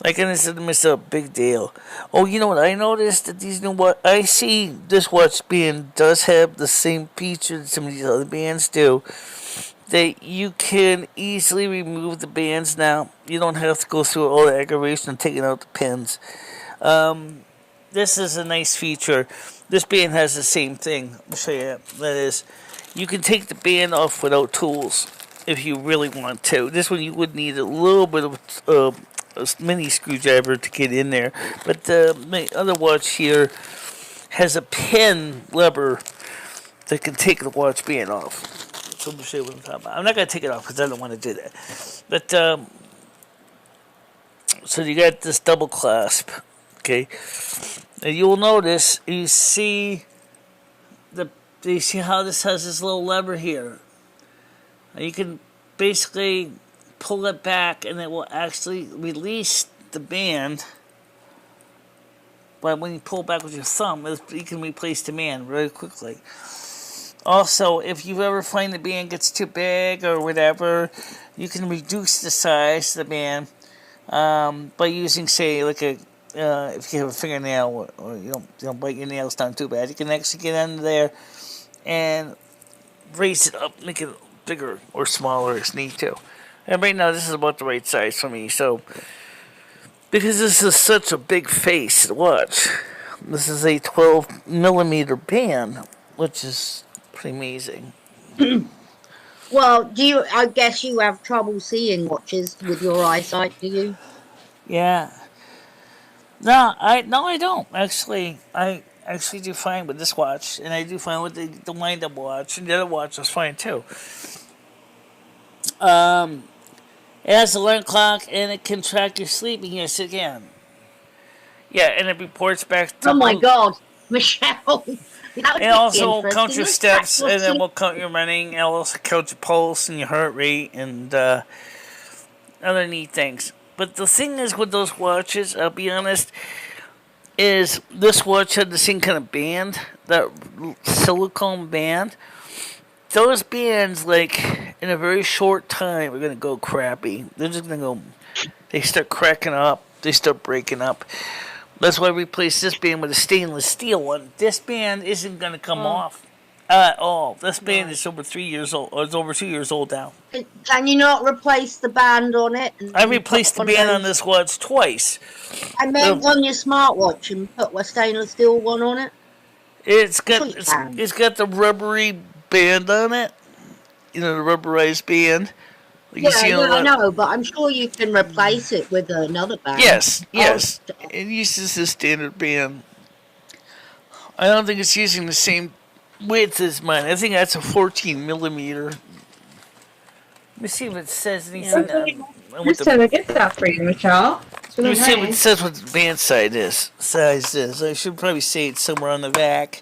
I kind of said to myself, big deal. Oh, you know what? I noticed that these new watch, I see this watch band does have the same feature that some of these other bands do. That you can easily remove the bands now. You don't have to go through all the aggravation of taking out the pins. This is a nice feature. This band has the same thing. I'll show you. That is, you can take the band off without tools if you really want to. This one you would need a little bit of a mini screwdriver to get in there. But my other watch here has a pin lever that can take the watch band off. So I'm show you what I'm talking about. I'm not going to take it off because I don't want to do that. But, so you got this double clasp, okay? And you'll notice, you see how this has this little lever here? And you can basically pull it back and it will actually release the band. But when you pull back with your thumb, you can replace the band very quickly. Also, if you ever find the band gets too big or whatever, you can reduce the size of the band by using, say, like if you have a fingernail or you don't bite your nails down too bad, you can actually get under there and raise it up, make it bigger or smaller as need to. And right now, this is about the right size for me. So, because this is such a big face to watch, this is a 12 millimeter band, which is pretty amazing. Well, I guess you have trouble seeing watches with your eyesight, do you? Yeah. No, I don't. Actually, I actually do fine with this watch, and I do fine with the wind-up watch, and the other watch was fine too. It has an alarm clock, and it can track your sleeping. Yes, again. Yeah, and it reports back to Oh my Blue. God, Michelle. That would It be also will interesting. count your Let's steps, chat- and then we'll count your running, and it'll also count your pulse and your heart rate, and other neat things. But the thing is with those watches, I'll be honest, is this watch had the same kind of band, that silicone band. Those bands, like, in a very short time, are going to go crappy. They're just going to go, they start cracking up, they start breaking up. That's why I replaced this band with a stainless steel one. This band isn't going to come off at all. This band is over 3 years old, or it's over 2 years old now. Can you not replace the band on it? I replaced the band on this watch twice. I meant on your smartwatch and put a stainless steel one on it. It's got the rubbery band on it. You know, the rubberized band. I know, but I'm sure you can replace it with another band. Yes. It uses the standard band. I don't think it's using the same width as mine. I think that's a 14 millimeter. Let me see if it says anything. Just said I get that for you, Michelle. Let me see if it says what the band size is. I should probably say it somewhere on the back.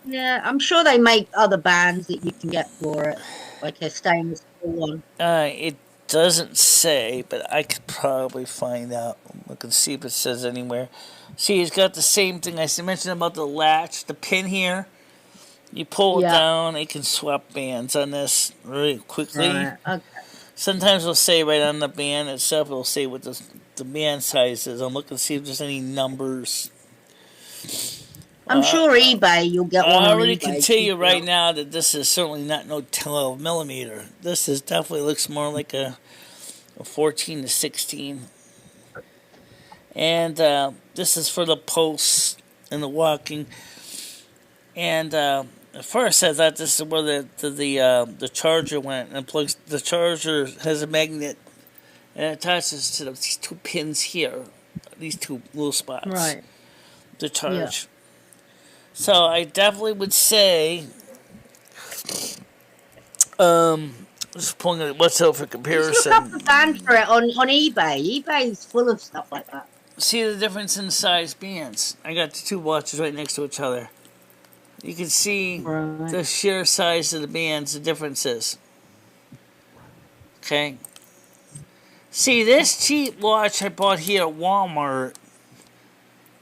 Yeah, I'm sure they make other bands that you can get for it, like a stainless steel one. It doesn't say, but I could probably find out. Look and see if it says anywhere. See, it's got the same thing I mentioned about the latch, the pin here. You pull it down, it can swap bands on this really quickly. Right, okay. Sometimes it'll say right on the band itself, it'll say what the band size is. I'm looking to see if there's any numbers. I'm sure eBay, you'll get one. I on already eBay. can tell you right now that this is certainly not no 12 millimeter. This is definitely looks more like a 14 to 16. And this is for the pulse and the walking. And at first I thought this is where the charger went. And plugs. The charger has a magnet and it attaches to these two pins here, these two little spots. Right. The charge. Yeah. So I definitely would say, just pulling it, what's out for comparison. Just look up the band for it on eBay. eBay's full of stuff like that. See the difference in the size bands. I got the two watches right next to each other. You can see the sheer size of the bands, the differences. Okay. See, this cheap watch I bought here at Walmart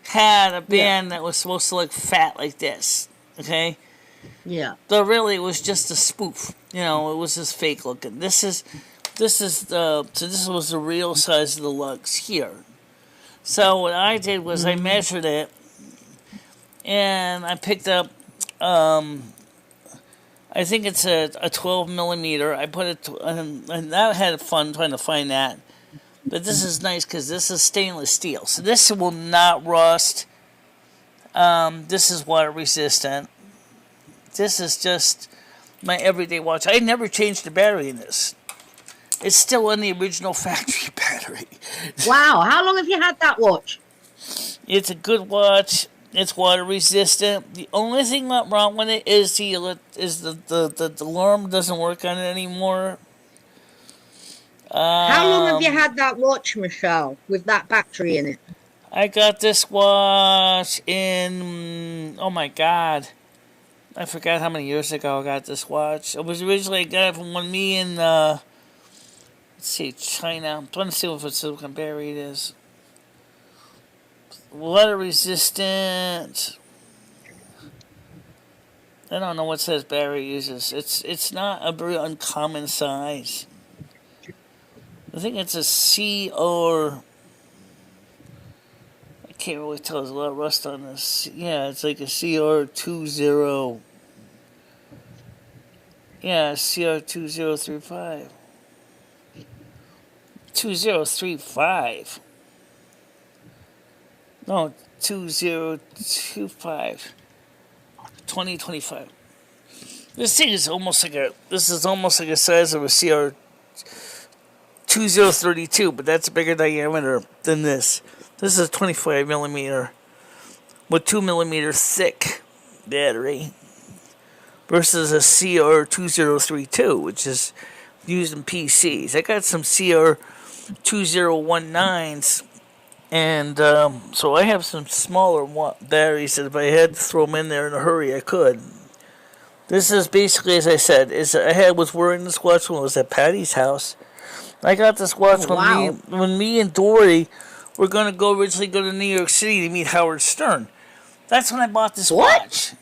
had a band that was supposed to look fat like this, okay? Yeah. But really, it was just a spoof. You know, it was just fake looking. This was the real size of the lugs here. So what I did was I measured it, and I picked up, I think it's a 12 millimeter. I put it, and I had fun trying to find that. But this is nice because this is stainless steel. So this will not rust. This is water resistant. This is just my everyday watch. I never changed the battery in this. It's still in the original factory battery. Wow, how long have you had that watch? It's a good watch. It's water resistant. The only thing that's wrong with it is the alarm doesn't work on it anymore. How long have you had that watch, Michelle, with that battery in it? I got this watch in, oh my God, I forgot how many years ago I got this watch. It was originally, I got it from me in, let's see, China. I'm trying to see what silicon battery it is. Water resistant. I don't know what size battery it uses. It's not a very uncommon size. I think it's a C or I can't really tell. There's a lot of rust on this. Yeah, it's like a CR20. Yeah, CR2035. 2035. No, 2025. 2025. This thing is almost like a size of a CR2032, but that's a bigger diameter than this. This is a 25 millimeter with 2 millimeter thick battery versus a CR2032, which is used in PCs. I got some CR2019s And so I have some smaller batteries that if I had to throw them in there in a hurry, I could. This is basically, as I said, was wearing this watch when I was at Patty's house. I got this watch when me and Dory were going to originally go to New York City to meet Howard Stern. That's when I bought this watch.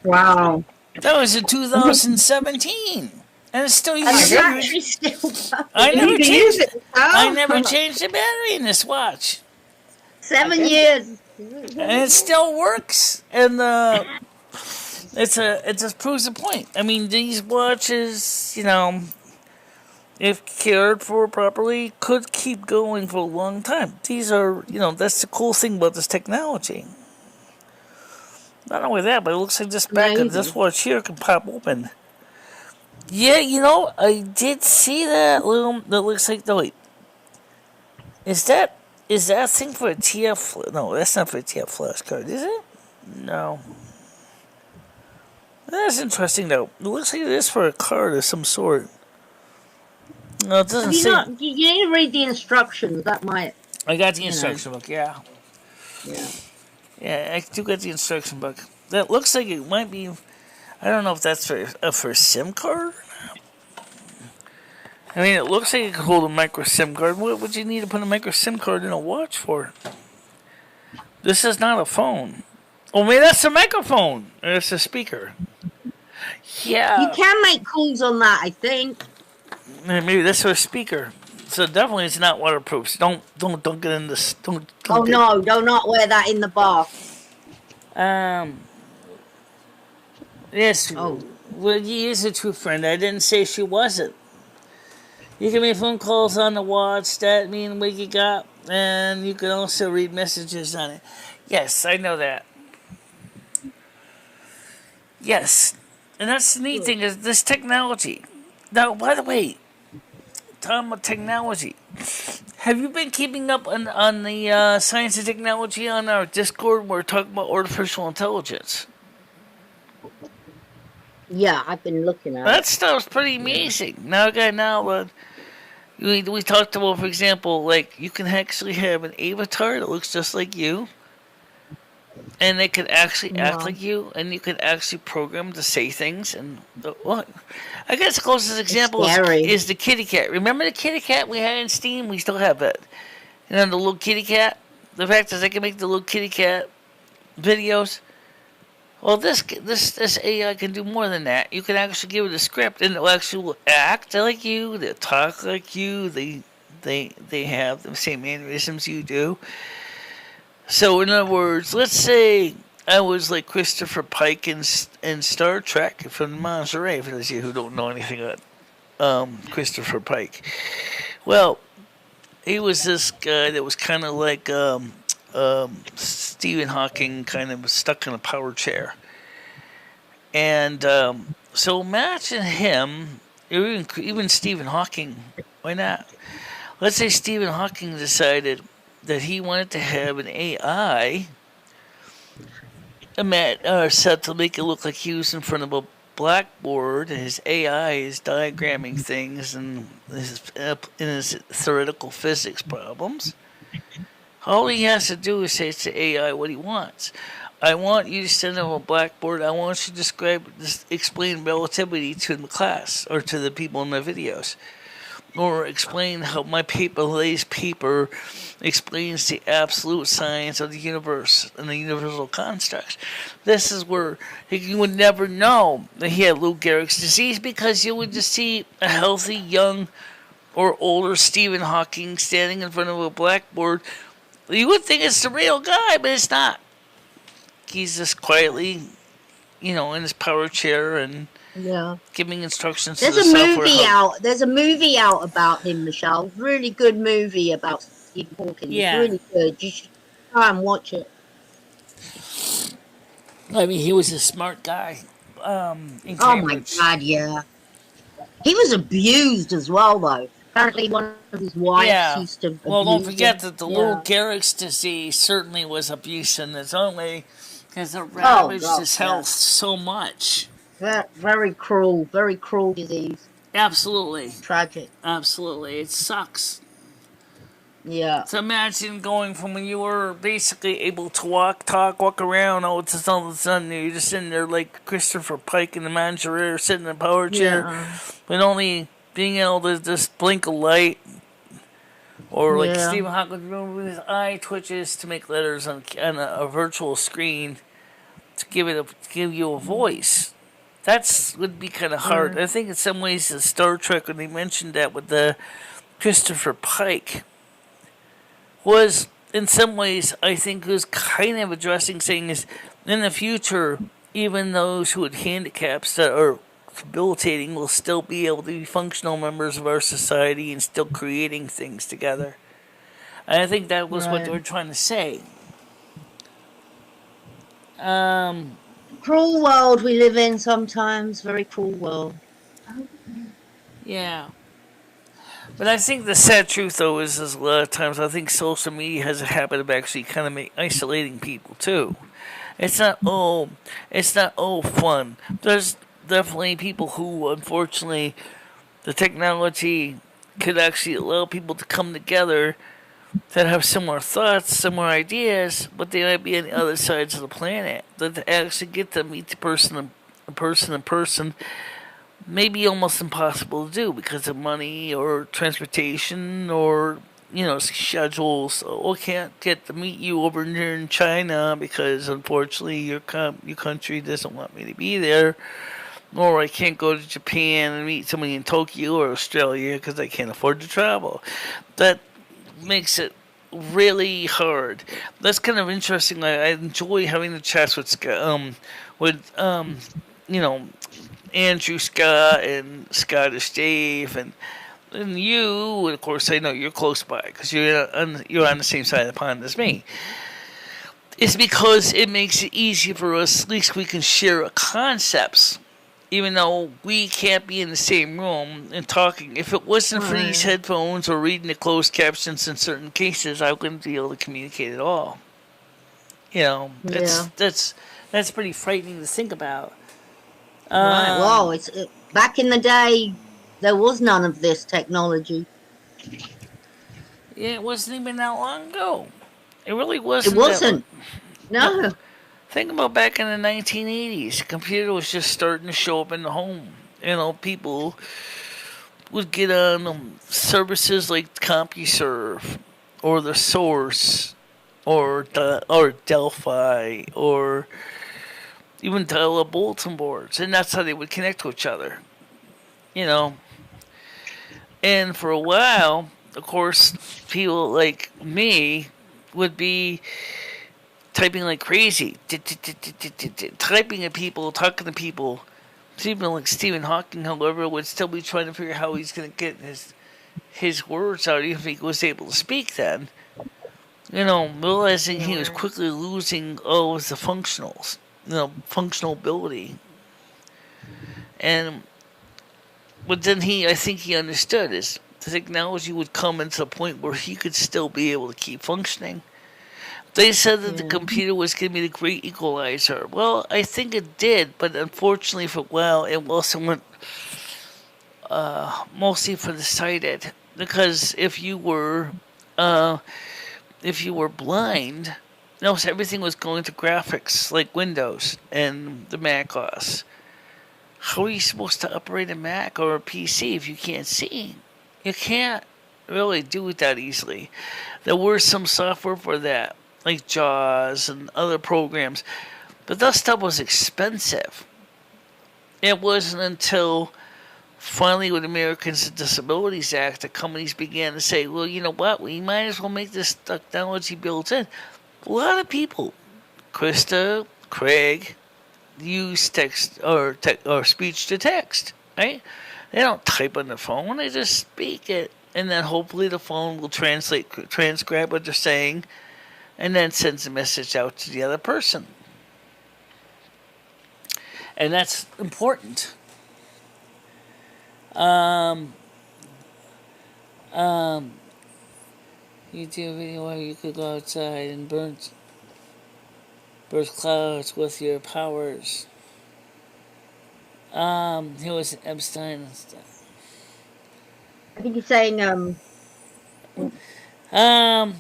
Wow. That was in 2017. And it's still using I never changed the battery in this watch. 7 years. And it still works. And it just proves the point. I mean, these watches, if cared for properly, could keep going for a long time. These are, that's the cool thing about this technology. Not only that, but it looks like this back of this watch here can pop open. Yeah, I did see that little. That looks like. No, wait. Is that thing for a TF? No, that's not for a TF flash card, is it? No. That's interesting, though. It looks like it is for a card of some sort. No, it doesn't say. You need to read the instructions. That might. I got the instruction book. Yeah. Yeah. Yeah, I do get the instruction book. That looks like it might be. I don't know if that's for a SIM card. I mean, it looks like it could hold a micro SIM card. What would you need to put a micro SIM card in a watch for? This is not a phone. Oh, maybe that's a microphone. It's a speaker. Yeah. You can make calls on that, I think. Maybe that's for a speaker. So definitely, it's not waterproof. So don't get in this. Don't do not wear that in the bath. Yes. Oh. Well, you is a true friend. I didn't say she wasn't. You can make phone calls on the watch. That mean what you got, and you can also read messages on it. Yes, I know that. Yes, and that's the neat thing is this technology. Now, by the way, talking about technology, have you been keeping up on the science and technology on our Discord where we're talking about artificial intelligence? Yeah, I've been looking at that stuff's pretty amazing. Now, we talked about, for example, like you can actually have an avatar that looks just like you, and they can actually act like you, and you can actually program to say things. And I guess the closest example is the kitty cat. Remember the kitty cat we had in Steam? We still have it. The little kitty cat. The fact is, I can make the little kitty cat videos. Well, this AI can do more than that. You can actually give it a script, and it'll actually act like you. They'll talk like you. They have the same mannerisms you do. So, in other words, let's say I was like Christopher Pike in Star Trek from Monterey, for those of you who don't know anything about Christopher Pike. Well, he was this guy that was kind of like Stephen Hawking, kind of stuck in a power chair. And so imagine him, or even Stephen Hawking, why not? Let's say Stephen Hawking decided that he wanted to have an AI set to make it look like he was in front of a blackboard, and his AI is diagramming things and in his theoretical physics problems. All he has to do is say to AI what he wants. I want you to send him a blackboard. I want you to explain relativity to the class or to the people in my videos. Or explain how my latest paper explains the absolute science of the universe and the universal constructs. This is where you would never know that he had Lou Gehrig's disease, because you would just see a healthy, young, or older Stephen Hawking standing in front of a blackboard. You would think it's the real guy, but it's not. He's just quietly, in his power chair and giving instructions to the software. There's a movie out about him, Michelle. Really good movie about Stephen Hawking. Yeah. It's really good. You should try and watch it. I mean, he was a smart guy. Oh my God, yeah. He was abused as well, though. Apparently, one of his wives used to. Well, don't forget that the Lou Gehrig's disease certainly was abuse in its own way, because it ravaged his health so much. Very cruel disease. Absolutely. Tragic. Absolutely. It sucks. Yeah. So imagine going from when you were basically able to walk around, all of a sudden you're just sitting there like Christopher Pike in the Mandarin, sitting in a power chair, Yeah. but only being able to just blink a light, or like Yeah. Stephen Hawking with his eye twitches to make letters on a virtual screen to give you a voice. That's would be kind of hard. I think in some ways, the Star Trek when they mentioned that with the Christopher Pike was in some ways I think was kind of addressing saying is in the future even those who had handicaps that are debilitating will still be able to be functional members of our society and still creating things together. And I think that was what they were trying to say. Cruel world we live in sometimes. Very cruel world. Yeah. But I think the sad truth, though, is a lot of times I think social media has a habit of actually kind of isolating people too. It's not all fun. There's definitely people who, unfortunately, the technology could actually allow people to come together that have similar thoughts, similar ideas, but they might be on the other sides of the planet. That to actually get to meet the person in person may be almost impossible to do because of money or transportation or schedules. So I can't get to meet you over there in China because unfortunately your country doesn't want me to be there. Or I can't go to Japan and meet somebody in Tokyo or Australia because I can't afford to travel. That makes it really hard. That's kind of interesting. I enjoy having the chats with Andrew Scott and Scottish Dave and you. Of course, I know you're close by because you're on the same side of the pond as me. It's because it makes it easy for us. At least we can share concepts. Even though we can't be in the same room and talking. If it wasn't for these headphones or reading the closed captions in certain cases, I wouldn't be able to communicate at all. That's pretty frightening to think about. Right. Well, back in the day, there was none of this technology. Yeah, it wasn't even that long ago. It really wasn't. It wasn't. No. Think about back in the 1980s. The computer was just starting to show up in the home. People would get on services like CompuServe or The Source or Delphi or even dial-up bulletin boards. And that's how they would connect to each other. And for a while, of course, people like me would be typing like crazy, typing at people, talking to people. Even like Stephen Hawking, however, would still be trying to figure out how he's going to get his words out, even if he was able to speak then. Realizing he was quickly losing all of the functionals, functional ability. But then I think he understood is the technology would come into a point where he could still be able to keep functioning. They said that the computer was going to be the great equalizer. Well, I think it did, but unfortunately for a while, it also went mostly for the sighted. Because if you were blind, everything was going to graphics like Windows and the Mac OS. How are you supposed to operate a Mac or a PC if you can't see? You can't really do it that easily. There were some software for that, like JAWS and other programs, but that stuff was expensive. It wasn't until finally with Americans with Disabilities Act that companies began to say, well, you know what, we might as well make this technology built in. A lot of people, Krista, Craig, use text or speech to text, right? They don't type on the phone, they just speak it, and then hopefully the phone will transcribe what they're saying, and then sends a message out to the other person. And that's important. You do a video where you could go outside and burn clouds with your powers. He was Epstein and stuff. I think he's saying Um,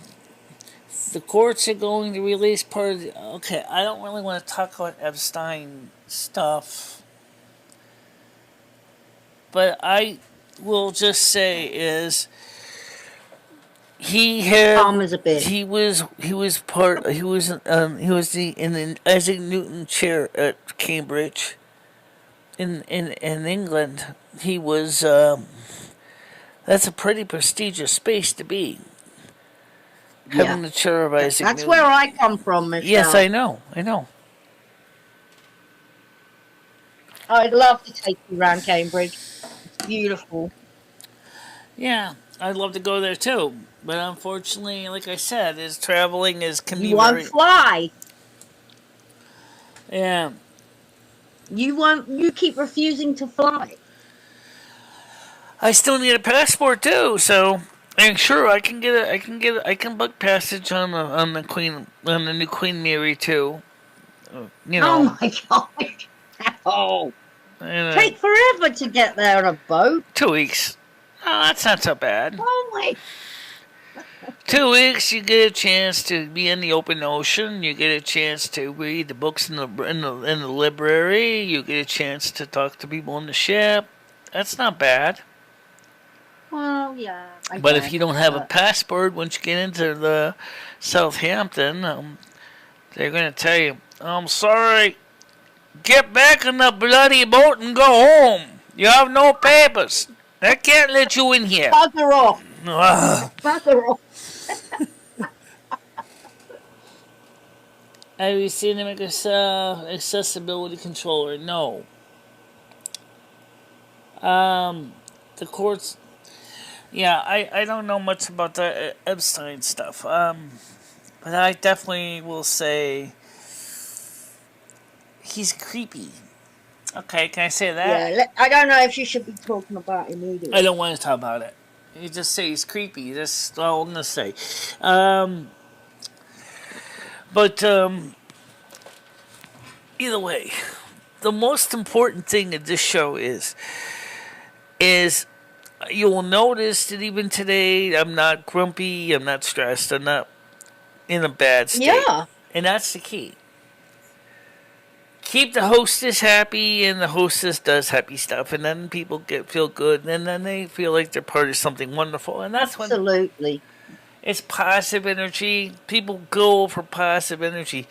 the courts are going to release part of the. Okay, I don't really want to talk about Epstein stuff, but I will just say is he had Palmer's a bitch. he was the in the Isaac Newton chair at Cambridge in England. He was that's a pretty prestigious space to be. Having the chair of Isaac That's Newton. where I come from, Michelle. Yes, I know. I'd love to take you around Cambridge. It's beautiful. Yeah, I'd love to go there too. But unfortunately, like I said, traveling can be You won't very. fly. Yeah. You won't. You keep refusing to fly. I still need a passport too, so and sure I can book passage on the new Queen Mary too. You know. Oh my god! Oh, take forever to get there on a boat. 2 weeks. Oh, that's not so bad. Oh my! 2 weeks, you get a chance to be in the open ocean. You get a chance to read the books in the library. You get a chance to talk to people on the ship. That's not bad. Well, yeah. But if you don't have a passport, once you get into the Southampton, they're going to tell you, "I'm sorry, get back in the bloody boat and go home. You have no papers. I can't let you in here." Bugger off. Ugh. Bugger off. Have you seen the accessibility controller? No. The courts. Yeah, I don't know much about the Epstein stuff. But I definitely will say he's creepy. Okay, can I say that? Yeah, I don't know if you should be talking about him either. I don't want to talk about it. You just say he's creepy. That's all I'm gonna say. But either way, the most important thing of this show is you will notice that even today I'm not grumpy, I'm not stressed, I'm not in a bad state. Yeah. And that's the key. Keep the hostess happy, and the hostess does happy stuff, and then people feel good, and then they feel like they're part of something wonderful, and that's when Absolutely. it's positive energy. People go for positive energy.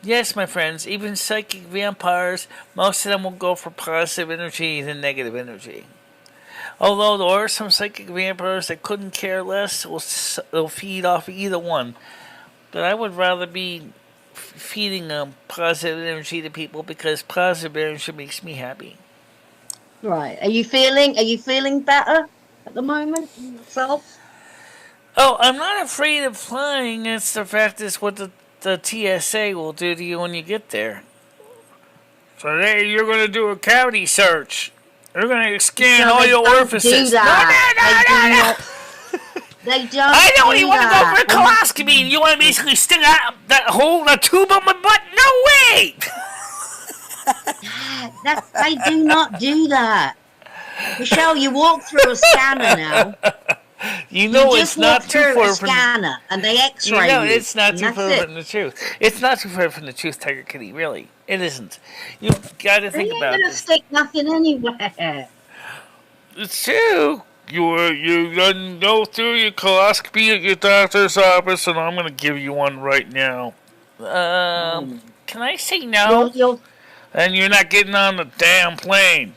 Yes, my friends, even psychic vampires, most of them will go for positive energy than negative energy. Although there are some psychic vampires that couldn't care less, they'll feed off either one. But I would rather be feeding positive energy to people because positive energy makes me happy. Right. Are you feeling better at the moment yourself? Oh, I'm not afraid of flying. It's the fact is what the TSA will do to you when you get there. So today you're going to do a cavity search. They're going to scan all your orifices. Do that. No. They don't. I know you want to go for a that. coloscopy and you want to basically stick out that tube on my butt. No way! They do not do that. Michelle, you walk through a scanner now. You know you it's not too far from scanner, and they X-ray you. Know, you, it's not too far from the truth. It's not too far from the truth, Tiger Kitty. Really, it isn't. You got to think about it. They ain't gonna stick nothing anywhere. It's true. You done go through your coloscopy at your doctor's office, and I'm gonna give you one right now. Can I say no? And you're not getting on the damn plane.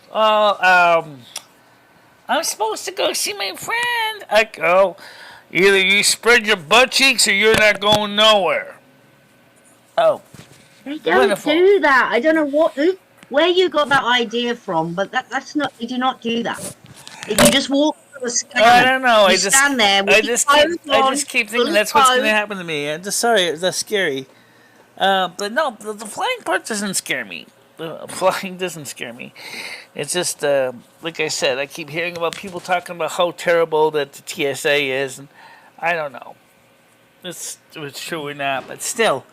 I'm supposed to go see my friend. I go. Either you spread your butt cheeks or you're not going nowhere. Oh. They don't do that. I don't know where you got that idea from, but that's not. They do not do that. If you just walk through a scanner, I don't know. I just keep thinking that's what's going to happen to me. I'm just sorry. That's scary. But no, the flying part doesn't scare me. The flying doesn't scare me. It's just, like I said, I keep hearing about people talking about how terrible that the TSA is, and I don't know. It's true or not, but still.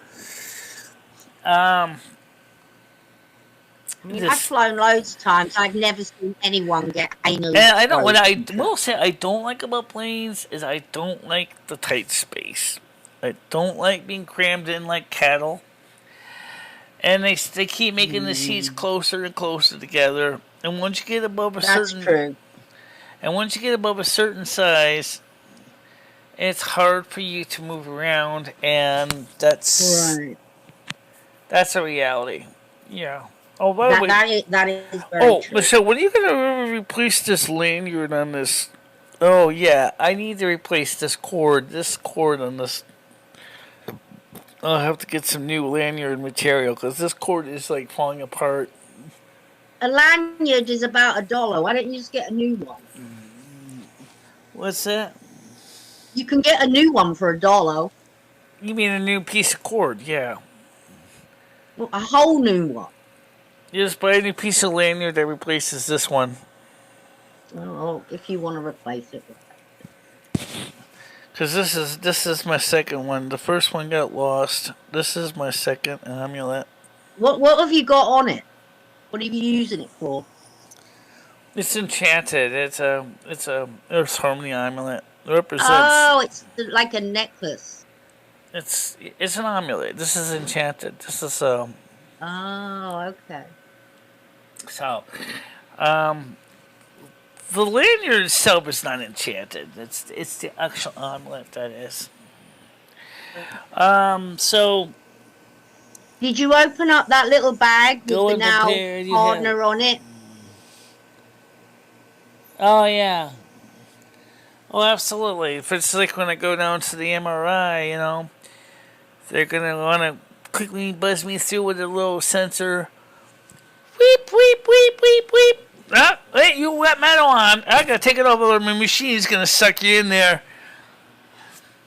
I mean, I've flown loads of times. I've never seen anyone get anal. And I don't. What I will say, I don't like about planes is I don't like the tight space. I don't like being crammed in like cattle. And they keep making the seats closer and closer together. And once you get above a certain, true. And once you get above a certain size, it's hard for you to move around, and that's a reality. Yeah. Oh, by the way, that is very true. So when are you gonna replace this lanyard on this? Oh yeah, I need to replace this cord. This cord on this. I'll have to get some new lanyard material because this cord is like falling apart. A lanyard is about $1. Why don't you just get a new one? What's that? You can get a new one for $1. You mean a new piece of cord? Yeah. Well, a whole new one. You just buy a new piece of lanyard that replaces this one. Oh, if you want to replace it. Because this is my second one. The first one got lost. This is my second amulet. What have you got on it? What are you using it for? It's enchanted. It's a Earth's Harmony amulet. It represents. Oh, it's like a necklace. It's an amulet. This is enchanted. This is Oh, okay. So, the lanyard itself is not enchanted. It's the actual amulet that is. So. Did you open up that little bag with the now prepared, partner on it? Oh yeah. Oh, absolutely. If it's like when I go down to the MRI, they're gonna want to quickly buzz me through with a little sensor. Weep, weep, weep, weep, weep. Ah, hey, you got metal on. I gotta take it over. My machine's gonna suck you in there.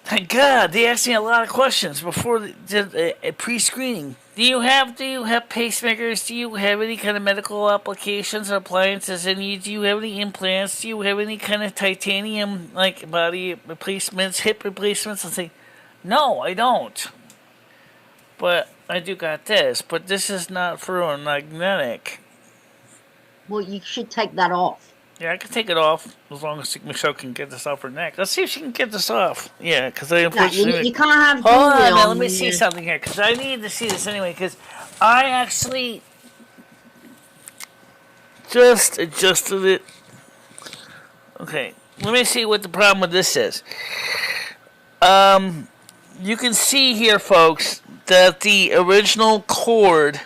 Thank God, they asked me a lot of questions before the pre-screening. Do you have pacemakers? Do you have any kind of medical applications or appliances? Do you have any implants? Do you have any kind of titanium like body replacements, hip replacements? I say, no, I don't. But I do got this. But this is not for a magnetic. Well, you should take that off. Yeah, I can take it off as long as Michelle can get this off her neck. Let's see if she can get this off. Yeah, because I unfortunately... No, you can't have... Hold on, man. Let me see something here, because I need to see this anyway, because I actually just adjusted it. Okay, let me see what the problem with this is. You can see here, folks, that the original cord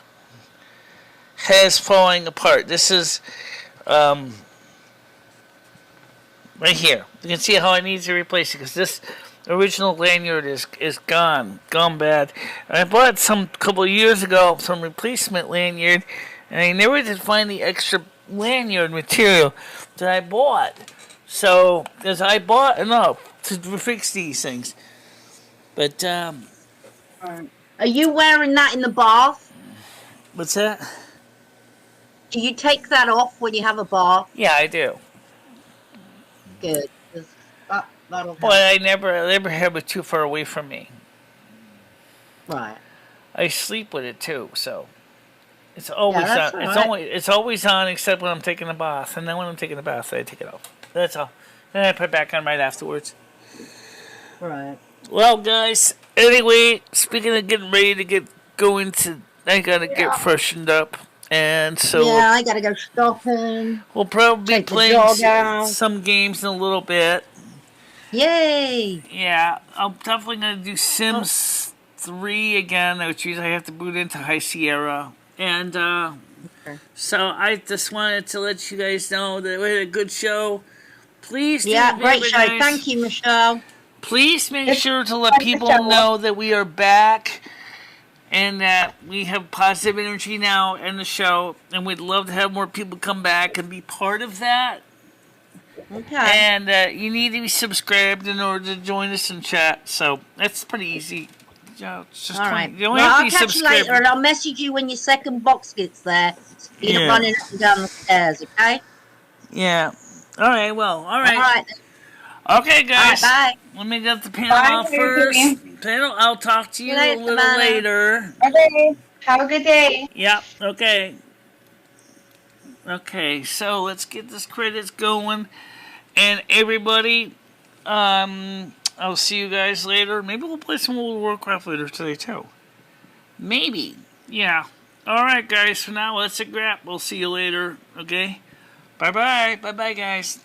has falling apart. This is... right here. You can see how I need to replace it because this original lanyard is gone bad. I bought a couple of years ago some replacement lanyard, and I never did find the extra lanyard material that I bought. So, because I bought enough to fix these things. But are you wearing that in the bath? What's that? Do you take that off when you have a bath? Yeah, I do. Good. That'll help. But I never have it too far away from me. Right. I sleep with it too, so it's always on. Right. It's always on except when I'm taking a bath, and then when I'm taking a bath, I take it off. That's all. Then I put it back on right afterwards. Right. Well, guys. Anyway, speaking of getting ready to I gotta get freshened up. And so I gotta go shopping. We'll probably be playing some games in a little bit. Yay! Yeah, I'm definitely gonna do Sims 3 again, which means I have to boot into High Sierra. And so I just wanted to let you guys know that we had a good show. Please, great show. Nice. Thank you, Michelle. Please make sure to let people know that we are back. And that we have positive energy now in the show, and we'd love to have more people come back and be part of that. Okay. And you need to be subscribed in order to join us in chat. So that's pretty easy. It's just all right. I'll catch you later, and I'll message you when your second box gets there. So you're not running up and down the stairs, okay? Yeah. All right. Well. All right. All right. Okay, guys. All right, bye. Let me get the panel off first. Panel, I'll talk to you a little later. Okay. Have a good day. Yep. Okay. Okay, so let's get this credits going. And everybody, I'll see you guys later. Maybe we'll play some World of Warcraft later today, too. Maybe. Yeah. Alright, guys. For now, let's a wrap. We'll see you later. Okay? Bye-bye. Bye-bye, guys.